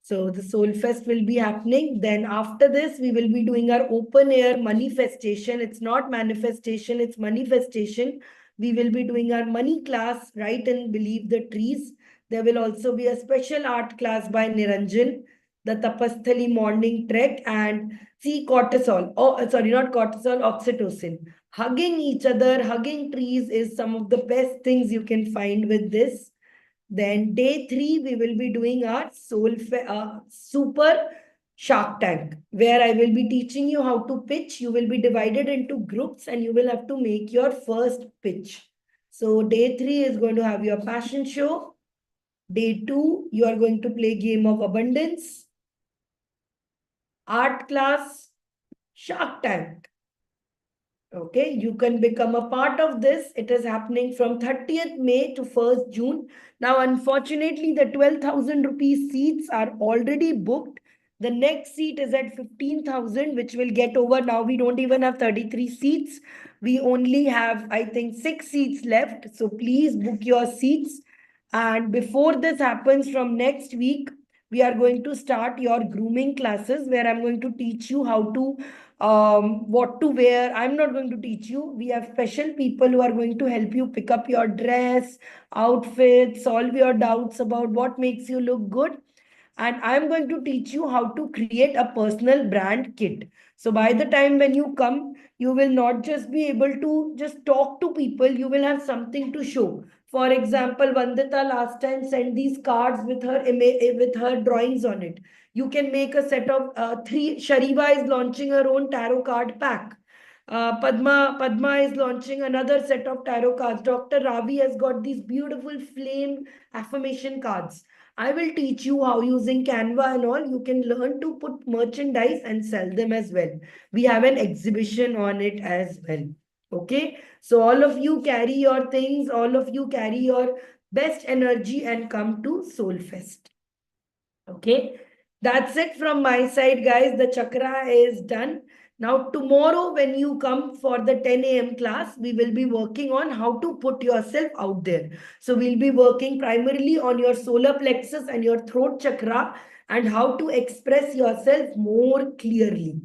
So the Soulfest will be happening. Then after this, we will be doing our open air manifestation. It's not manifestation, it's manifestation. We will be doing our money class, Write and Believe the Trees. There will also be a special art class by Niranjan, the Tapasthali morning trek, and see cortisol. Oh, sorry, not cortisol, oxytocin. Hugging each other, hugging trees is some of the best things you can find with this. Then day 3, we will be doing our super Shark Tank, where I will be teaching you how to pitch. You will be divided into groups and you will have to make your first pitch. So day 3 is going to have your passion show. Day 2, you are going to play game of abundance, art class, Shark Tank. Okay, you can become a part of this. It is happening from 30th May to 1st June. Now, unfortunately, the 12,000 rupees seats are already booked. The next seat is at 15,000, which will get over. Now, we don't even have 33 seats. We only have, I think, 6 seats left. So please book your seats. And before this happens, from next week, we are going to start your grooming classes, where I'm going to teach you how to what to wear. I'm not going to teach you. We have special people who are going to help you pick up your dress, outfit, solve your doubts about what makes you look good. and I'm going to teach you how to create a personal brand kit. So by the time when you come, you will not just be able to just talk to people, you will have something to show. For example, Vandita last time sent these cards with her drawings on it. You can make a set of three. Shariva is launching her own tarot card pack. Padma is launching another set of tarot cards. Dr. Ravi has got these beautiful flame affirmation cards. I will teach you how using Canva and all you can learn to put merchandise and sell them as well. We have an exhibition on it as well. Okay, so all of you carry your things, all of you carry your best energy and come to Soulfest. Okay, that's it from my side, guys. The chakra is done. Now, tomorrow, when you come for the 10 a.m. class, we will be working on how to put yourself out there. So, we'll be working primarily on your solar plexus and your throat chakra and how to express yourself more clearly.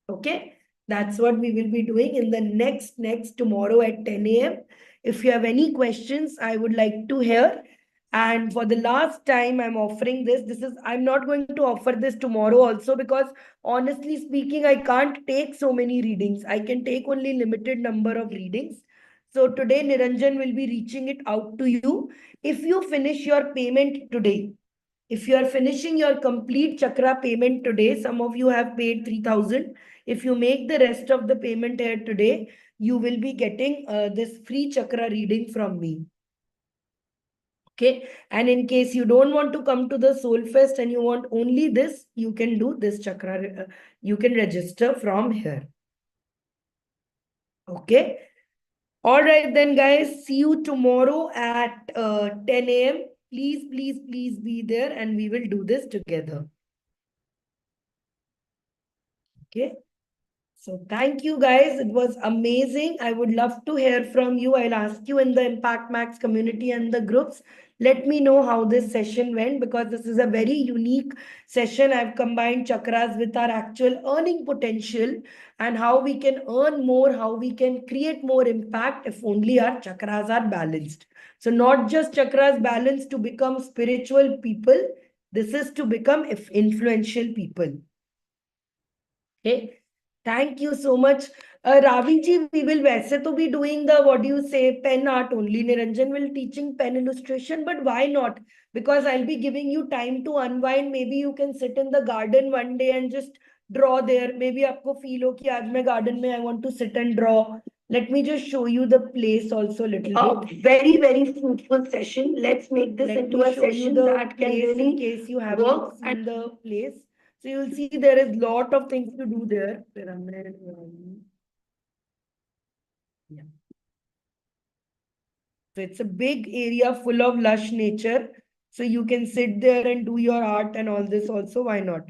Okay, that's what we will be doing in the next tomorrow at 10 a.m. If you have any questions, I would like to hear. And for the last time, I'm offering this. I'm not going to offer this tomorrow also because honestly speaking, I can't take so many readings. I can take only limited number of readings. So today, Niranjan will be reaching it out to you. If you finish your payment today, if you are finishing your complete chakra payment today, some of you have paid 3,000. If you make the rest of the payment here today, you will be getting this free chakra reading from me. Okay. And in case you don't want to come to the Soul Fest and you want only this, you can do this chakra. You can register from here. Okay. All right, then, guys. See you tomorrow at 10 a.m. Please, please, please be there and we will do this together. Okay. So thank you guys. It was amazing. I would love to hear from you. I'll ask you in the Impact Max community and the groups. Let me know how this session went because this is a very unique session. I've combined chakras with our actual earning potential and how we can earn more, how we can create more impact if only our chakras are balanced. So not just chakras balanced to become spiritual people. This is to become influential people. Okay. Thank you so much. Ravi ji, we will वैसे तो be doing the, what do you say, pen art only. Niranjan will teaching pen illustration, but why not? Because I'll be giving you time to unwind. Maybe you can sit in the garden one day and just draw there. Maybe आपको feel हो कि आज मैं garden में I want to sit and draw. Let me just show you the place also a little bit. Very, very fruitful session. Let's make this into a session that can really in case you haven't seen the place. So you'll see there is lot of things to do there. Pyramid. Yeah. So it's a big area full of lush nature. So you can sit there and do your art and all this also. Why not?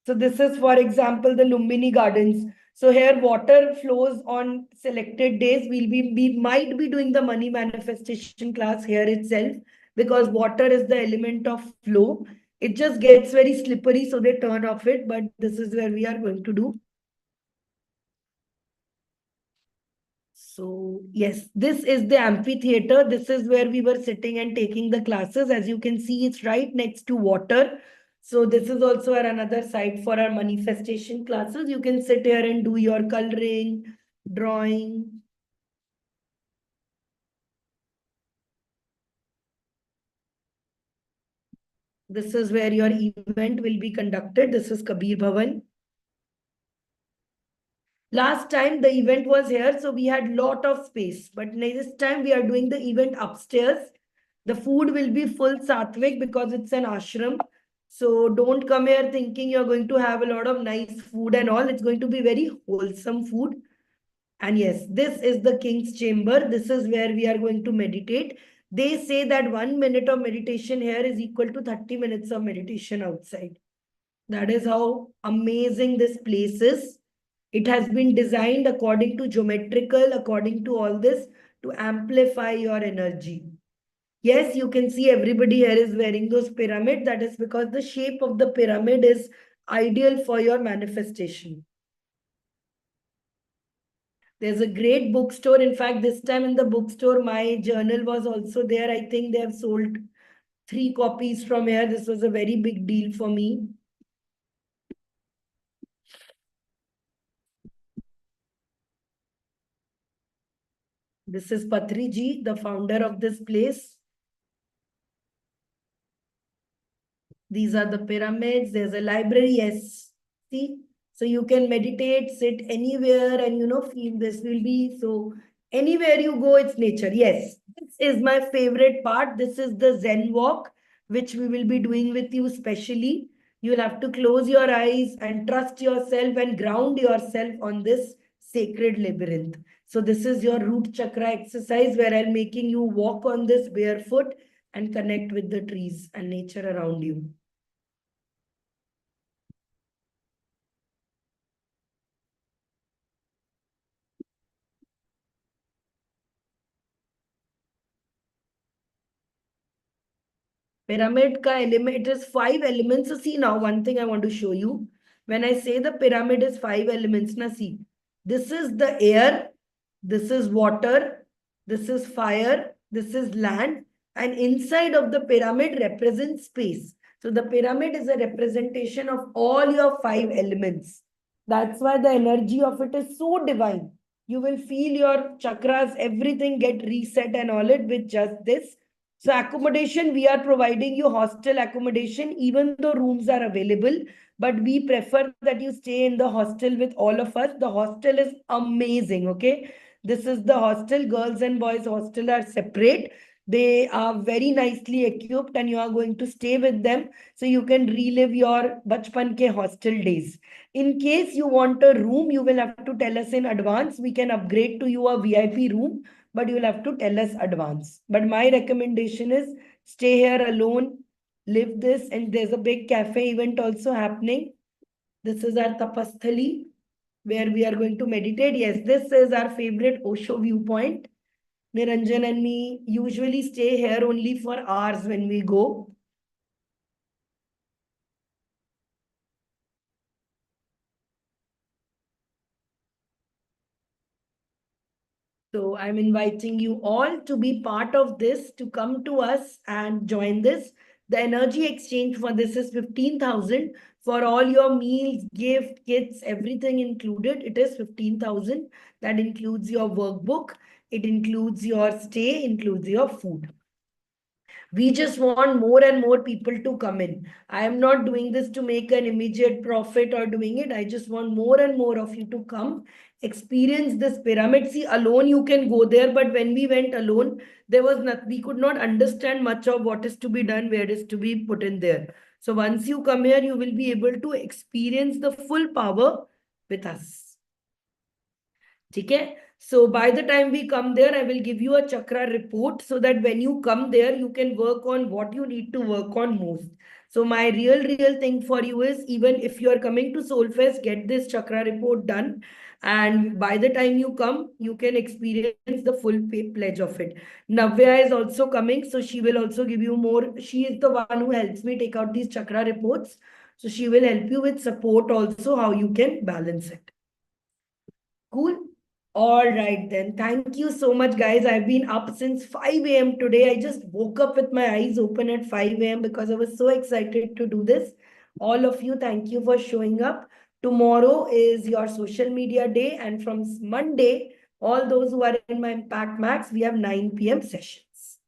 So this is, for example, the Lumbini Gardens. So here water flows on selected days. We might be doing the money manifestation class here itself because water is the element of flow. It just gets very slippery, so they turn off it. But this is where we are going to do. So yes, this is the amphitheater. This is where we were sitting and taking the classes. As you can see, it's right next to water. So this is also another site for our manifestation classes. You can sit here and do your coloring, drawing. This is where your event will be conducted. This is Kabir Bhavan. Last time the event was here, so we had lot of space. But this time we are doing the event upstairs. The food will be full sattvic because it's an ashram. So don't come here thinking you're going to have a lot of nice food and all. It's going to be very wholesome food. And yes, this is the King's Chamber. This is where we are going to meditate. They say that 1 minute of meditation here is equal to 30 minutes of meditation outside. That is how amazing this place is. It has been designed according to geometrical, according to all this, to amplify your energy. Yes, you can see everybody here is wearing those pyramid. That is because the shape of the pyramid is ideal for your manifestation. There's a great bookstore. In fact, this time in the bookstore, my journal was also there. I think they have sold 3 copies from here. This was a very big deal for me. This is Patri ji, the founder of this place. These are the pyramids. There's a library. Yes. See? So you can meditate, sit anywhere and, feel this will be. So anywhere you go, it's nature. Yes. This is my favorite part. This is the Zen walk, which we will be doing with you specially. You'll have to close your eyes and trust yourself and ground yourself on this sacred labyrinth. So this is your root chakra exercise where I'm making you walk on this barefoot and connect with the trees and nature around you. Pyramid ka element, it is 5 elements. So see now, one thing I want to show you. When I say the pyramid is 5 elements, na see, this is the air, this is water, this is fire, this is land, and inside of the pyramid represents space. So the pyramid is a representation of all your 5 elements. That's why the energy of it is so divine. You will feel your chakras, everything get reset and all it with just this. So accommodation, we are providing you hostel accommodation, even though rooms are available, but we prefer that you stay in the hostel with all of us. The hostel is amazing, okay? This is the hostel. Girls and boys hostel are separate. They are very nicely equipped and you are going to stay with them so you can relive your bachpan ke hostel days. In case you want a room, you will have to tell us in advance. We can upgrade to you a VIP room, but you'll have to tell us advance. But my recommendation is stay here alone, live this, and there's a big cafe event also happening. This is our Tapasthali, where we are going to meditate. Yes, this is our favorite Osho viewpoint. Niranjan and me usually stay here only for hours when we go. So I'm inviting you all to be part of this, to come to us and join this. The energy exchange for this is 15,000 for all your meals, gift, kits, everything included. It is 15,000. That includes your workbook. It includes your stay, includes your food. We just want more and more people to come in. I am not doing this to make an immediate profit or doing it. I just want more and more of you to come, experience this pyramid. See, alone you can go there, but when we went alone, there was not, we could not understand much of what is to be done, where is to be put in there. So once you come here, you will be able to experience the full power with us. Okay? So by the time we come there, I will give you a chakra report so that when you come there, you can work on what you need to work on most. So my real thing for you is, even if you are coming to Soulfest, get this chakra report done. And by the time you come, you can experience the full pledge of it. Navya is also coming. So she will also give you more. She is the one who helps me take out these chakra reports. So she will help you with support also, how you can balance it. Cool. All right, then. Thank you so much, guys. I've been up since 5 a.m. today. I just woke up with my eyes open at 5 a.m. because I was so excited to do this. All of you, thank you for showing up. Tomorrow is your social media day. And from Monday, all those who are in my Impact Max, we have 9 p.m. sessions.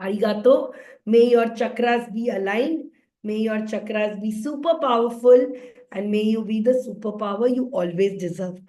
Arigato. May your chakras be aligned. May your chakras be super powerful. And may you be the superpower you always deserve to.